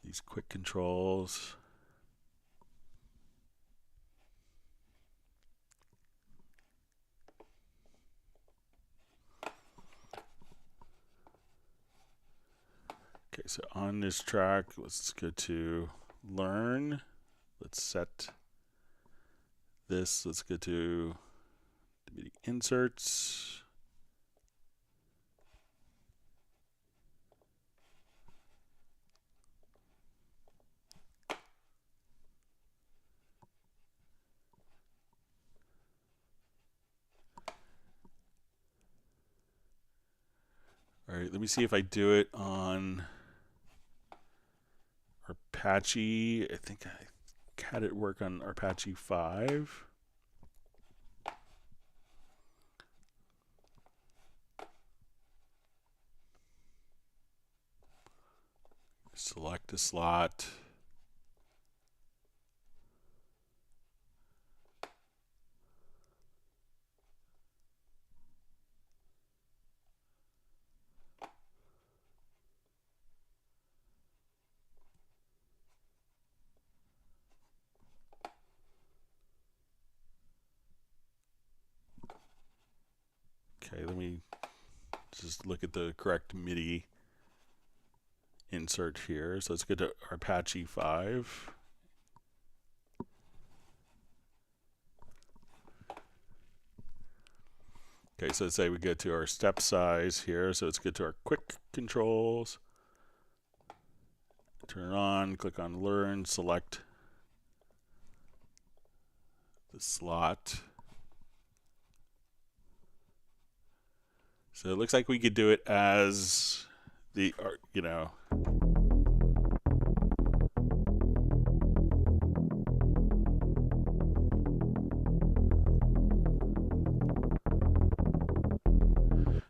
these quick controls. Okay, so on this track, let's go to Learn. Let's set this. Let's go to the MIDI inserts. right, let me see if I do it on Apache. I think I had it work on Apache 5. Select a slot. Okay, let me just look at the correct MIDI insert here. So let's go to Apache 5. Okay, so let's say we get to our step size here. So let's get to our quick controls. Turn it on, click on learn, select the slot. So it looks like we could do it as the, you know,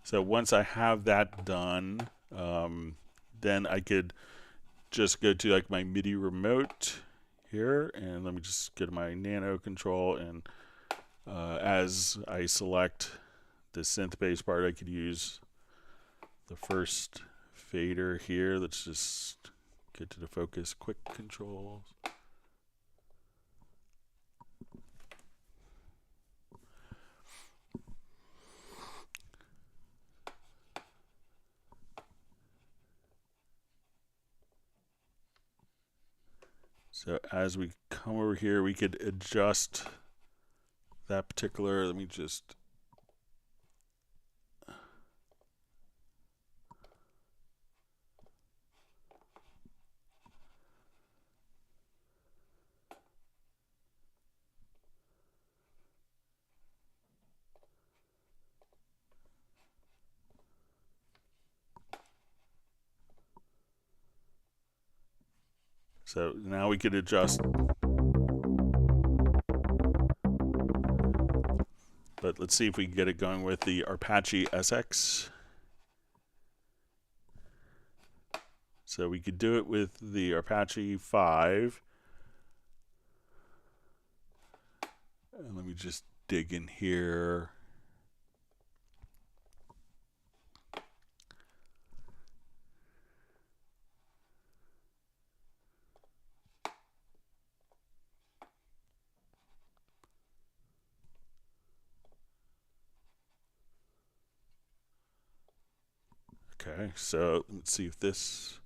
so once I have that done, then I could just go to like my MIDI remote here, and let me just go to my nano control, and as I select the synth bass part, I could use the first fader here. Let's just get to the focus quick controls. So as we come over here, we could adjust that particular, let me just, so now we could adjust. But let's see if we can get it going with the Apache SX. So we could do it with the Apache 5. And let me just dig in here. Okay, so let's see if this.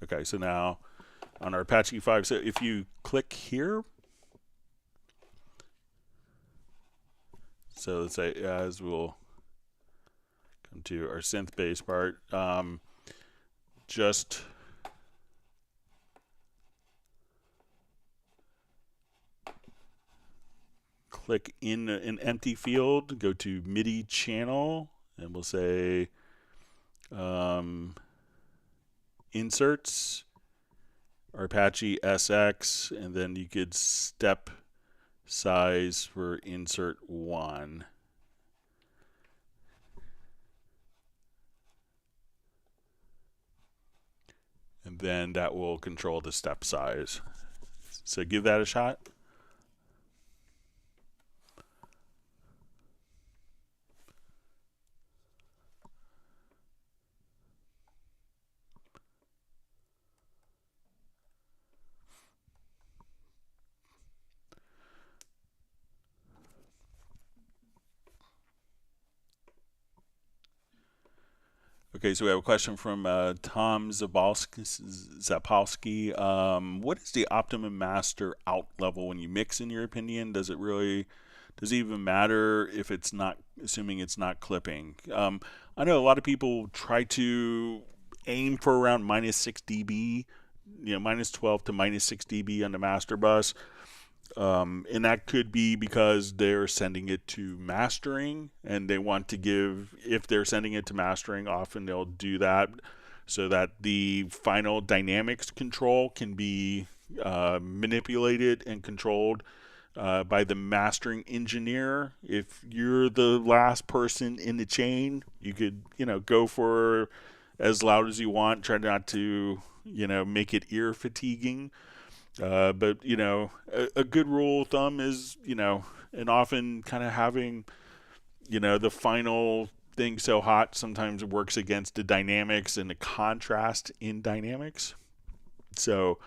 Okay, so now on our Apache 5, so if you click here, so let's say as we'll come to our synth bass part, just click in an empty field, go to MIDI channel, and we'll say inserts, Apache SX, and then you could step size for insert 1. And then that will control the step size. So give that a shot. Okay, so we have a question from Tom Zapolsky. What is the optimum master out level when you mix, in your opinion? Does it even matter if it's not, assuming it's not clipping? I know a lot of people try to aim for around -6 dB, -12 to -6 dB on the master bus. And that could be because they're sending it to mastering, and they want to give, if they're sending it to mastering, often they'll do that so that the final dynamics control can be manipulated and controlled by the mastering engineer. If you're the last person in the chain, you could, go for as loud as you want. Try not to, make it ear fatiguing. But a good rule of thumb is, and often kind of having, the final thing so hot sometimes works against the dynamics and the contrast in dynamics. So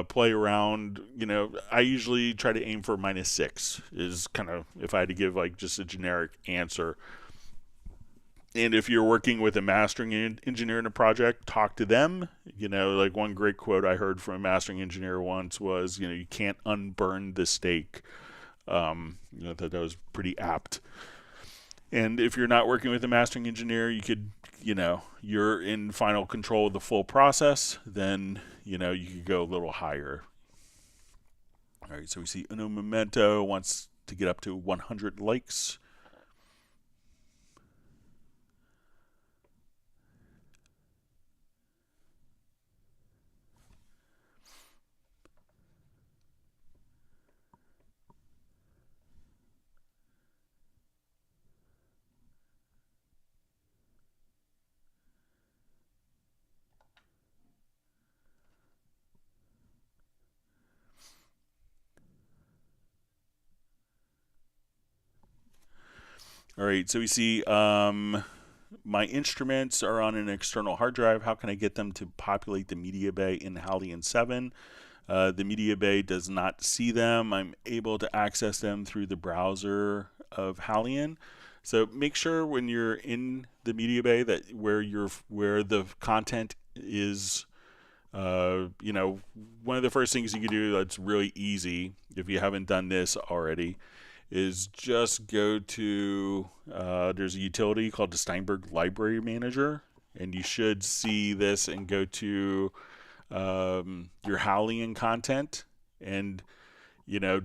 play around, I usually try to aim for -6 is kind of, if I had to give like just a generic answer. And if you're working with a mastering engineer in a project, talk to them. Like one great quote I heard from a mastering engineer once was, you can't unburn the steak. That was pretty apt. And if you're not working with a mastering engineer, you could, you're in final control of the full process, then, you could go a little higher. All right, so we see Uno Memento wants to get up to 100 likes. All right, so we see my instruments are on an external hard drive. How can I get them to populate the MediaBay in Halion 7? The MediaBay does not see them. I'm able to access them through the browser of Halion. So make sure when you're in the MediaBay that where the content is, one of the first things you can do that's really easy if you haven't done this already is just go to, there's a utility called the Steinberg Library Manager, and you should see this and go to your Halion content, and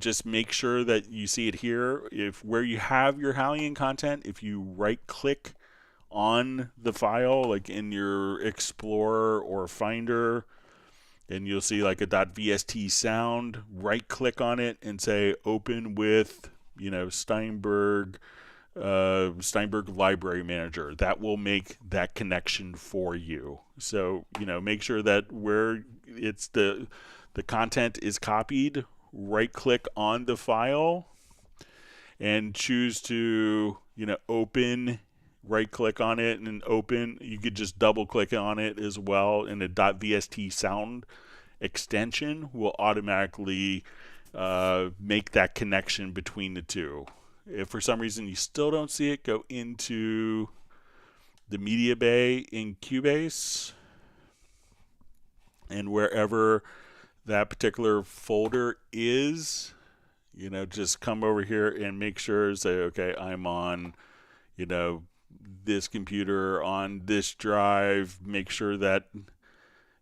just make sure that you see it here. If where you have your Halion content, if you right click on the file, like in your Explorer or Finder, and you'll see like a .vst sound, right click on it and say open with Steinberg Library Manager. That will make that connection for you. So make sure that where it's the content is copied, right click on the file and choose to open. Right click on it and open. You could just double click on it as well, and the .vst sound extension will automatically make that connection between the two. If for some reason you still don't see it, go into the MediaBay in Cubase, and wherever that particular folder is, just come over here and make sure, say, okay, I'm on, this computer on this drive. Make sure that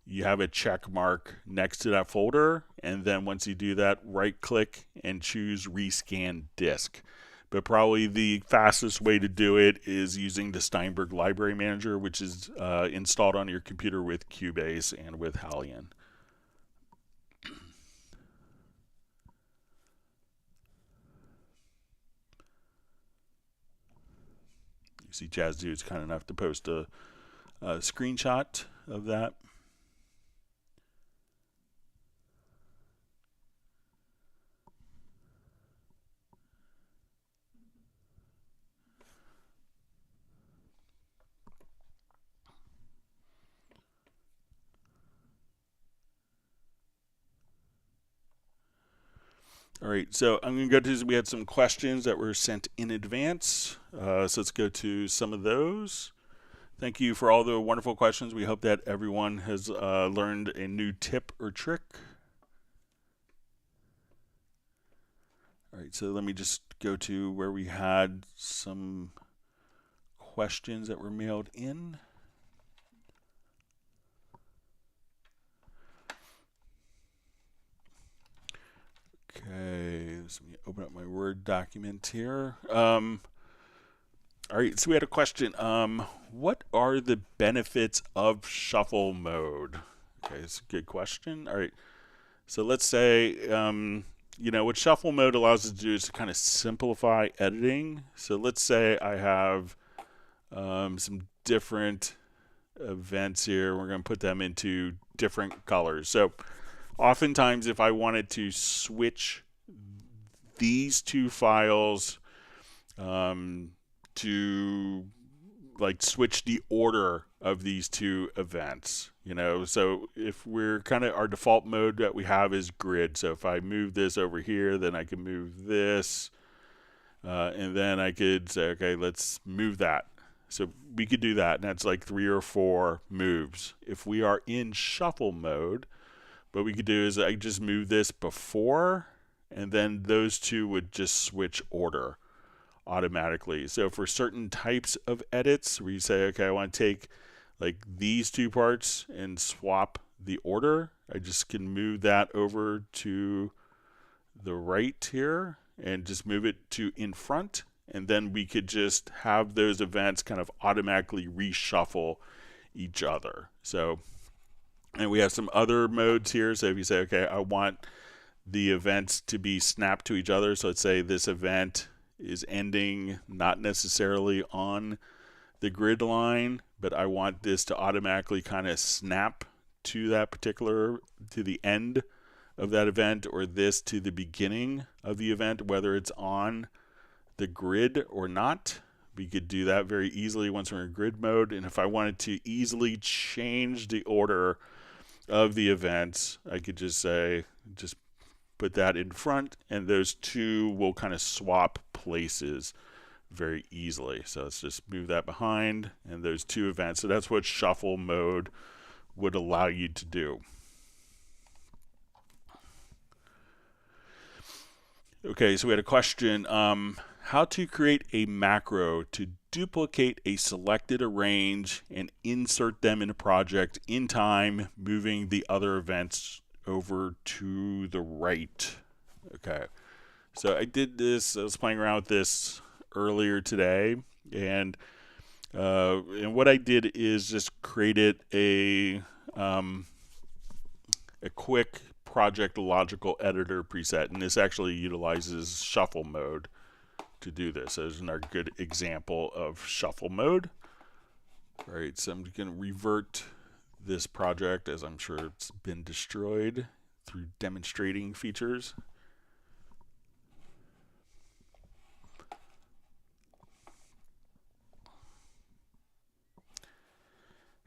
you have a check mark next to that folder, and then once you do that, right click and choose rescan disk. But probably the fastest way to do it is using the Steinberg Library Manager, which is installed on your computer with Cubase and with Halion. You see Jazz Dude's kind enough to post a screenshot of that. All right, so I'm going to go to, we had some questions that were sent in advance. So let's go to some of those. Thank you for all the wonderful questions. We hope that everyone has learned a new tip or trick. All right, so let me just go to where we had some questions that were mailed in. Okay, let me open up my Word document here. All right, so we had a question. What are the benefits of shuffle mode? Okay, it's a good question. All right, so let's say, what shuffle mode allows us to do is to kind of simplify editing. So let's say I have some different events here. We're going to put them into different colors. So oftentimes if I wanted to switch these two files to like switch the order of these two events, so if we're kind of, our default mode that we have is grid. So if I move this over here, then I can move this, and then I could say, okay, let's move that. So we could do that, and that's like 3 or 4 moves. If we are in shuffle mode, what we could do is I just move this before, and then those two would just switch order automatically. So for certain types of edits where you say, okay, I want to take like these two parts and swap the order, I just can move that over to the right here and just move it to in front, and then we could just have those events kind of automatically reshuffle each other. So, and we have some other modes here. So if you say, okay, I want the events to be snapped to each other. So let's say this event is ending not necessarily on the grid line, but I want this to automatically kind of snap to that particular, to the end of that event, or this to the beginning of the event, whether it's on the grid or not. We could do that very easily once we're in grid mode. And if I wanted to easily change the order of the events, I could just say, just put that in front, and those two will kind of swap places very easily. So let's just move that behind, and those two events. So that's what shuffle mode would allow you to do. Okay, so we had a question, how to create a macro to duplicate a selected arrange and insert them in a project in time, moving the other events over to the right. Okay, so I did this, I was playing around with this earlier today, and what I did is just created a quick project logical editor preset, and this actually utilizes shuffle mode to do this. So there's another good example of shuffle mode. All right, so I'm going to revert this project, as I'm sure it's been destroyed through demonstrating features.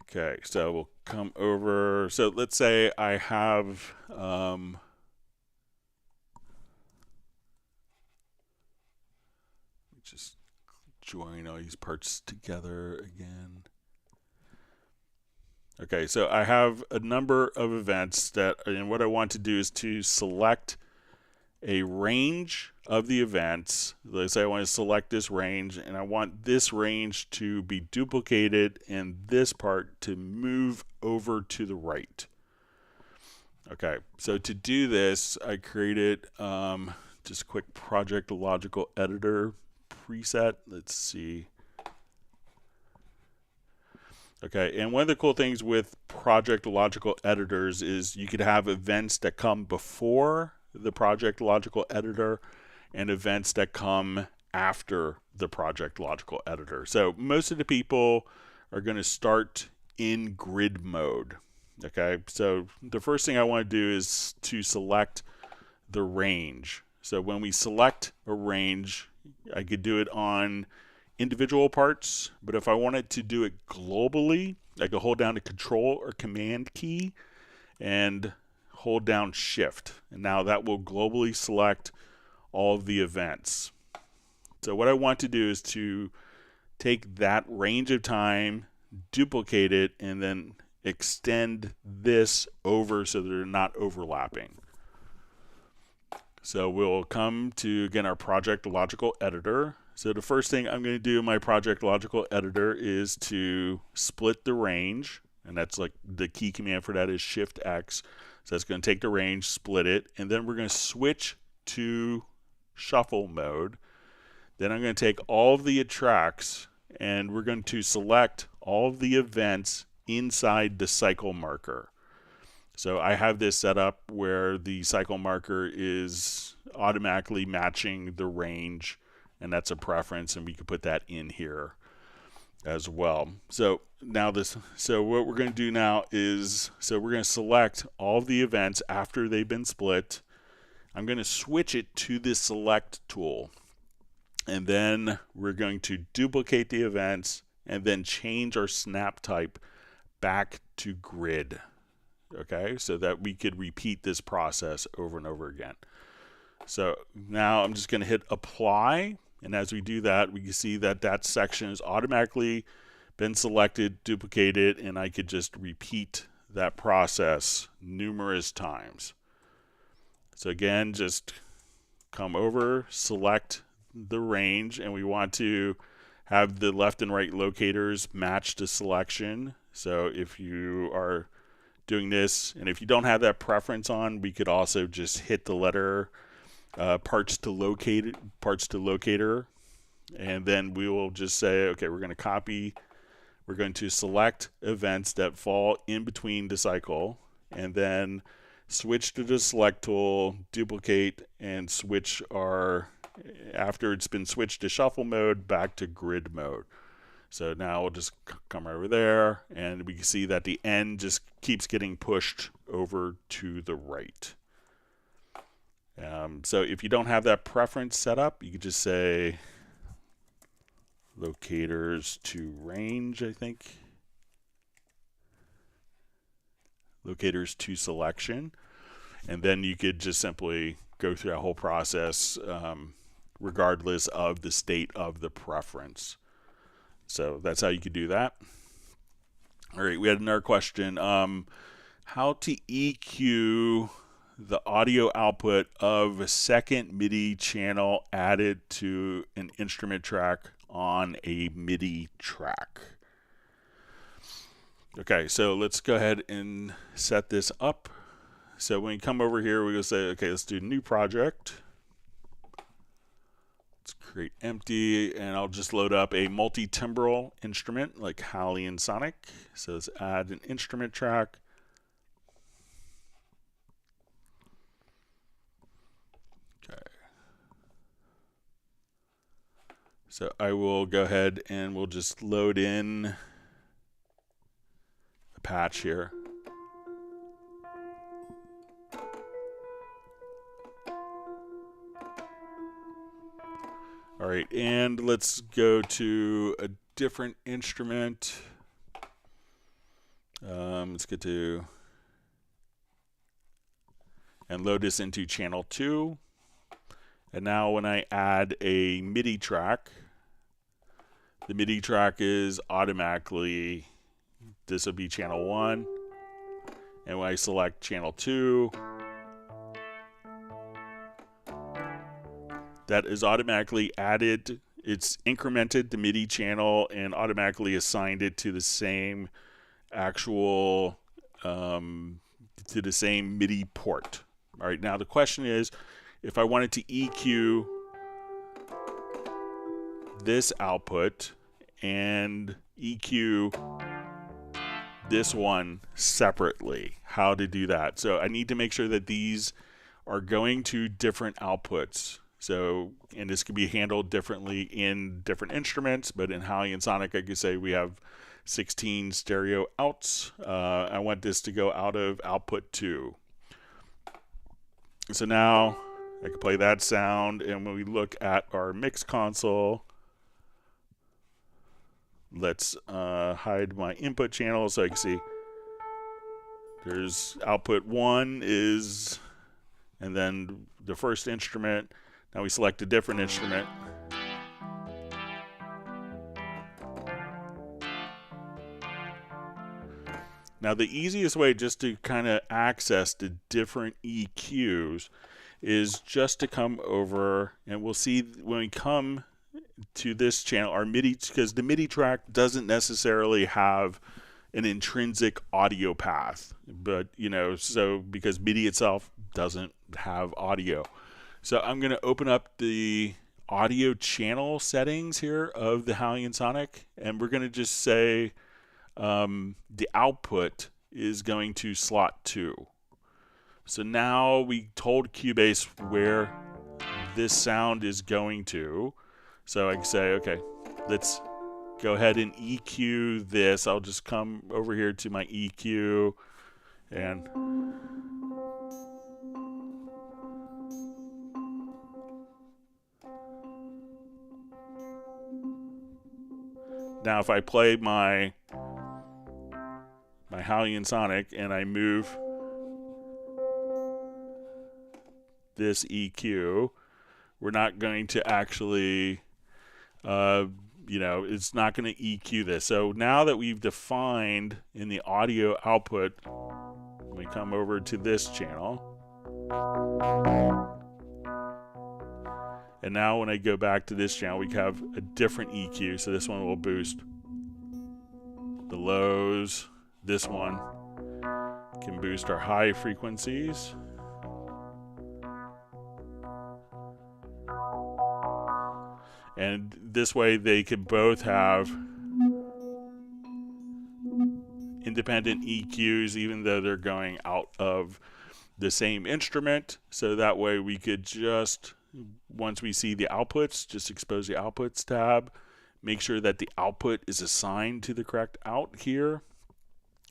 Okay, so we'll come over. So let's say I have just join all these parts together again. Okay, so I have a number of events that, and what I want to do is to select a range of the events. Let's say I want to select this range, and I want this range to be duplicated and this part to move over to the right. Okay, so to do this, I created just a quick project logical editor preset. Let's see. Okay, and one of the cool things with project logical editors is you could have events that come before the project logical editor and events that come after the project logical editor. So most of the people are going to start in grid mode. Okay, so the first thing I want to do is to select the range. So when we select a range, I could do it on individual parts, but if I wanted to do it globally, I could hold down the Control or Command key and hold down Shift, and now that will globally select all of the events. So what I want to do is to take that range of time duplicate it, and then extend this over so they're not overlapping. So we'll come to, again, our project logical editor. So the first thing I'm going to do in my project logical editor is to split the range, and that's like the key command for that is Shift X. So that's going to take the range, split it, and then we're going to switch to shuffle mode. Then I'm going to take all of the tracks and we're going to select all of the events inside the cycle marker. So I have this set up where the cycle marker is automatically matching the range, and that's a preference, and we can put that in here as well. So now what we're going to do now is, so we're going to select all of the events after they've been split. I'm going to switch it to the select tool, and then we're going to duplicate the events and then change our snap type back to grid. Okay, so that we could repeat this process over and over again. So now I'm just going to hit apply, and as we do that, we can see that that section has automatically been selected, duplicated, and I could just repeat that process numerous times. So again, just come over, select the range, and we want to have the left and right locators match the selection. So if you are doing this, and if you don't have that preference on, we could also just hit the letter parts to locator, and then we will just say, okay, we're going to copy, we're going to select events that fall in between the cycle, and then switch to the select tool, duplicate, and switch our, after it's been switched to shuffle mode, back to grid mode. So now we'll just come over there, and we can see that the end just keeps getting pushed over to the right. So if you don't have that preference set up, you could just say locators to range, I think. Locators to selection. And then you could just simply go through that whole process regardless of the state of the preference. So that's how you could do that. All right, we had another question. How to EQ the audio output of a second MIDI channel added to an instrument track on a MIDI track. Okay, so let's go ahead and set this up. So when you come over here, we're going to say, okay, let's do new project. Let's create empty, and I'll just load up a multi-timbral instrument like Halley and Sonic. So let's add an instrument track. Okay. So I will go ahead and we'll just load in a patch here. All right, and let's go to a different instrument. Let's get to, and load this into channel 2. And now when I add a MIDI track, the MIDI track is automatically, this will be channel 1. And when I select channel 2, that is automatically added. It's incremented the MIDI channel and automatically assigned it to the same actual, to the same MIDI port. All right, now the question is, if I wanted to EQ this output and EQ this one separately, how to do that? So I need to make sure that these are going to different outputs. So, and this could be handled differently in different instruments, but in Halley and Sonic, I could say we have 16 stereo outs. I want this to go out of output 2. So now I can play that sound, and when we look at our mix console, let's hide my input channel so I can see there's output 1 is, and then the first instrument. Now we select a different instrument. Now the easiest way just to kind of access the different EQs is just to come over, and we'll see when we come to this channel, our MIDI, because the MIDI track doesn't necessarily have an intrinsic audio path, but so because MIDI itself doesn't have audio. So I'm going to open up the audio channel settings here of the Hallian Sonic, and we're going to just say the output is going to slot 2. So now we told Cubase where this sound is going to. So I can say, okay, let's go ahead and EQ this. I'll just come over here to my EQ and now if I play my Hallian Sonic and I move this EQ, we're not going to actually, it's not going to EQ this. So now that we've defined in the audio output, we come over to this channel. And now when I go back to this channel, we have a different EQ. So this one will boost the lows. This one can boost our high frequencies. And this way they can both have independent EQs even though they're going out of the same instrument. So that way we could just, once we see the outputs, just expose the outputs tab, make sure that the output is assigned to the correct out here.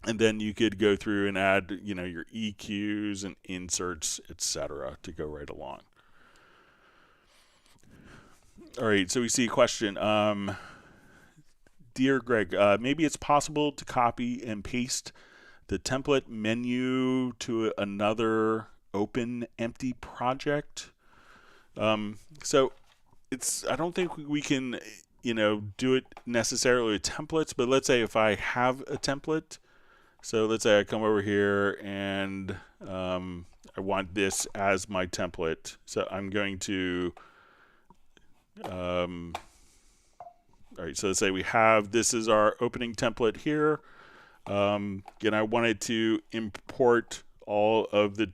And then you could go through and add, your EQs and inserts, etc. to go right along. All right, so we see a question. Dear Greg, maybe it's possible to copy and paste the template menu to another open empty project. So I don't think we can, do it necessarily with templates, but let's say if I have a template, so let's say I come over here and I want this as my template. So I'm going to all right, so let's say we have, this is our opening template here. And I wanted to import all the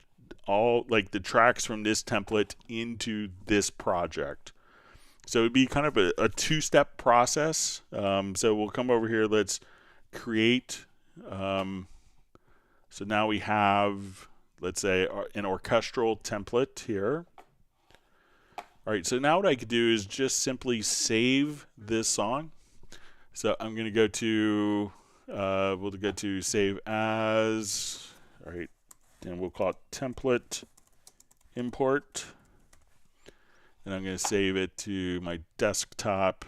tracks from this template into this project. So it'd be kind of a two-step process. So we'll come over here, let's create. So now we have, let's say, an orchestral template here. All right, so now what I could do is just simply save this song. So I'm going to go to, we'll go to save as, all right, and we'll call it template import. And I'm going to save it to my desktop.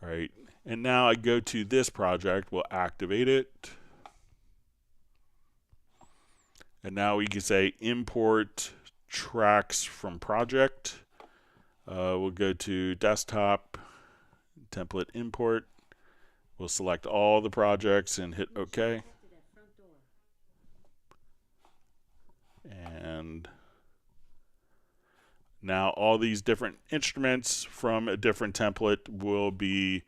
All right, and now I go to this project, we'll activate it. And now we can say import tracks from project. We'll go to desktop, template import. We'll select all the projects and hit OK. And now all these different instruments from a different template will be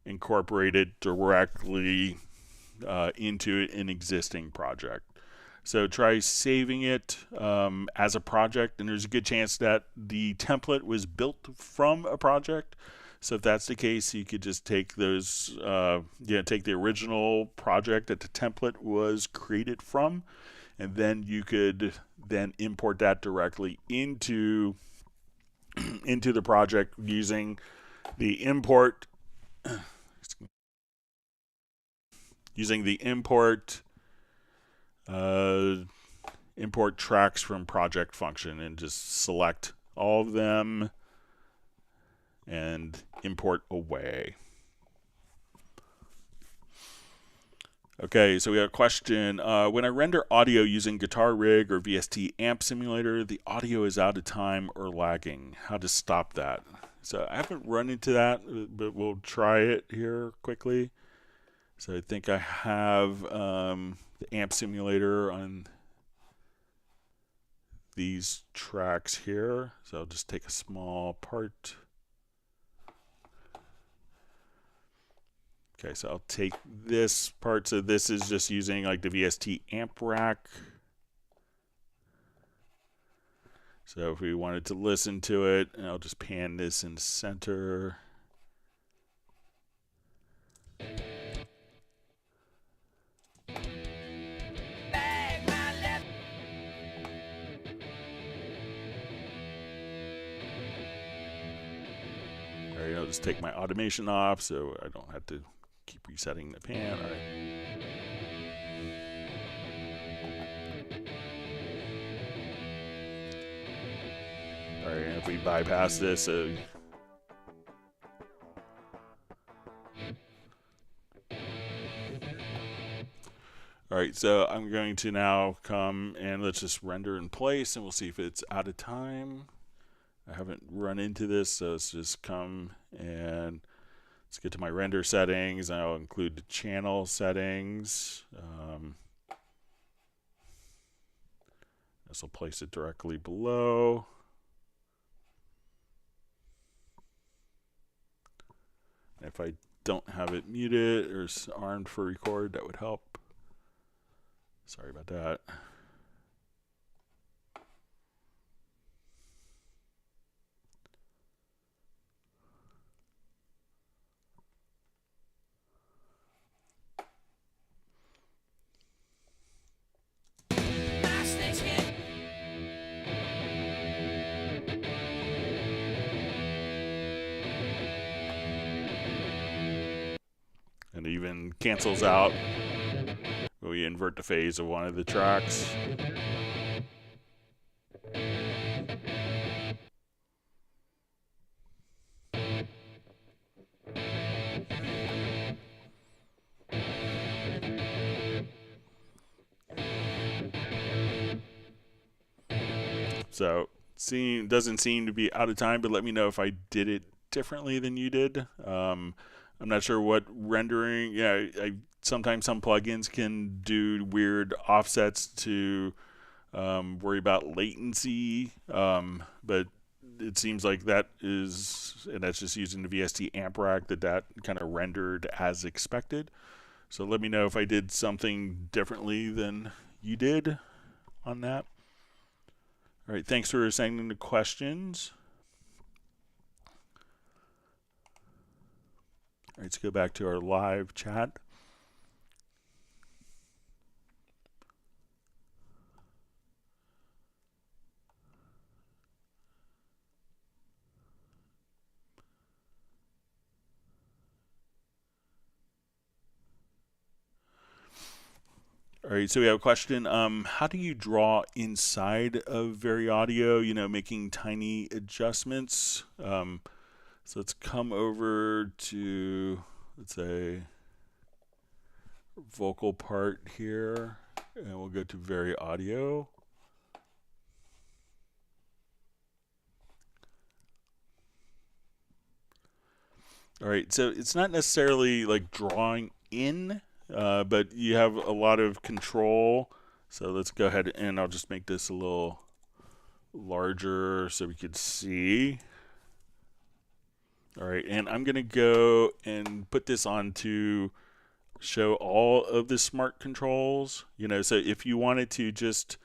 incorporated directly into an existing project. So try saving it as a project, and there's a good chance that the template was built from a project. So if that's the case, you could just take those, take the original project that the template was created from, and then you could then import that directly into the project using the import import tracks from project function, and just select all of them and import away. Okay, so we have a question. When I render audio using Guitar Rig or VST Amp Simulator, the audio is out of time or lagging. How to stop that? So I haven't run into that, but we'll try it here quickly. So I think I have the amp simulator on these tracks here. So I'll just take a small part. Okay, so I'll take this part. So this is just using like the VST amp rack. So if we wanted to listen to it, and I'll just pan this in center. Alright, I'll just take my automation off so I don't have to keep resetting the pan. Alright, and if we bypass this, alright, so I'm going to now come and let's just render in place and we'll see if it's out of time. I haven't run into this, so let's just come and let's get to my render settings. I'll include the channel settings. This will place it directly below. If I don't have it muted or armed for record, that would help. Sorry about that. And it even cancels out when we invert the phase of one of the tracks. So doesn't seem to be out of time, but let me know if I did it differently than you did. I'm not sure what rendering. Yeah, sometimes some plugins can do weird offsets to worry about latency, but it seems like that is, and that's just using the VST amp rack, that kind of rendered as expected. So let me know if I did something differently than you did on that. All right, thanks for sending the questions. All right, let's go back to our live chat. All right, so we have a question. How do you draw inside of VariAudio, making tiny adjustments? So let's come over to, let's say, vocal part here, and we'll go to VariAudio. All right, so it's not necessarily like drawing in, but you have a lot of control. So let's go ahead and I'll just make this a little larger so we could see. All right, and I'm going to go and put this on to show all of the smart controls. So if you wanted to just,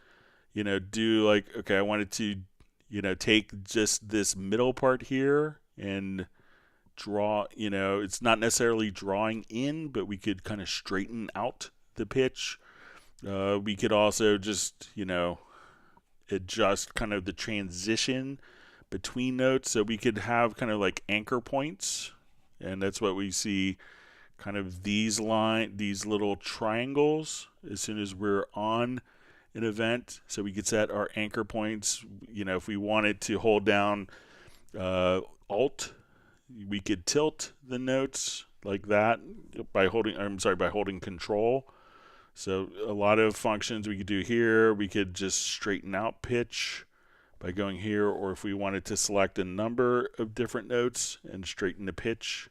do like, okay, I wanted to, take just this middle part here and draw, it's not necessarily drawing in, but we could kind of straighten out the pitch. We could also just, adjust kind of the transition between notes. So we could have kind of like anchor points, and that's what we see, kind of these little triangles as soon as we're on an event. So we could set our anchor points. If we wanted to hold down Alt, we could tilt the notes like that by holding Control. So a lot of functions we could do here. We could just straighten out pitch by going here, or if we wanted to select a number of different notes and straighten the pitch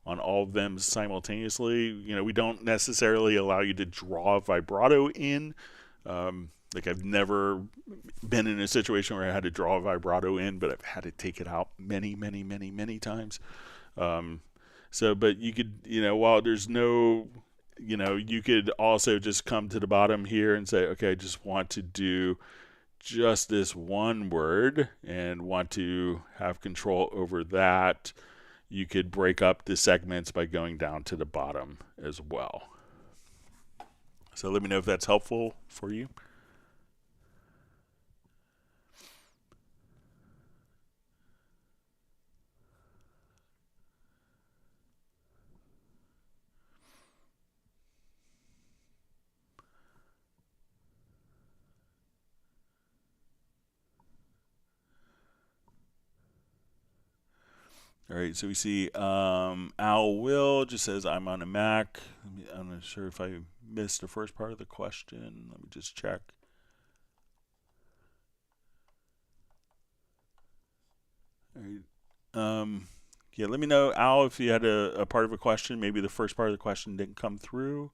on all of them simultaneously. You know, we don't necessarily allow you to draw vibrato in. Like I've never been in a situation where I had to draw vibrato in, but I've had to take it out many, many, many, many times. So, but you could, you know, while there's no, you know, you could also just come to the bottom here and say, okay, I just want to do just this one word and want to have control over that. You could break up the segments by going down to the bottom as well. So let me know if that's helpful for you. All right, so we see Al Will just says, I'm on a Mac. I'm not sure if I missed the first part of the question. Let me just check. All right. Yeah, let me know, Al, if you had a part of a question. Maybe the first part of the question didn't come through.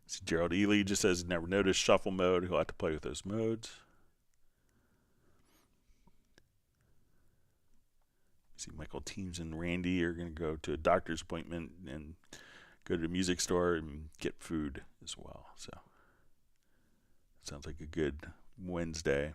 See, Gerald Ely just says, never noticed shuffle mode. He'll have to play with those modes. See, Michael Teams and Randy are going to go to a doctor's appointment and go to the music store and get food as well. So, sounds like a good Wednesday.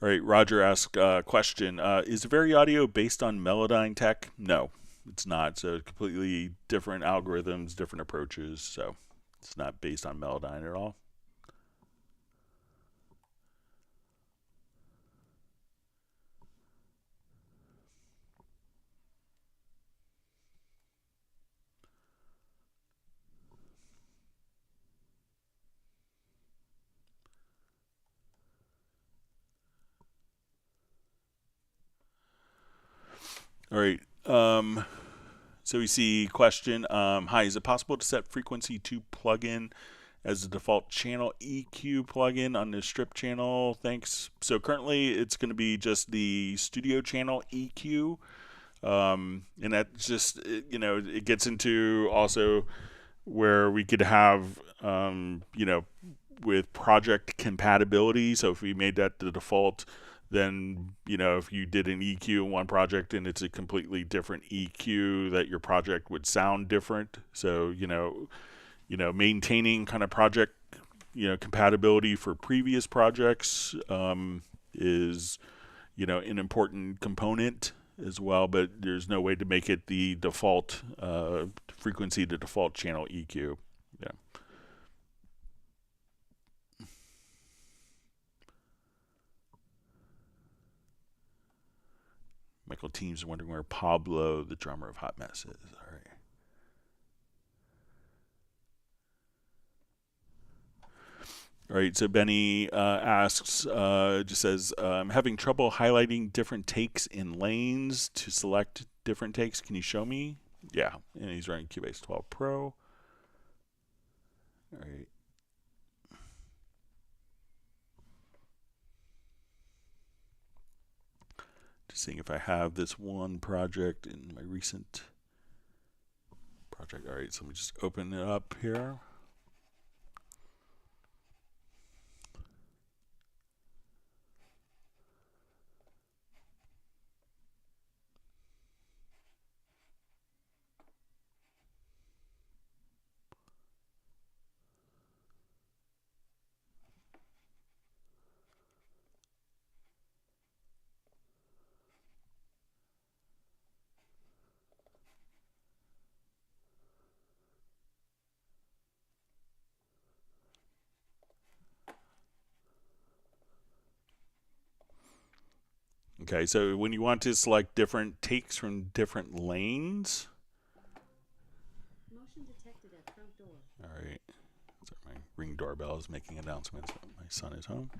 All right, Roger asked a question. Is VariAudio based on Melodyne tech? No, it's not. So completely different algorithms, different approaches. So it's not based on Melodyne at all. All right. So we see question. Hi, is it possible to set frequency 2 plugin as the default channel EQ plugin on the strip channel? Thanks. So currently it's going to be just the studio channel EQ. And that's just, you know, it gets into also where we could have, you know, with project compatibility. So if we made that the default, then, you know, if you did an EQ in one project and it's a completely different EQ, that your project would sound different. So, you know, maintaining kind of project, you know, compatibility for previous projects is, you know, an important component as well, but there's no way to make it the default frequency, the default channel EQ. Yeah. Michael Teams wondering where Pablo, the drummer of Hot Mess, is. All right. All right, so Benny asks, just says, I'm having trouble highlighting different takes in lanes to select different takes. Can you show me? Yeah, and he's running Cubase 12 Pro. All right. Just seeing if I have this one project in my recent project. All right, so let me just open it up here. Okay, so when you want to select different takes from different lanes. Motion detected at front door. All right. So my Ring doorbell is making announcements that my son is home.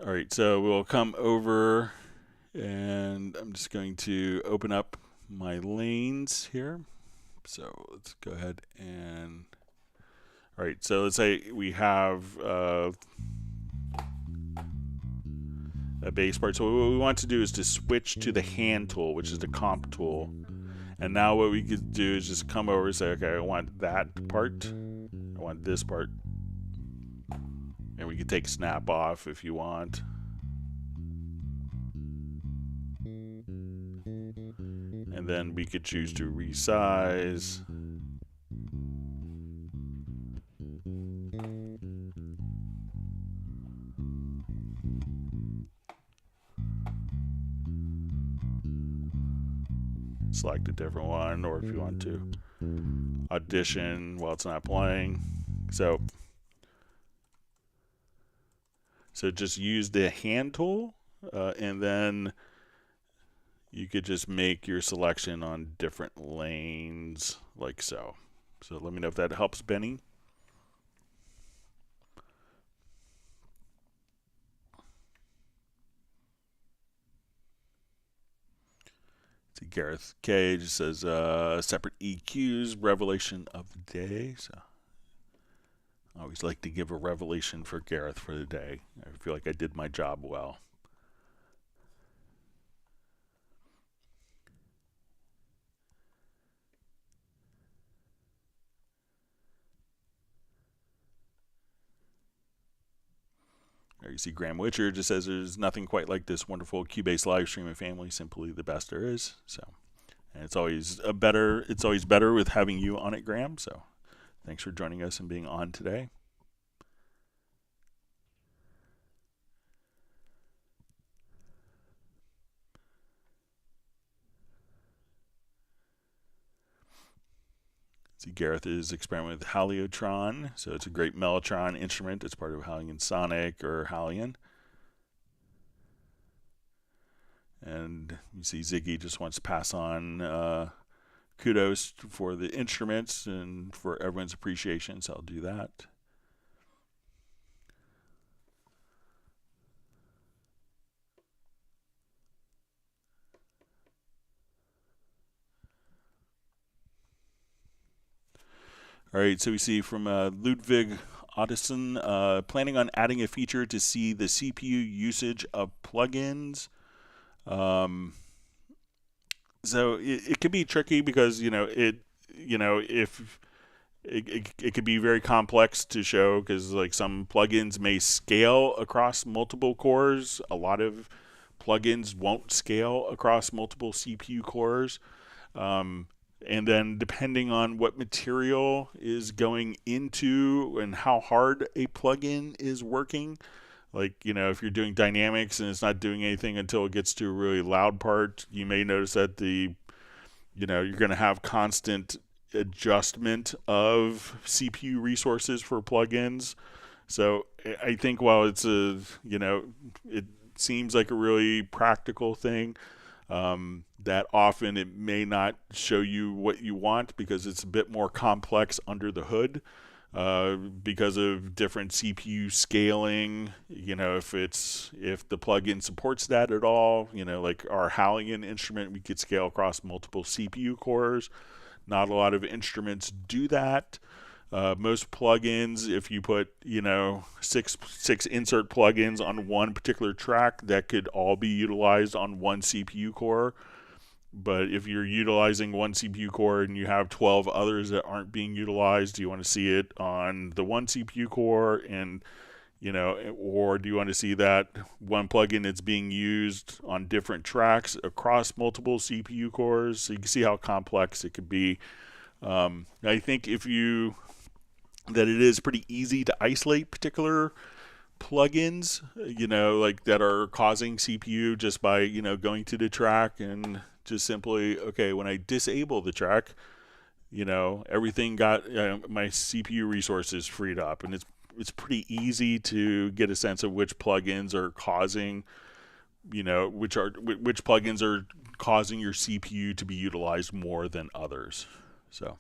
All right, so we'll come over and I'm just going to open up my lanes here. So let's go ahead and, all right, so let's say we have a bass part. So what we want to do is to switch to the hand tool, which is the comp tool. And now what we could do is just come over and say, okay, I want that part, I want this part. And we could take snap off if you want. And then we could choose to resize. Select a different one, or if you want to audition while it's not playing. So just use the hand tool, and then you could just make your selection on different lanes, like so. So let me know if that helps, Benny. See, Gareth Cage says separate EQs, revelation of the day. So I always like to give a revelation for Gareth for the day. I feel like I did my job well. There you see Graham Witcher just says there's nothing quite like this wonderful Cubase live streaming family, simply the best there is. So, and it's always better with having you on it, Graham. So thanks for joining us and being on today. See, Gareth is experimenting with Haliotron. So it's a great mellotron instrument. It's part of Halion Sonic or Halion. And you see Ziggy just wants to pass on kudos for the instruments and for everyone's appreciation, so I'll do that. All right, so we see from Ludwig Ottesen, planning on adding a feature to see the CPU usage of plugins. So it could be tricky because it could be very complex to show because like some plugins may scale across multiple cores. A lot of plugins won't scale across multiple CPU cores. And then depending on what material is going into and how hard a plugin is working, like, if you're doing dynamics and it's not doing anything until it gets to a really loud part, you may notice that you're going to have constant adjustment of CPU resources for plugins. So I think while it's it seems like a really practical thing, that often it may not show you what you want because it's a bit more complex under the hood because of different CPU scaling. If the plugin supports that at all, like our Halion instrument, we could scale across multiple CPU cores. Not a lot of instruments do that. Most plugins, if you put six insert plugins on one particular track, that could all be utilized on one CPU core. But if you're utilizing one CPU core and you have 12 others that aren't being utilized, do you want to see it on the one CPU core? And or do you want to see that one plugin that's being used on different tracks across multiple CPU cores? So you can see how complex it could be. I think that it is pretty easy to isolate particular plugins, like that are causing CPU just by, going to the track and just simply, okay, when I disable the track, everything got my CPU resources freed up, and it's pretty easy to get a sense of which plugins are causing, which plugins are causing your CPU to be utilized more than others. So.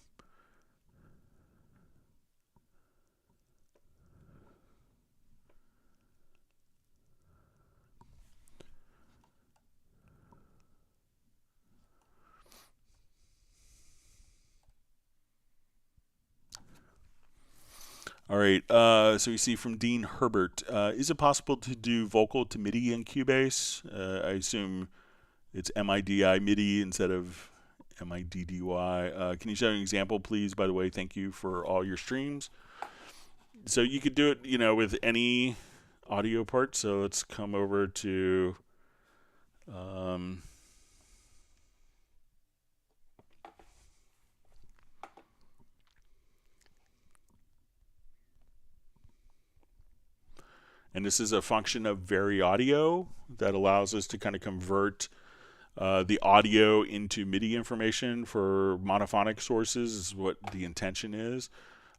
All right, so we see from Dean Herbert, is it possible to do vocal to MIDI in Cubase? I assume it's MIDI MIDI instead of MIDDY. Can you show an example, please? By the way, thank you for all your streams. So you could do it, with any audio part. So let's come over to and this is a function of VariAudio that allows us to kind of convert the audio into MIDI information for monophonic sources is what the intention is.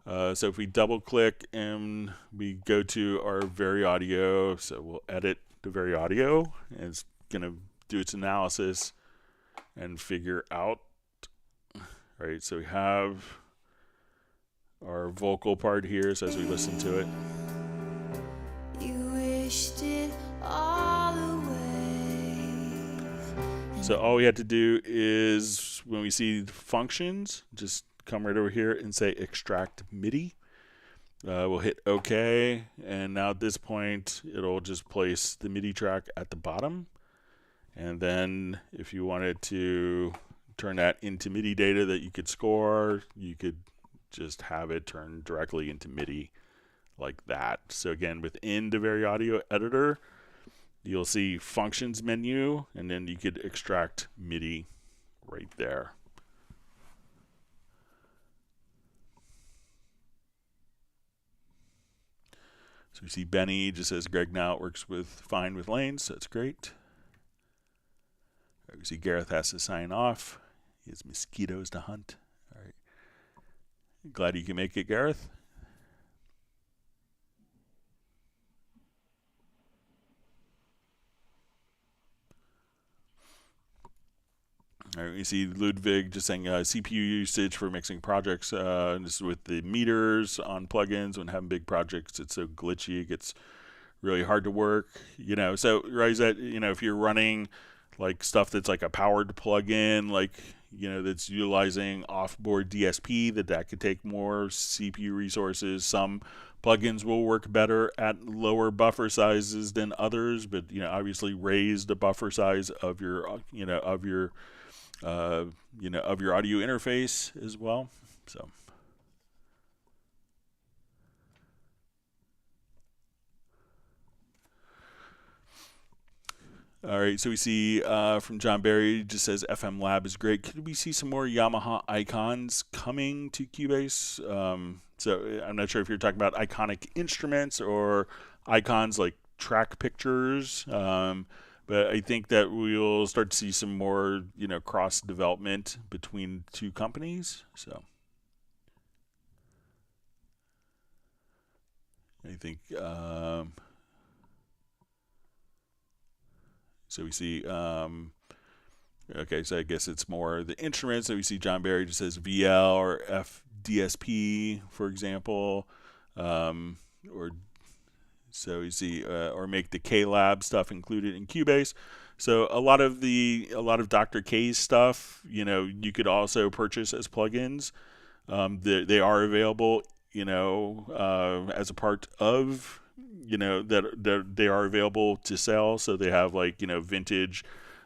So if we double click and we go to our VariAudio, so we'll edit the VariAudio, and it's going to do its analysis and figure out. All right, so we have our vocal part here, so as we listen to it. You wished it all away. So all we had to do is, when we see functions, just come right over here and say extract MIDI. We'll hit OK, and now at this point it'll just place the MIDI track at the bottom. And then if you wanted to turn that into MIDI data that you could score, you could just have it turn directly into MIDI like that. So again, within the VariAudio editor, you'll see functions menu, and then you could extract MIDI right there. So we see Benny just says Greg now it works fine with lanes, so that's great. We see Gareth has to sign off. He has mosquitoes to hunt. All right. Glad you can make it, Gareth. All right, we see Ludwig just saying CPU usage for mixing projects. This is with the meters on plugins. When having big projects, it's so glitchy, it gets really hard to work. So right, that if you're running like stuff that's like a powered plugin, like that's utilizing offboard DSP, that could take more CPU resources. Some plugins will work better at lower buffer sizes than others, but obviously raise the buffer size of your of your audio interface as well. So. All right, so we see from John Barry, just says FM Lab is great. Could we see some more Yamaha icons coming to Cubase? So I'm not sure if you're talking about iconic instruments or icons like track pictures, but I think that we'll start to see some more, cross development between two companies. So I think. So we see, okay, so I guess it's more the instruments. So we see John Barry just says VL or FDSP, for example, or so we see, or make the K-Lab stuff included in Cubase. So a lot of Dr. K's stuff, you could also purchase as plugins. They are available, as a part of. That they are available to sell. So they have vintage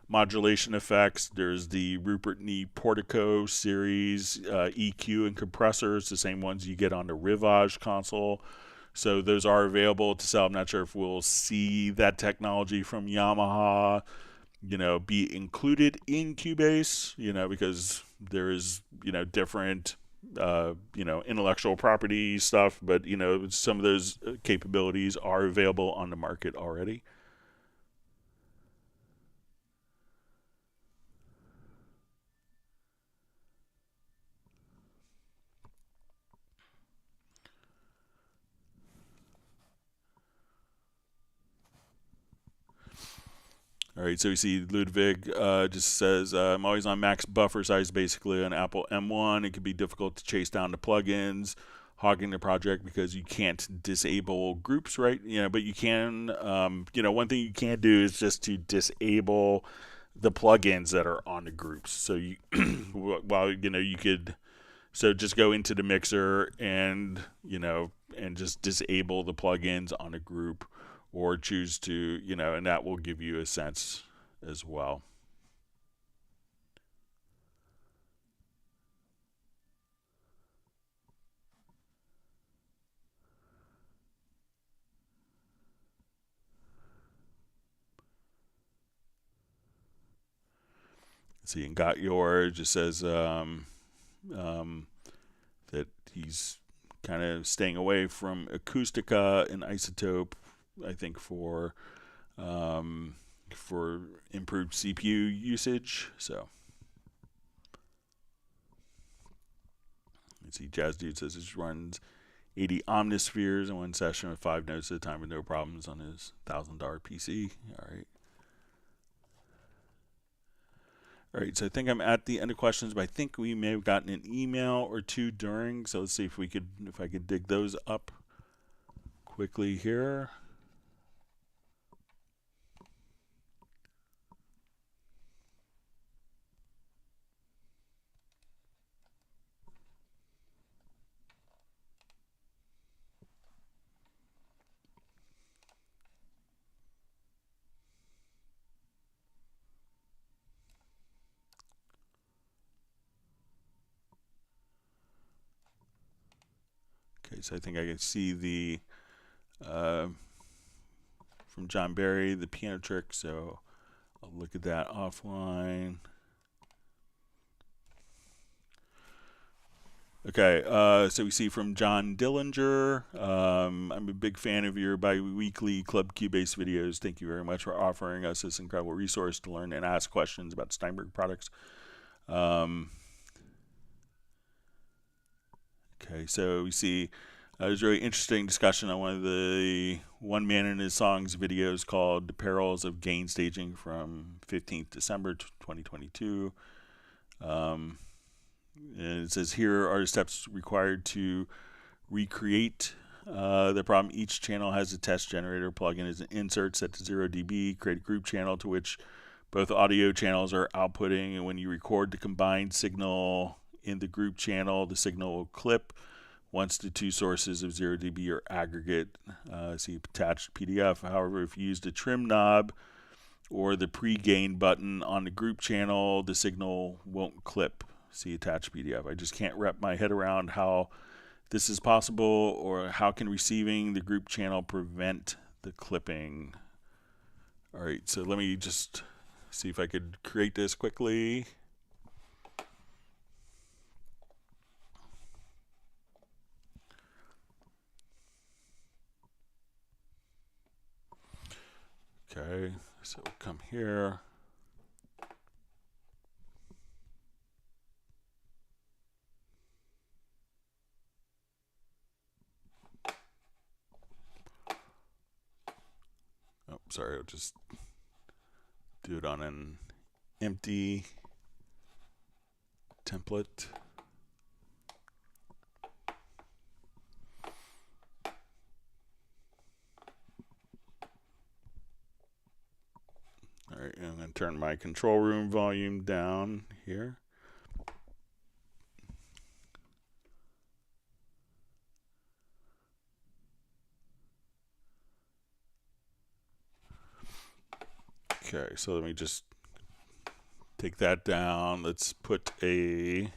modulation effects. There's the Rupert Nee Portico series, EQ and compressors, the same ones you get on the Rivage console. So those are available to sell. I'm not sure if we'll see that technology from Yamaha, be included in Cubase, because there is, different intellectual property stuff, but some of those capabilities are available on the market already. All right, so we see Ludwig just says, I'm always on max buffer size, basically, on Apple M1. It can be difficult to chase down the plugins, hogging the project because you can't disable groups, right? But you can, one thing you can do is just to disable the plugins that are on the groups. So you, you could, so just go into the mixer and, and just disable the plugins on a group, or choose to, you know, and that will give you a sense as well. See, and got your just says that he's kind of staying away from Acoustica and Isotope, I think for improved CPU usage. So let's see, Jazz Dude says he runs 80 Omnispheres in one session with 5 notes at a time with no problems on his $1,000 PC. All right. All right, so I think I'm at the end of questions, but I think we may have gotten an email or two during. So let's see if I could dig those up quickly here. Okay, so I think I can see the from John Barry, the piano trick. So I'll look at that offline. Okay, so we see from John Dillinger, I'm a big fan of your bi-weekly Club Cubase videos. Thank you very much for offering us this incredible resource to learn and ask questions about Steinberg products. Okay, so we see there's a really interesting discussion on one of the One Man and His Songs videos called The Perils of Gain Staging from 15th December 2022. And it says here are the steps required to recreate the problem. Each channel has a test generator plugin as an insert set to 0 dB. Create a group channel to which both audio channels are outputting, and when you record the combined signal in the group channel, the signal will clip once the two sources of 0 dB are aggregate. See attached PDF. However, if you use the trim knob or the pre-gain button on the group channel, the signal won't clip. See attached PDF. I just can't wrap my head around how this is possible, or how can receiving the group channel prevent the clipping. All right, so let me just see if I could create this quickly. Okay, so we'll come here. Oh, sorry, I'll just do it on an empty template. All right, and I'm going to turn my control room volume down here. Okay, so let me just take that down. Let's put a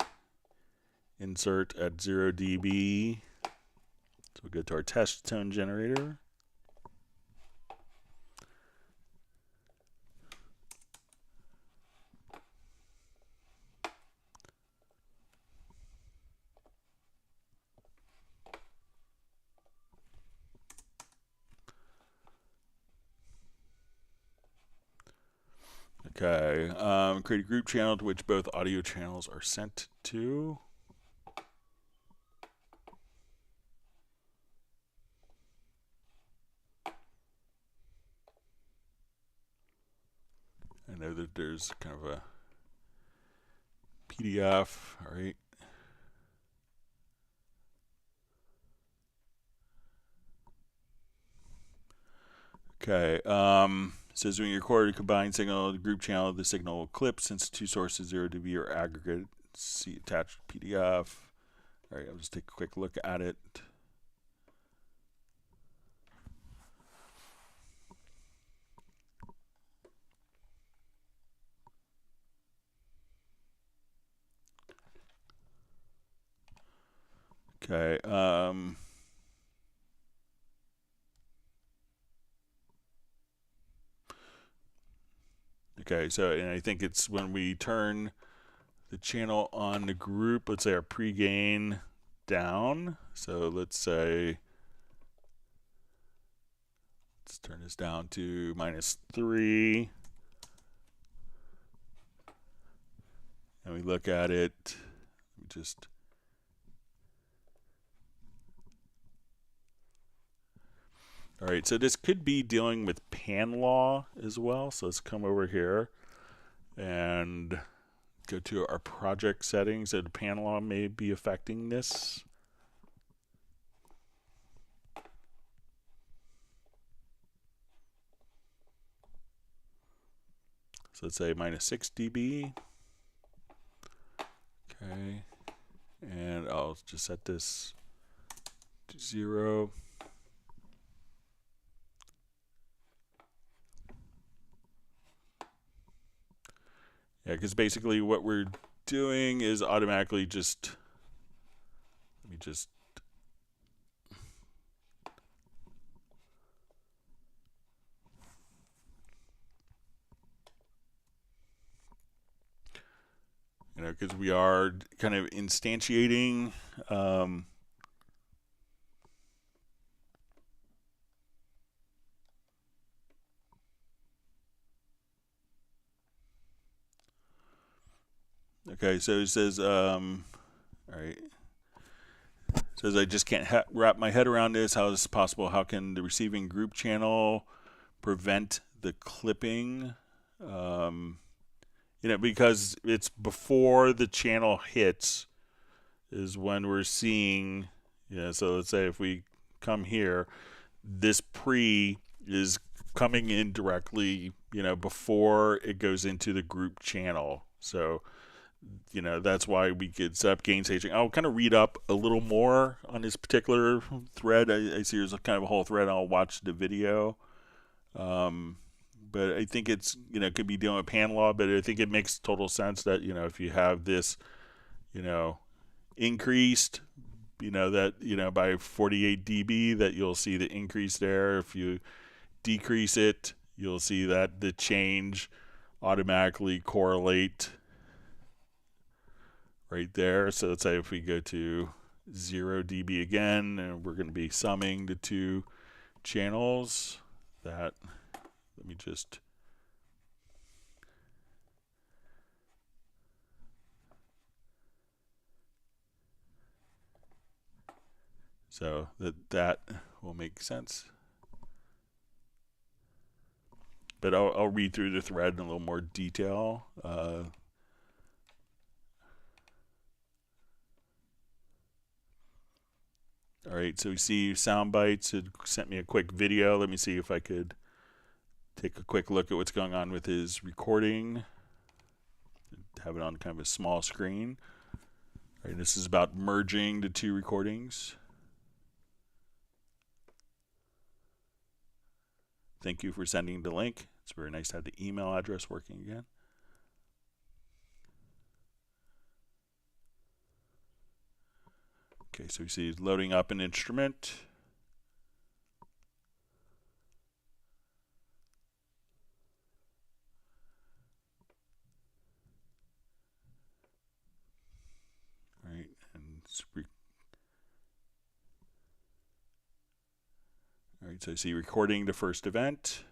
insert at 0 dB. So we'll go to our test tone generator. Okay, create a group channel to which both audio channels are sent to. I know that there's kind of a PDF, all right. Okay, says when you record a combined signal, the group channel, the signal will clip since two sources 0 dB are aggregate. See attached PDF. All right, I'll just take a quick look at it. Okay. Okay, so and I think it's when we turn the channel on the group, let's say our pre-gain down. So let's say, let's turn this down to -3. And we look at it, just all right, so this could be dealing with pan law as well. So let's come over here and go to our project settings. So the pan law may be affecting this. So let's say -6 dB. Okay, and I'll just set this to 0. Yeah, because basically what we're doing is automatically just, let me just, you know, because we are kind of instantiating okay, so it says, all right. It says I just can't wrap my head around this. How is this possible? How can the receiving group channel prevent the clipping? You know, because it's before the channel hits is when we're seeing, you know, so let's say if we come here, this pre is coming in directly, you know, before it goes into the group channel. So, you know, that's why we could set up gain staging. I'll kind of read up a little more on this particular thread. I see there's kind of a whole thread. I'll watch the video. But I think it's, you know, it could be dealing with pan law, but I think it makes total sense that, you know, if you have this, you know, increased, you know, that, you know, by 48 dB, that you'll see the increase there. If you decrease it, you'll see that the change automatically correlate right there. So let's say if we go to 0 dB again, and we're going to be summing the two channels, that, let me just, so that will make sense. But I'll read through the thread in a little more detail. All right, so we see Soundbites. It sent me a quick video. Let me see if I could take a quick look at what's going on with his recording. Have it on kind of a small screen. All right, this is about merging the two recordings. Thank you for sending the link. It's very nice to have the email address working again. Okay, so we see loading up an instrument. All right, and all right, so I see recording the first event.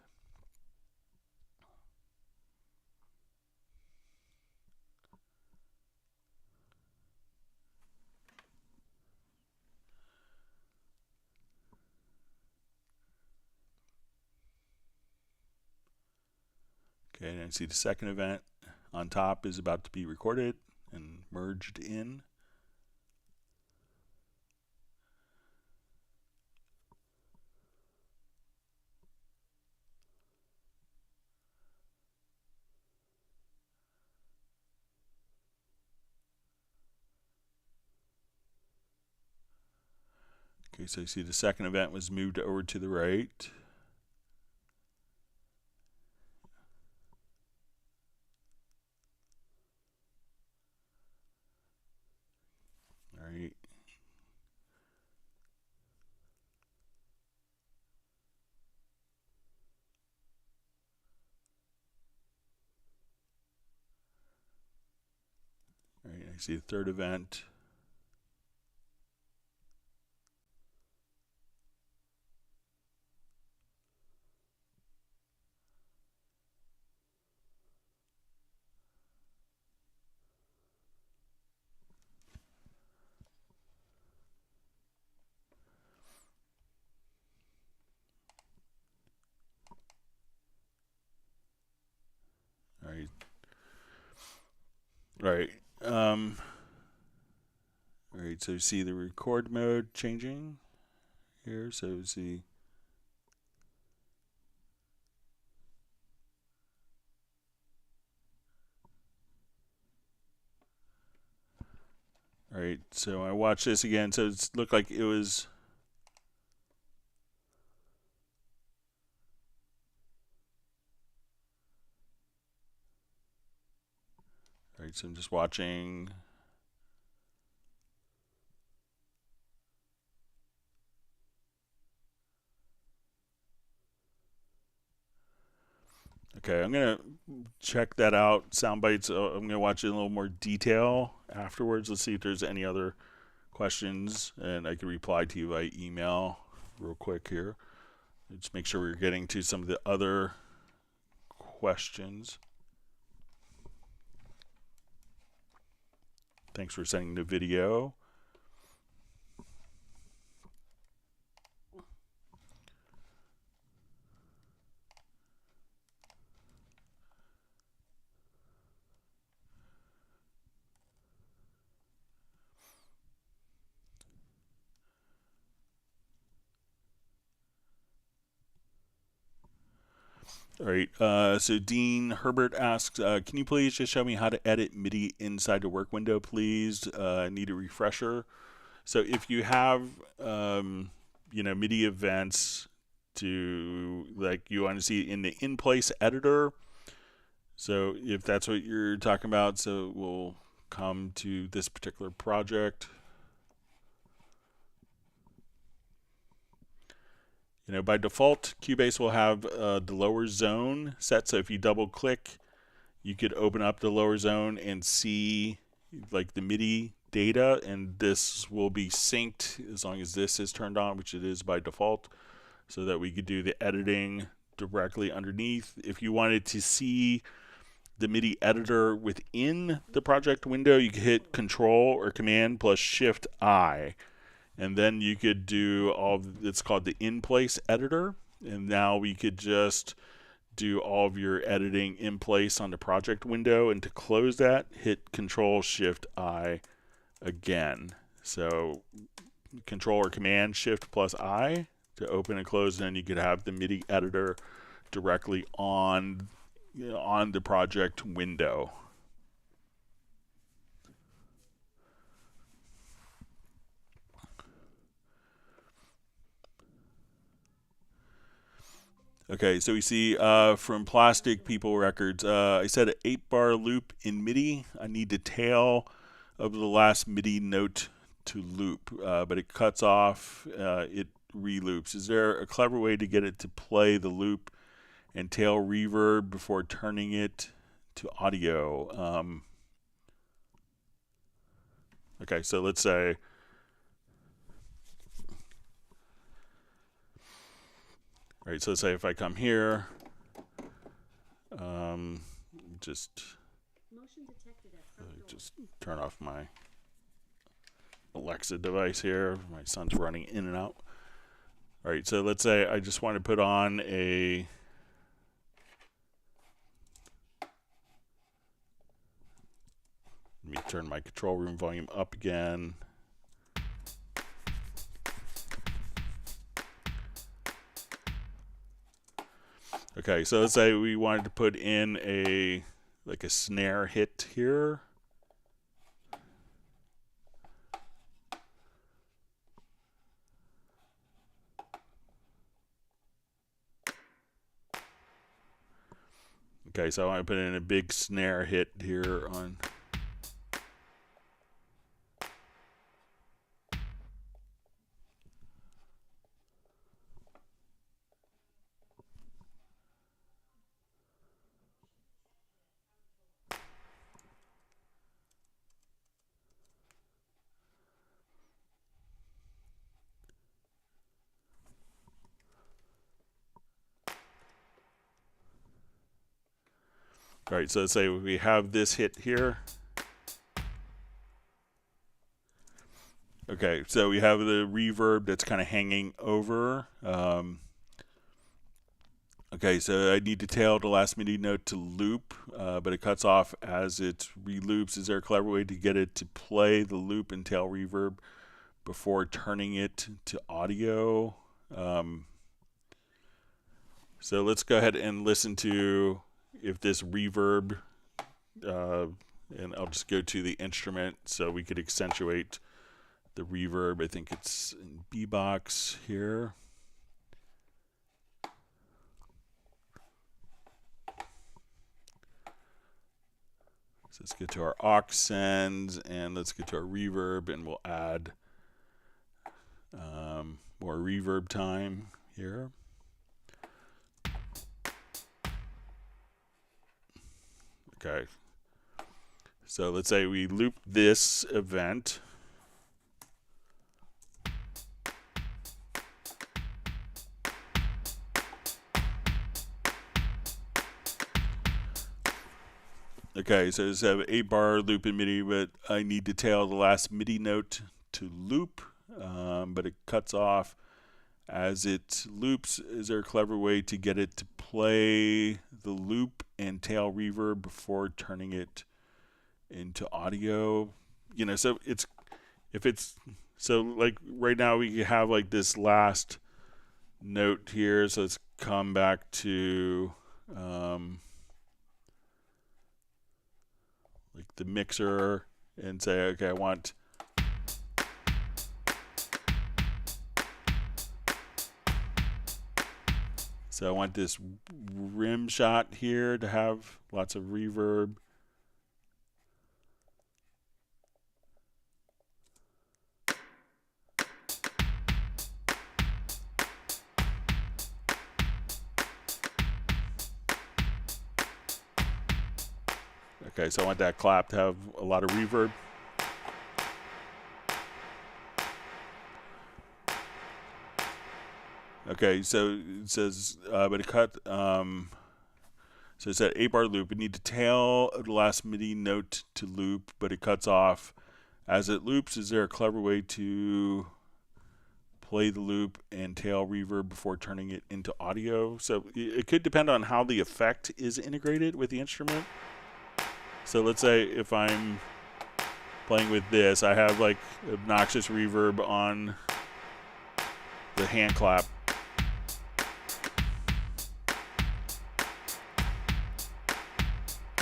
Okay, and I see the second event on top is about to be recorded and merged in. Okay, so you see the second event was moved over to the right. All right. I see the third event. All right. Right. All right, so you see the record mode changing here. So see. All right, so I watch this again. So it looked like it was. All right, so I'm just watching. Okay, I'm gonna check that out. Sound bites. I'm gonna watch it in a little more detail afterwards. Let's see if there's any other questions, and I can reply to you by email real quick here. Just make sure we're getting to some of the other questions. Thanks for sending the video. All right, so Dean Herbert asks, can you please just show me how to edit MIDI inside the work window, please? I need a refresher. So if you have, MIDI events like you want to see in the in-place editor, so if that's what you're talking about, so we'll come to this particular project. By default, Cubase will have the lower zone set. So if you double click, you could open up the lower zone and see like the MIDI data, and this will be synced as long as this is turned on, which it is by default, so that we could do the editing directly underneath. If you wanted to see the MIDI editor within the project window, you could hit Control or Command plus Shift I. And then you could do it's called the in-place editor. And now we could just do all of your editing in place on the project window. And to close that, hit Control Shift I again. So Control or Command Shift plus I to open and close. And then you could have the MIDI editor directly on the project window. Okay, so we see from Plastic People Records, I said an 8-bar loop in MIDI. I need the tail of the last MIDI note to loop, but it cuts off, it reloops. Is there a clever way to get it to play the loop and tail reverb before turning it to audio? Okay, so let's say, all right, so let's say if I come here, just turn off my Alexa device here. My son's running in and out. All right, so let's say I just want to put on a let me turn my control room volume up again. Okay, so let's say we wanted to put in a snare hit here. Okay, so I want to put in a big snare hit here on. All right, so let's say we have this hit here. Okay, so we have the reverb that's kind of hanging over. Okay, so I need to tail the last MIDI note to loop, but it cuts off as it reloops. Is there a clever way to get it to play the loop and tail reverb before turning it to audio? So let's go ahead and listen to if this reverb, and I'll just go to the instrument so we could accentuate the reverb. I think it's in B-Box here. So let's get to our aux sends and let's get to our reverb, and we'll add more reverb time here. Okay. So let's say we loop this event. Okay, so it's an 8-bar loop in MIDI, but I need to tail the last MIDI note to loop, but it cuts off as it loops. Is there a clever way to get it to play the loop and tail reverb before turning it into audio? You know, so it's, if it's, so like right now we have like this last note here, so let's come back to, like the mixer and say, okay, I want this rim shot here to have lots of reverb. Okay, so I want that clap to have a lot of reverb. Okay, so it says, but it cut, so it's that 8-bar loop. We need to tail the last MIDI note to loop, but it cuts off as it loops. Is there a clever way to play the loop and tail reverb before turning it into audio? So it could depend on how the effect is integrated with the instrument. So let's say if I'm playing with this, I have like obnoxious reverb on the hand clap.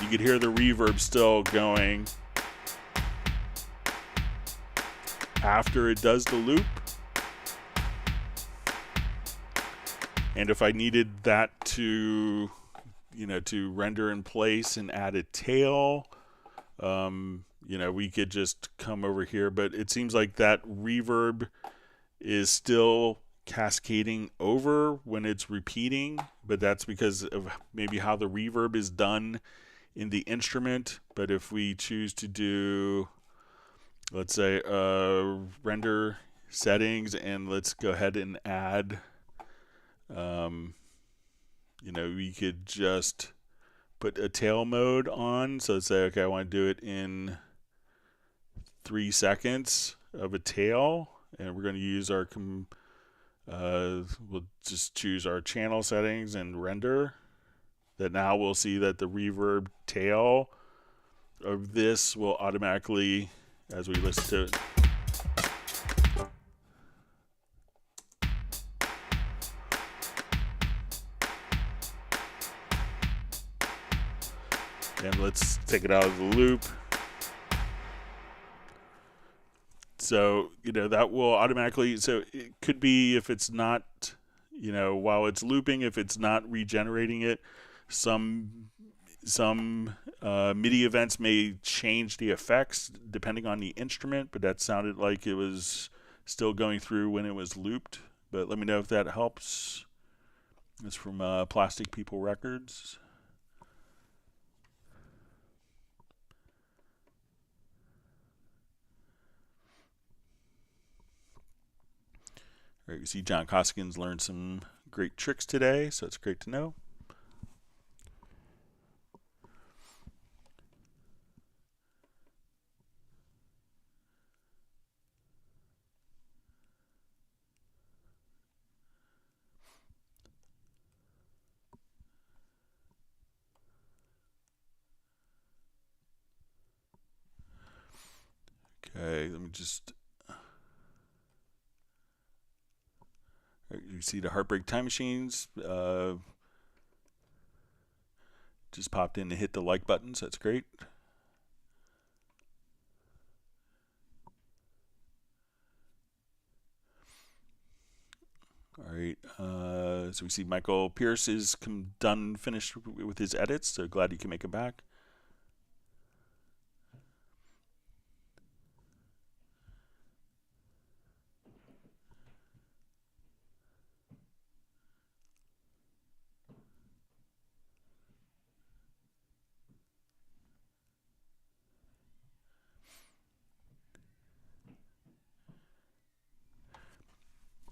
You could hear the reverb still going after it does the loop. And if I needed that to, you know, to render in place and add a tail, you know, we could just come over here, but it seems like that reverb is still cascading over when it's repeating, but that's because of maybe how the reverb is done in the instrument. But if we choose to do, let's say, render settings, and let's go ahead and add, you know, we could just put a tail mode on. So let's say, okay, I want to do it in 3 seconds of a tail, and we're going to use our, we'll just choose our channel settings and render. That now we'll see that the reverb tail of this will automatically, as we listen to it, and let's take it out of the loop. So, you know, that will automatically, so it could be if it's not, you know, while it's looping, if it's not regenerating it, some MIDI events may change the effects depending on the instrument, but that sounded like it was still going through when it was looped. But let me know if that helps. It's from Plastic People Records. All right, you see John Koskins learned some great tricks today, so it's great to know. Okay, let me just. You see the Heartbreak Time Machines. Just popped in to hit the like buttons. That's great. All right. So we see Michael Pierce is finished with his edits. So glad he can make it back.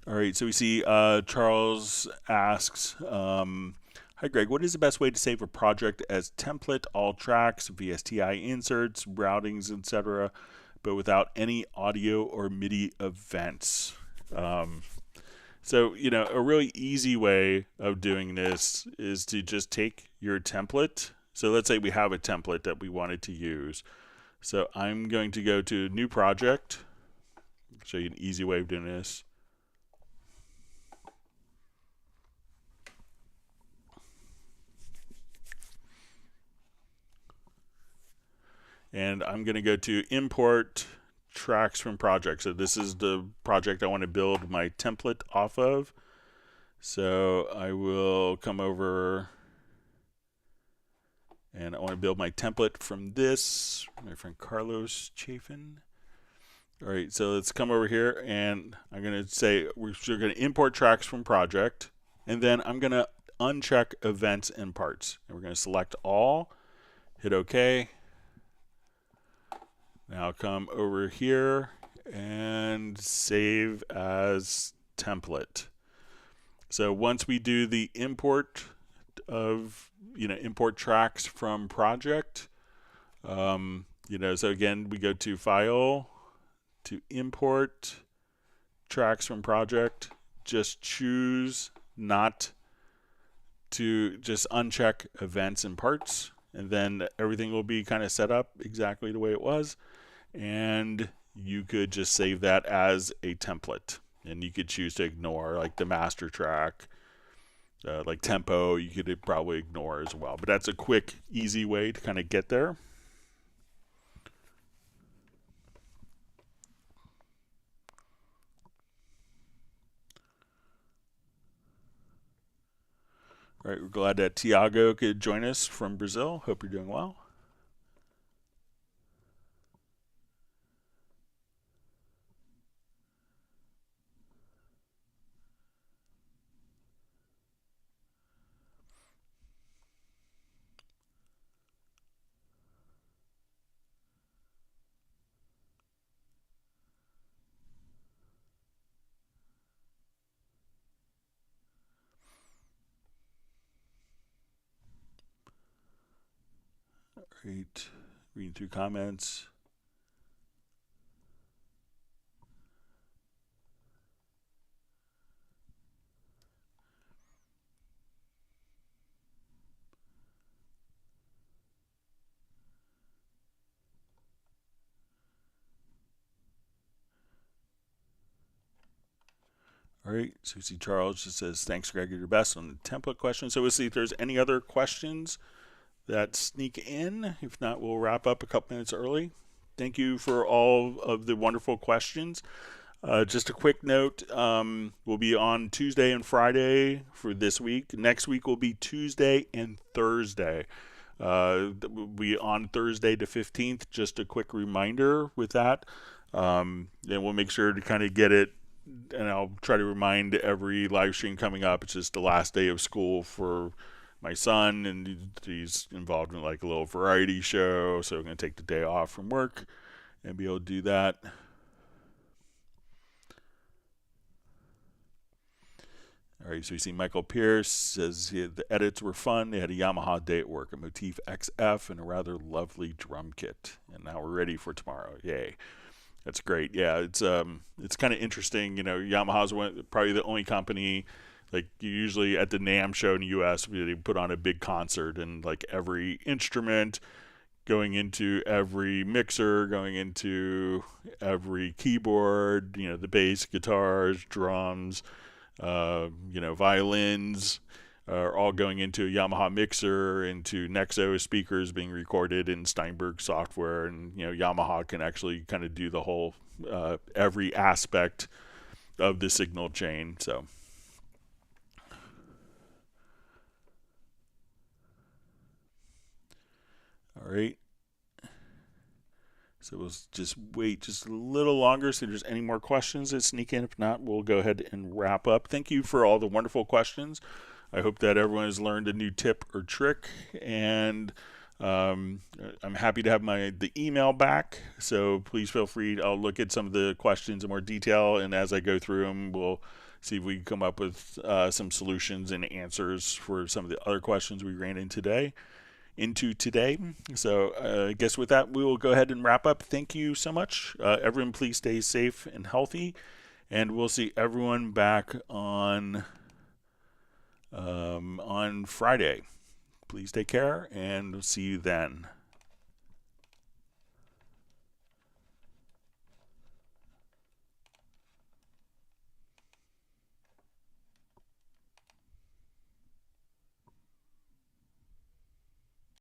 All right, so we see Charles asks, hi Greg, what is the best way to save a project as template, all tracks, VSTI inserts, routings, etc., but without any audio or MIDI events? So, a really easy way of doing this is to just take your template. So let's say we have a template that we wanted to use. So I'm going to go to New Project, show you an easy way of doing this. And I'm going to go to Import Tracks from Project. So this is the project I want to build my template off of. So I will come over and I want to build my template from this. My friend Carlos Chafin. All right, so let's come over here and I'm going to say we're going to import tracks from project. And then I'm going to uncheck events and parts. And we're going to select all, hit OK. Now come over here and save as template. So once we do the import of, import tracks from project, so again, we go to File, to Import Tracks from Project. Just choose not to, just uncheck events and parts, and then everything will be kind of set up exactly the way it was. And you could just save that as a template. And you could choose to ignore like the master track, like tempo, you could probably ignore as well. But that's a quick, easy way to kind of get there. All right, we're glad that Tiago could join us from Brazil. Hope you're doing well. Great. Reading through comments. All right, so we see Charles just says, thanks, Greg, you're your best on the template question. So we'll see if there's any other questions that sneak in. If not, we'll wrap up a couple minutes early. Thank you for all of the wonderful questions. Just a quick note, we'll be on Tuesday and Friday for this week. Next week will be Tuesday and Thursday. We'll be on Thursday the 15th, just a quick reminder with that. And we'll make sure to kind of get it, and I'll try to remind every live stream coming up. It's just the last day of school for my son, and he's involved in like a little variety show, so I'm going to take the day off from work and be able to do that. All right, so you see Michael Pierce says the edits were fun. They had a Yamaha day at work, a Motif XF, and a rather lovely drum kit. And now we're ready for tomorrow. Yay. That's great. Yeah, it's kind of interesting. Yamaha's probably the only company, like usually at the NAMM show in the U.S., they put on a big concert, and like every instrument going into every mixer, going into every keyboard, the bass, guitars, drums, violins are all going into a Yamaha mixer, into Nexo speakers being recorded in Steinberg software, and Yamaha can actually kind of do the whole every aspect of the signal chain. So all right, so we'll just wait just a little longer so if there's any more questions that sneak in. If not, we'll go ahead and wrap up. Thank you for all the wonderful questions. I hope that everyone has learned a new tip or trick, and I'm happy to have the email back, so please feel free. I'll look at some of the questions in more detail, and as I go through them, we'll see if we can come up with some solutions and answers for some of the other questions we ran into today. So I guess with that, we will go ahead and wrap up. Thank you so much. Everyone, please stay safe and healthy, and we'll see everyone back on Friday. Please take care, and we'll see you then.